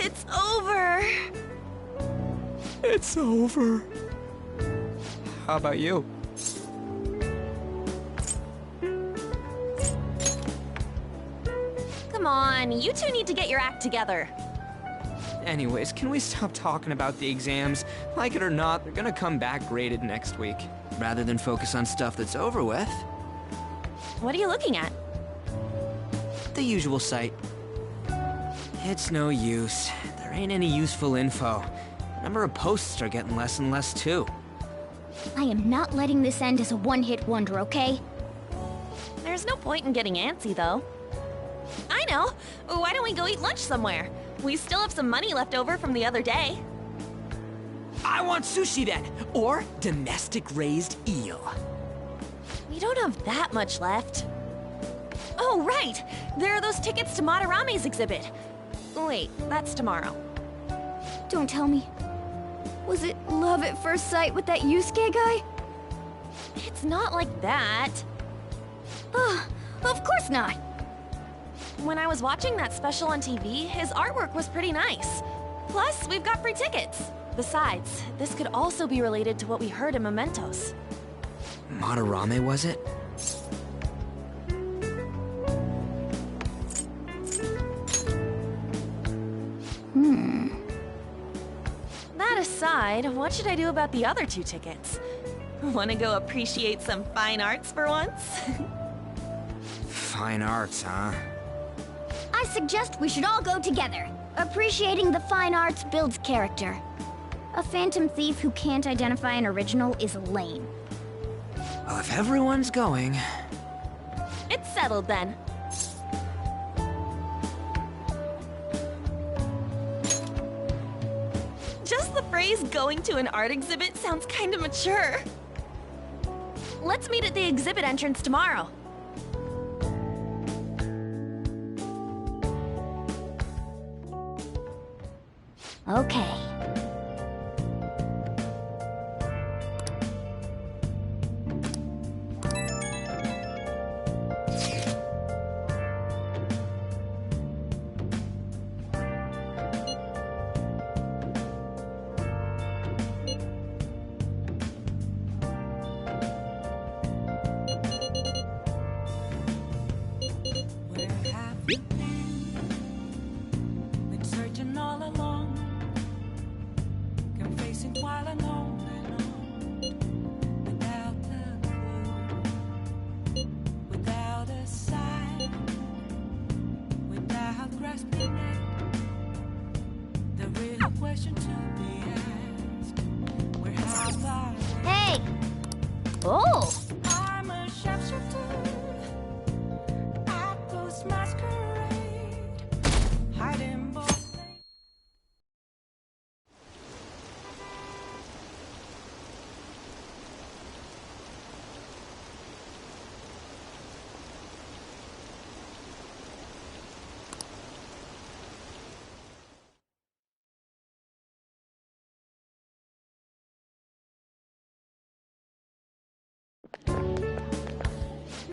It's over. It's over. How about you? Come on, you two need to get your act together. Anyways, can we stop talking about the exams? Like it or not, they're gonna come back graded next week. Rather than focus on stuff that's over with. What are you looking at? The usual site. It's no use. There ain't any useful info. The number of posts are getting less and less, too. I am not letting this end as a one-hit wonder, okay? There's no point in getting antsy, though. I know! Why don't we go eat lunch somewhere? We still have some money left over from the other day. I want sushi then! Or domestic-raised eel. We don't have that much left. Oh, right! There are those tickets to Madarame's exhibit. Wait, that's tomorrow. Don't tell me. Was it love at first sight with that Yusuke guy? It's not like that. Of course not. When I was watching that special on TV, his artwork was pretty nice. Plus, we've got free tickets. Besides, this could also be related to what we heard in Mementos. Madarame, was it? That aside, what should I do about the other 2 tickets? Want to go appreciate some fine arts for once? Fine arts, huh? I suggest we should all go together. Appreciating the fine arts builds character. A phantom thief who can't identify an original is lame. Well, if everyone's going... It's settled then. Just the phrase going to an art exhibit sounds kind of mature. Let's meet at the exhibit entrance tomorrow. Okay. Been searching all along, confessing while alone and on, without a clue, without a sign, without grasping it. The real question to be asked: where have I? Hey! Oh! I'm a sharpshooter. I ghost masquerade, hiding both.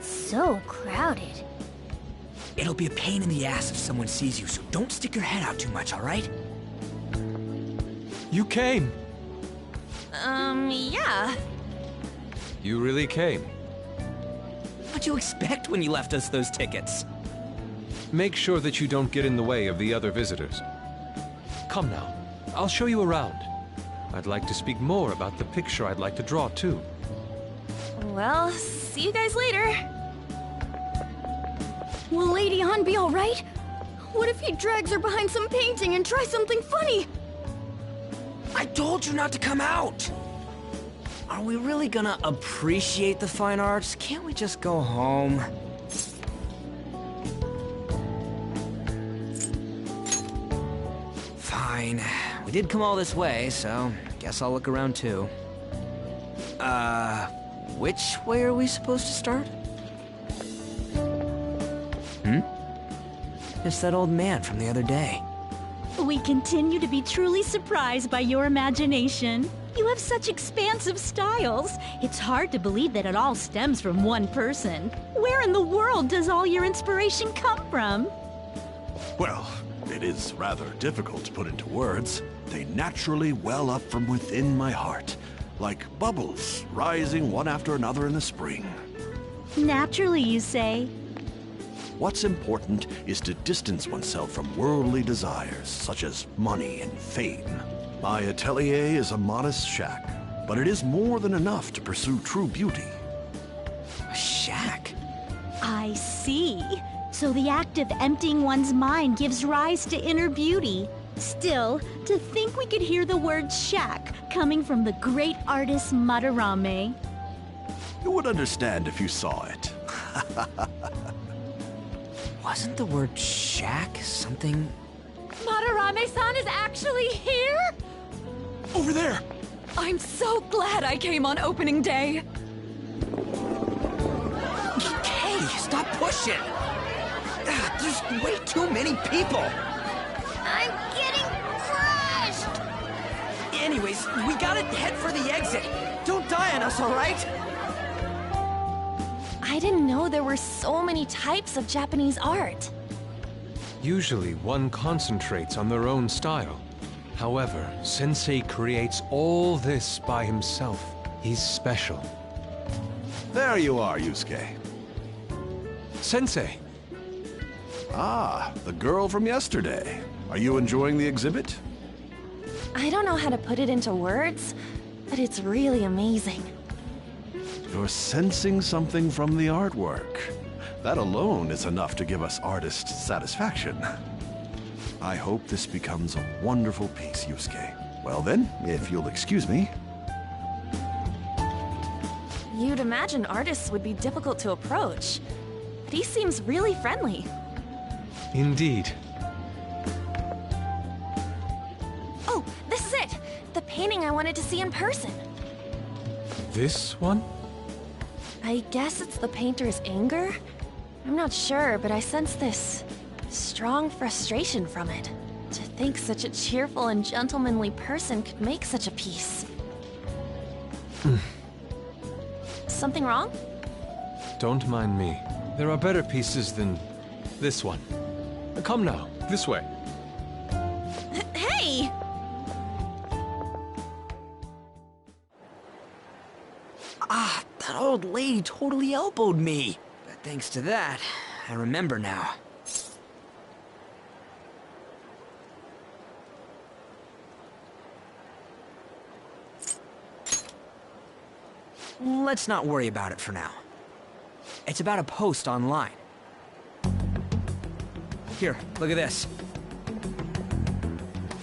So crowded. It'll be a pain in the ass if someone sees you, so don't stick your head out too much, alright? You came! Yeah. You really came. What'd you expect when you left us those tickets? Make sure that you don't get in the way of the other visitors. Come now, I'll show you around. I'd like to speak more about the picture I'd like to draw, too. Well, see you guys later. Will Lady Han be alright? What if he drags her behind some painting and tries something funny? I told you not to come out! Are we really gonna appreciate the fine arts? Can't we just go home? Fine. We did come all this way, so guess I'll look around too. Which way are we supposed to start? It's that old man from the other day. We continue to be truly surprised by your imagination. You have such expansive styles. It's hard to believe that it all stems from one person. Where in the world does all your inspiration come from? Well, it is rather difficult to put into words. They naturally well up from within my heart, like bubbles rising one after another in the spring. Naturally, you say? What's important is to distance oneself from worldly desires, such as money and fame. My atelier is a modest shack, but it is more than enough to pursue true beauty. A shack? I see. So the act of emptying one's mind gives rise to inner beauty. Still, to think we could hear the word shack coming from the great artist Madarame. You would understand if you saw it. Wasn't the word shack something? Madarame-san is actually here? Over there! I'm so glad I came on opening day. Hey, stop pushing! There's way too many people! I'm getting crushed! Anyways, we gotta head for the exit. Don't die on us, alright? I didn't know there were so many types of Japanese art. Usually, one concentrates on their own style. However, Sensei creates all this by himself. He's special. There you are, Yusuke. Sensei! Ah, the girl from yesterday. Are you enjoying the exhibit? I don't know how to put it into words, but it's really amazing. You're sensing something from the artwork. That alone is enough to give us artists satisfaction. I hope this becomes a wonderful piece, Yusuke. Well then, if you'll excuse me. You'd imagine artists would be difficult to approach, but he seems really friendly. Indeed. Oh, this is it! The painting I wanted to see in person. This one? I guess it's the painter's anger? I'm not sure, but I sense this strong frustration from it. To think such a cheerful and gentlemanly person could make such a piece. Something wrong? Don't mind me. There are better pieces than this one. Come now, this way. Hey! Ah, that old lady totally elbowed me. But thanks to that, I remember now. Let's not worry about it for now. It's about a post online. Here, look at this.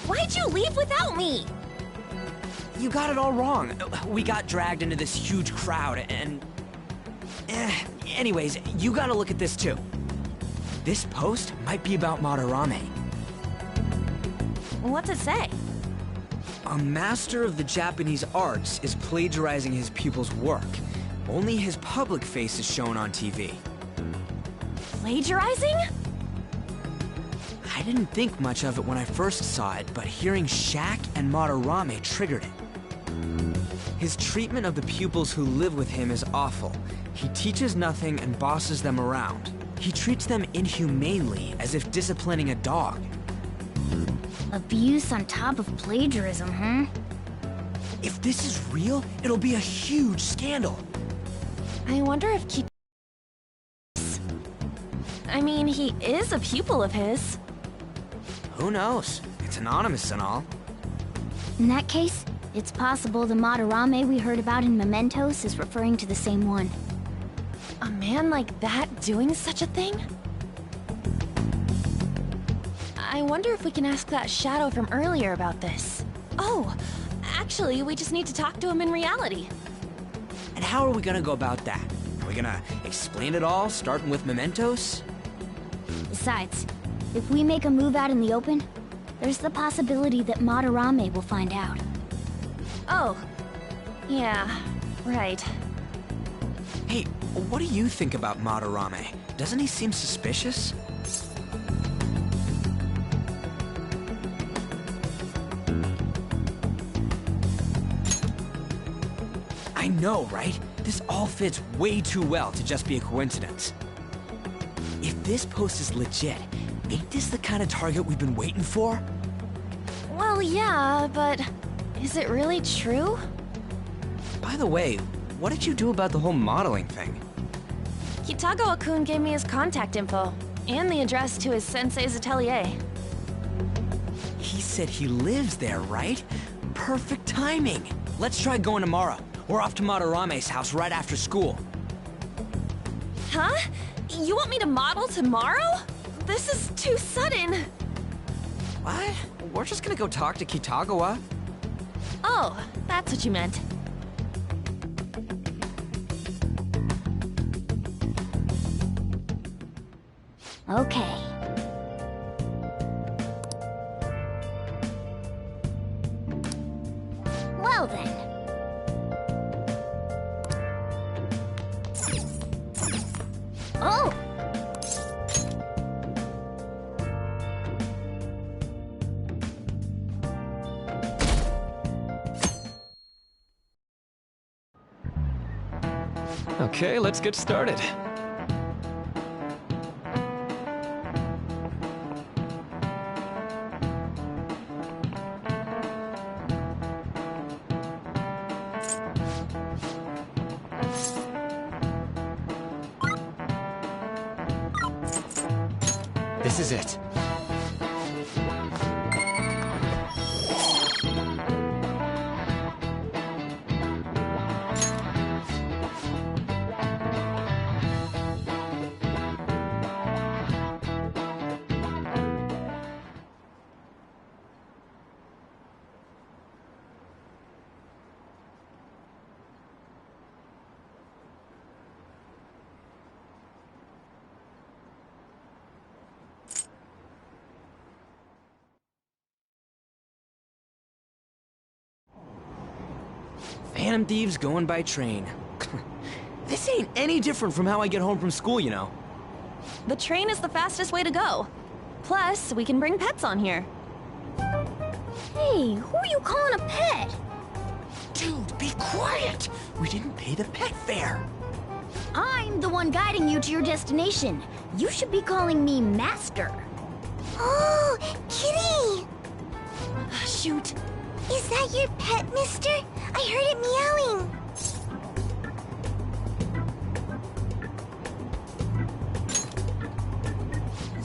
Why'd you leave without me? You got it all wrong. We got dragged into this huge crowd and... Anyways, you gotta look at this too. This post might be about Madarame. What's it say? A master of the Japanese arts is plagiarizing his pupil's work. Only his public face is shown on TV. Plagiarizing? I didn't think much of it when I first saw it, but hearing Shack and Madarame triggered it. His treatment of the pupils who live with him is awful. He teaches nothing and bosses them around. He treats them inhumanely, as if disciplining a dog. Abuse on top of plagiarism, huh? If this is real, it'll be a huge scandal. I wonder if I mean, he is a pupil of his. Who knows? It's anonymous and all. In that case, it's possible the Madarame we heard about in Mementos is referring to the same one. A man like that doing such a thing? I wonder if we can ask that shadow from earlier about this. Oh, actually, we just need to talk to him in reality. And how are we gonna go about that? Are we gonna explain it all, starting with mementos? Besides, if we make a move out in the open, there's the possibility that Madarame will find out. Oh, yeah, right. Hey, what do you think about Madarame? Doesn't he seem suspicious? I know, right? This all fits way too well to just be a coincidence. If this post is legit, ain't this the kind of target we've been waiting for? Well, yeah, but is it really true? By the way, what did you do about the whole modeling thing? Kitagawa-kun gave me his contact info, and the address to his sensei's atelier. He said he lives there, right? Perfect timing. Let's try going tomorrow. We're off to Madarame's house right after school. Huh? You want me to model tomorrow? This is too sudden. What? We're just gonna go talk to Kitagawa. Oh, that's what you meant. Okay. Well then. Oh! Okay, let's get started. This is it. Phantom Thieves going by train. This ain't any different from how I get home from school, you know. The train is the fastest way to go. Plus, we can bring pets on here. Hey, who are you calling a pet? Dude, be quiet! We didn't pay the pet fare. I'm the one guiding you to your destination. You should be calling me Master. Oh, Kitty! Shoot. Is that your pet, mister? I heard it meowing.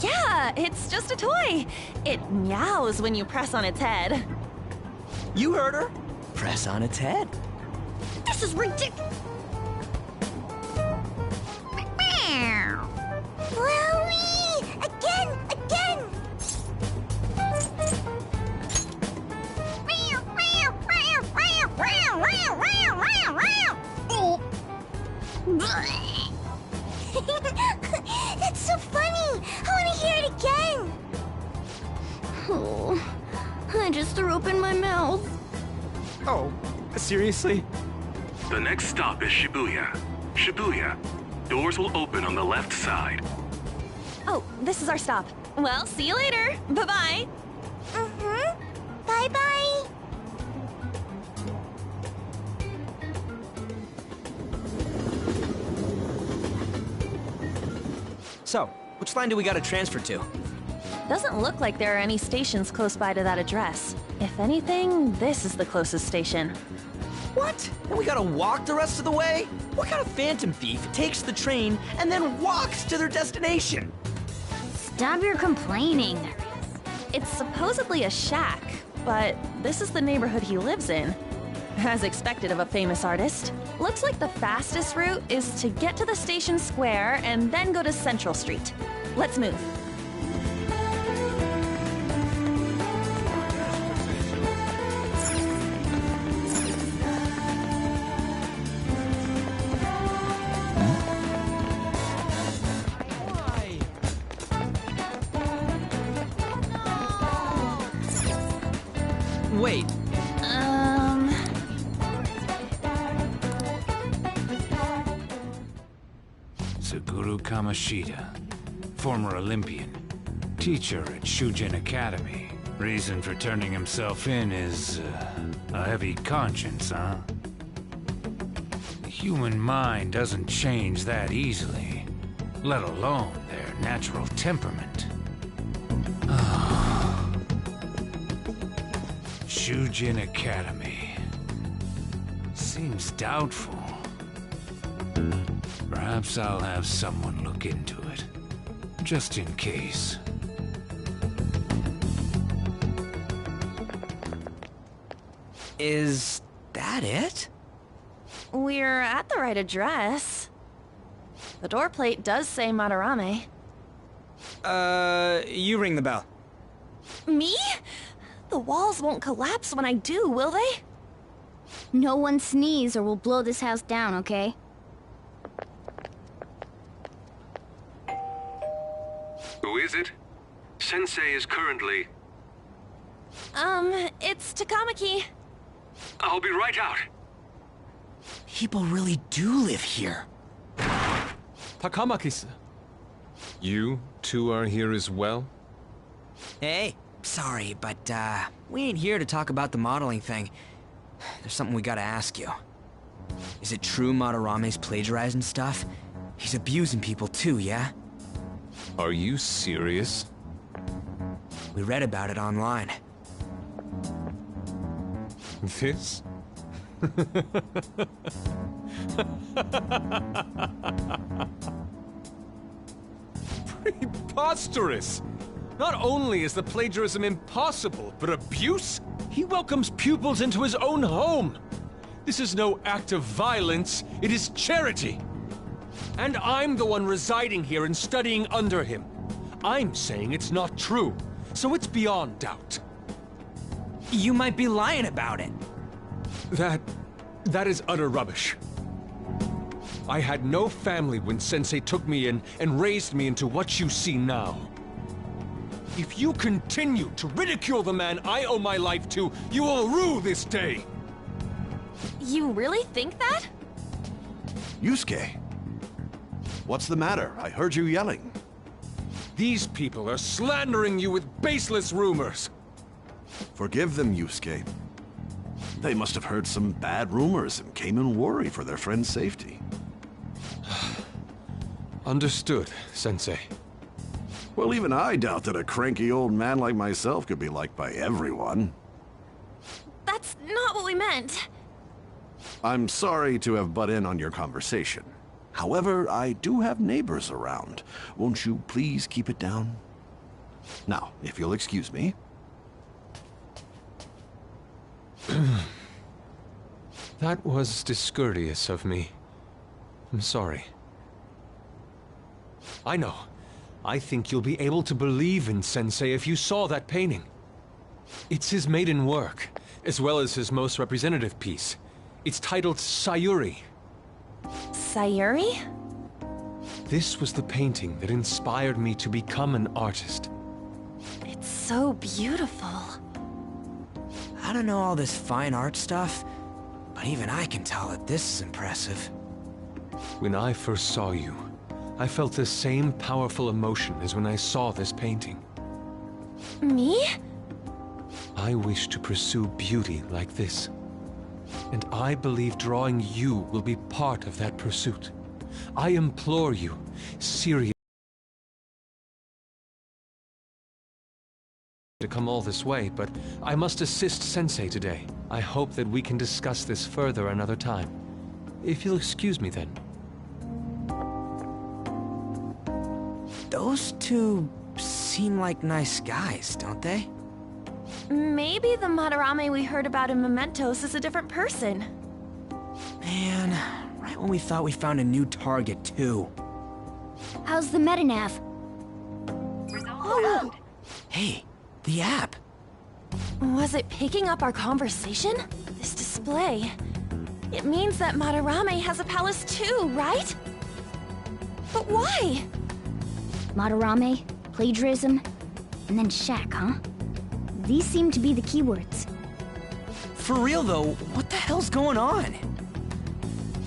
Yeah, it's just a toy. It meows when you press on its head. You heard her. Press on its head. This is ridiculous. Flowey! Again! That's so funny! I want to hear it again! Oh, I just threw open my mouth. Oh, seriously? The next stop is Shibuya. Shibuya. Doors will open on the left side. Oh, this is our stop. Well, see you later. Bye-bye. Mm-hmm. Bye-bye. So, which line do we gotta transfer to? Doesn't look like there are any stations close by to that address. If anything, this is the closest station. What? And we gotta walk the rest of the way? What kind of phantom thief takes the train and then walks to their destination? Stop your complaining. It's supposedly a shack, but this is the neighborhood he lives in. As expected of a famous artist. Looks like the fastest route is to get to the station square and then go to Central Street. Let's move. Wait. Suguru Kamoshida, former Olympian, teacher at Shujin Academy. Reason for turning himself in is a heavy conscience, huh? The human mind doesn't change that easily, let alone their natural temperament. Shujin Academy. Seems doubtful. Perhaps I'll have someone look into it, just in case. Is that it? We're at the right address. The door plate does say Madarame. You ring the bell. Me? The walls won't collapse when I do, will they? No one sneeze or we'll blow this house down, okay? Who is it? Sensei is currently... It's Takamaki. I'll be right out. People really do live here. Takamaki-san. You two are here as well? Hey, sorry, but, we ain't here to talk about the modeling thing. There's something we gotta ask you. Is it true Madarame's plagiarizing stuff? He's abusing people too, yeah? Are you serious? We read about it online. This? Preposterous! Not only is the plagiarism impossible, but abuse? He welcomes pupils into his own home! This is no act of violence, it is charity! And I'm the one residing here and studying under him. I'm saying it's not true, so it's beyond doubt. You might be lying about it. That is utter rubbish. I had no family when Sensei took me in and raised me into what you see now. If you continue to ridicule the man I owe my life to, you will rue this day! You really think that? Yusuke, what's the matter? I heard you yelling. These people are slandering you with baseless rumors. Forgive them, Yusuke. They must have heard some bad rumors and came in worried for their friend's safety. Understood, Sensei. Well, even I doubt that a cranky old man like myself could be liked by everyone. That's not what we meant. I'm sorry to have butt in on your conversation. However, I do have neighbors around. Won't you please keep it down? Now, if you'll excuse me. That was discourteous of me. I'm sorry. I know. I think you'll be able to believe in Sensei if you saw that painting. It's his maiden work, as well as his most representative piece. It's titled Sayuri. Sayuri? This was the painting that inspired me to become an artist. It's so beautiful. I don't know all this fine art stuff, but even I can tell that this is impressive. When I first saw you, I felt the same powerful emotion as when I saw this painting. Me? I wish to pursue beauty like this. And I believe drawing you will be part of that pursuit. I implore you, seriously, to come all this way, but I must assist Sensei today. I hope that we can discuss this further another time. If you'll excuse me then. Those two seem like nice guys, don't they? Maybe the Madarame we heard about in Mementos is a different person. Man, right when we thought we found a new target, too. How's the Metanav? Oh. Hey, the app. Was it picking up our conversation? This display. It means that Madarame has a palace too, right? But why? Madarame, plagiarism, and then shack, huh? These seem to be the keywords. For real though, what the hell's going on?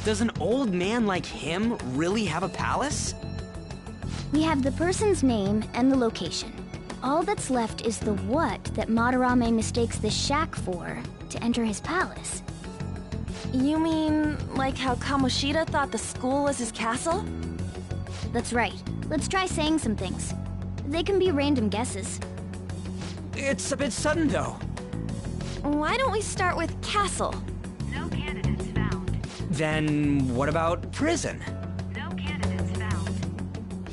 Does an old man like him really have a palace? We have the person's name and the location. All that's left is the what that Madarame mistakes this shack for to enter his palace. You mean, like how Kamoshida thought the school was his castle? That's right. Let's try saying some things. They can be random guesses. It's a bit sudden though. Why don't we start with castle? No candidates found. Then what about prison? No candidates found.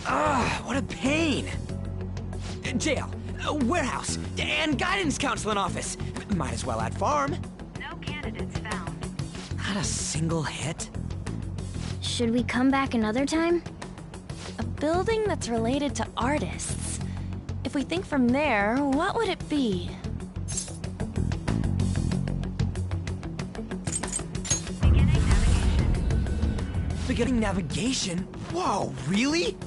Ah, what a pain! Jail, warehouse, and guidance counseling office. Might as well add farm. No candidates found. Not a single hit? Should we come back another time? A building that's related to artists. If we think from there, what would it be? Beginning navigation? Whoa, really?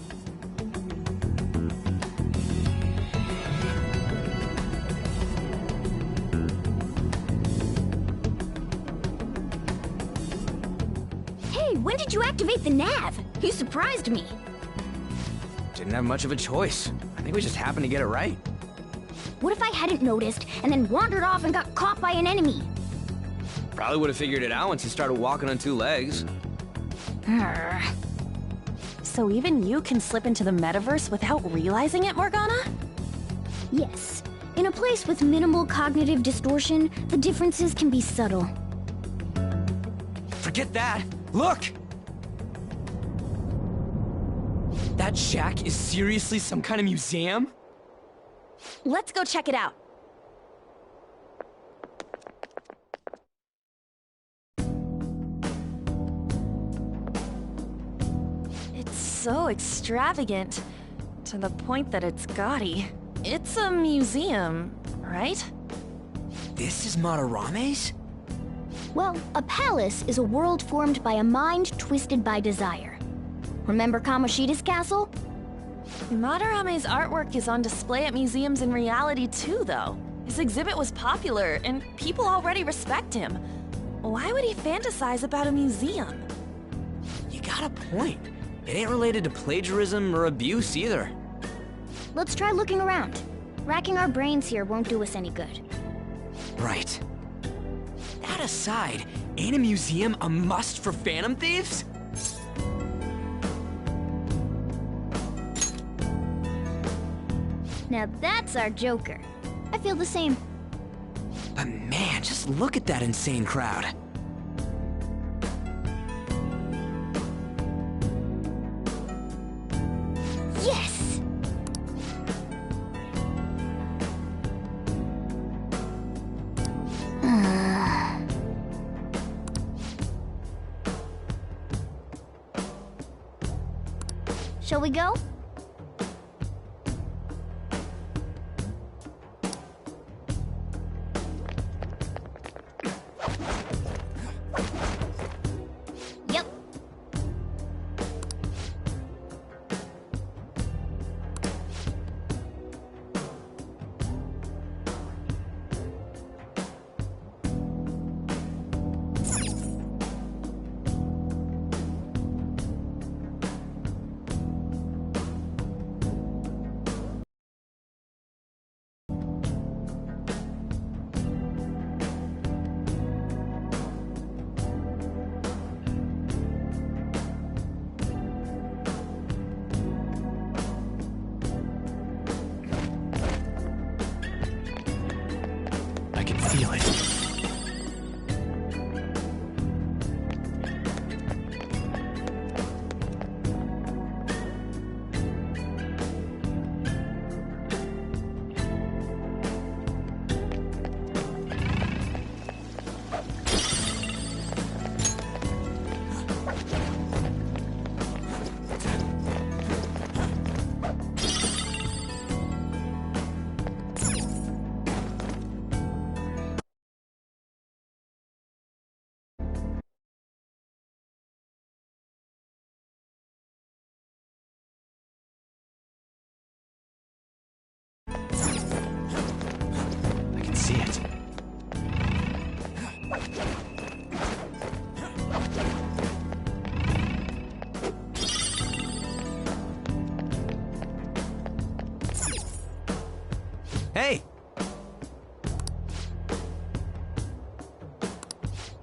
Hey, when did you activate the nav? You surprised me. Didn't have much of a choice. I think we just happened to get it right. What if I hadn't noticed and then wandered off and got caught by an enemy? Probably would have figured it out once you started walking on two legs. So even you can slip into the metaverse without realizing it, Morgana? Yes. In a place with minimal cognitive distortion, the differences can be subtle. Forget that! Look! That shack is seriously some kind of museum? Let's go check it out. It's so extravagant, to the point that it's gaudy. It's a museum, right? This is Madarame's? Well, a palace is a world formed by a mind twisted by desire. Remember Kamoshida's castle? Madarame's artwork is on display at museums in reality too, though. His exhibit was popular, and people already respect him. Why would he fantasize about a museum? You got a point. It ain't related to plagiarism or abuse either. Let's try looking around. Racking our brains here won't do us any good. Right. That aside, ain't a museum a must for Phantom Thieves? Now that's our Joker. I feel the same. But man, just look at that insane crowd. Yes! Shall we go? I can feel it.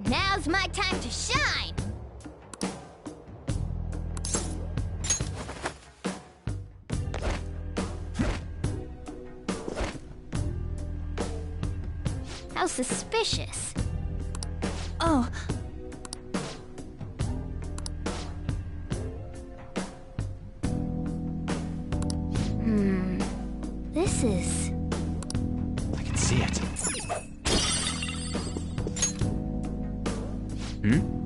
Now's my time to shine! How suspicious. Oh. This is... I can see it. Hmm?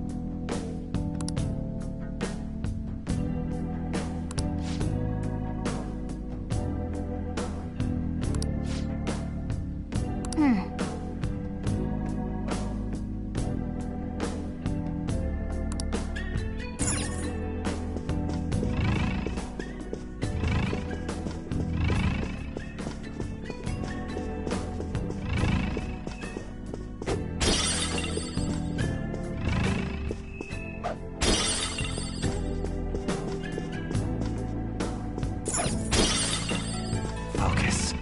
Focus.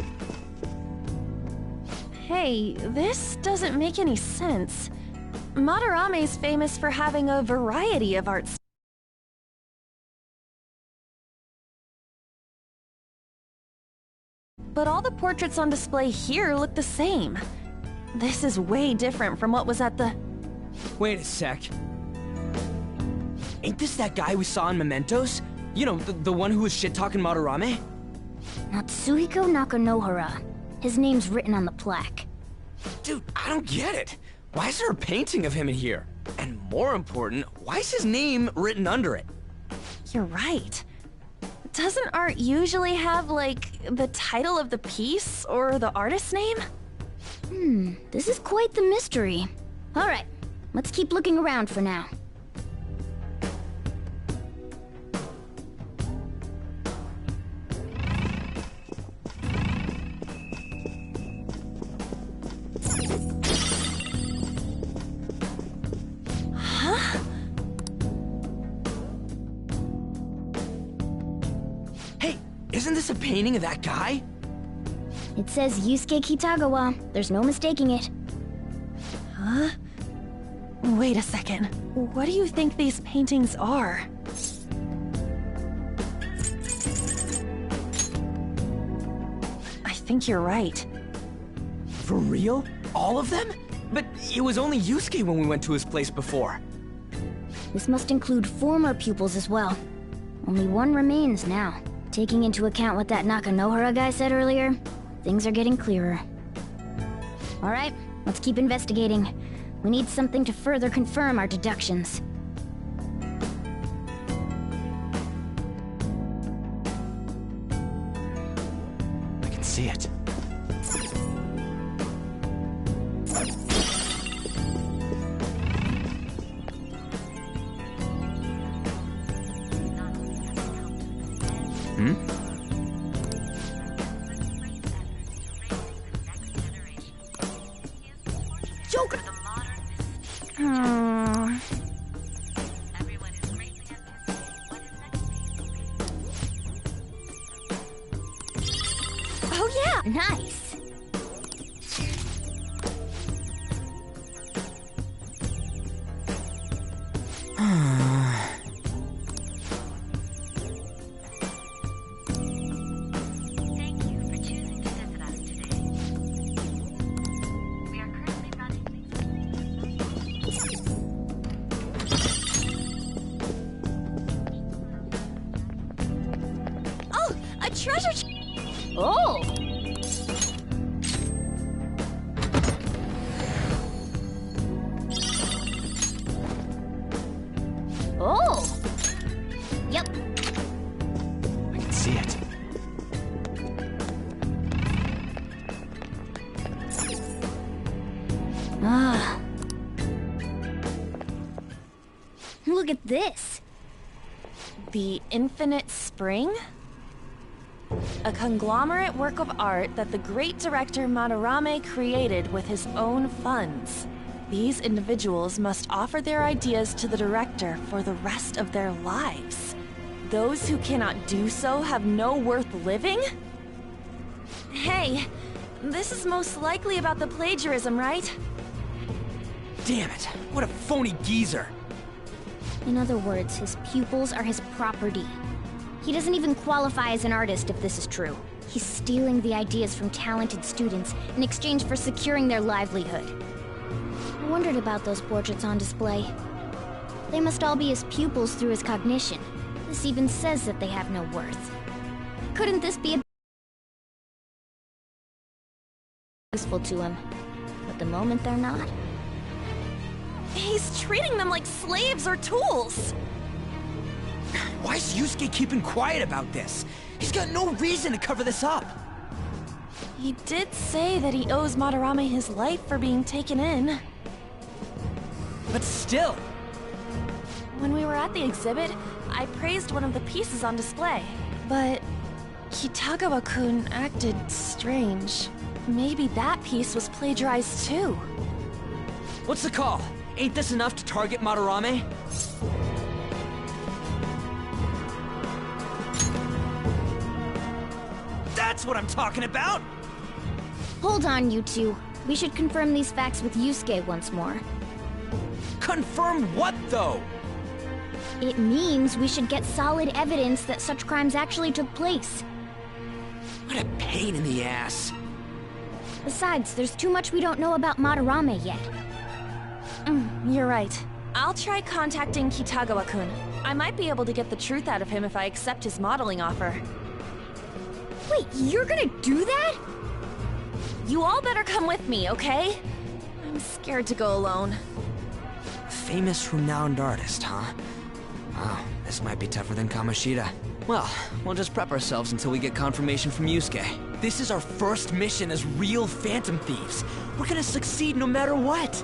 Hey, this doesn't make any sense. Madarame's famous for having a variety of art. But all the portraits on display here look the same. This is way different from what was at the... Wait a sec. Ain't this that guy we saw in Mementos? You know, the one who was shit-talking Madarame? Natsuhiko Nakanohara. His name's written on the plaque. Dude, I don't get it. Why is there a painting of him in here? And more important, why is his name written under it? You're right. Doesn't art usually have, like, the title of the piece or the artist's name? This is quite the mystery. Alright, let's keep looking around for now. Isn't this a painting of that guy? It says Yusuke Kitagawa. There's no mistaking it. Huh? Wait a second. What do you think these paintings are? I think you're right. For real? All of them? But it was only Yusuke when we went to his place before. This must include former pupils as well. Only one remains now. Taking into account what that Nakanohara guy said earlier, things are getting clearer. Alright, let's keep investigating. We need something to further confirm our deductions. I can see it. Joker! Oh yeah! Nice! Oh, a treasure Oh! Oh! Yep. I can see it. Look at this. The Infinite Spring? A conglomerate work of art that the great director Madarame created with his own funds. These individuals must offer their ideas to the director for the rest of their lives. Those who cannot do so have no worth living? Hey, this is most likely about the plagiarism, right? Damn it, what a phony geezer. In other words, his pupils are his property. He doesn't even qualify as an artist if this is true. He's stealing the ideas from talented students in exchange for securing their livelihood. I wondered about those portraits on display. They must all be his pupils through his cognition. This even says that they have no worth. Couldn't this be a useful to him? But the moment they're not... He's treating them like slaves or tools! Why is Yusuke keeping quiet about this? He's got no reason to cover this up. He did say that he owes Madarame his life for being taken in. But still... When we were at the exhibit, I praised one of the pieces on display. But Kitagawa-kun acted strange. Maybe that piece was plagiarized too. What's the call? Ain't this enough to target Madarame? That's what I'm talking about! Hold on, you two. We should confirm these facts with Yusuke once more. Confirm what, though? It means we should get solid evidence that such crimes actually took place. What a pain in the ass. Besides, there's too much we don't know about Madarame yet. You're right. I'll try contacting Kitagawa-kun. I might be able to get the truth out of him if I accept his modeling offer. Wait, you're gonna do that? You all better come with me, okay? I'm scared to go alone. Famous, renowned artist, huh? Wow, this might be tougher than Kamoshida. Well, we'll just prep ourselves until we get confirmation from Yusuke. This is our first mission as real Phantom Thieves. We're gonna succeed no matter what.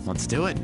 Let's do it.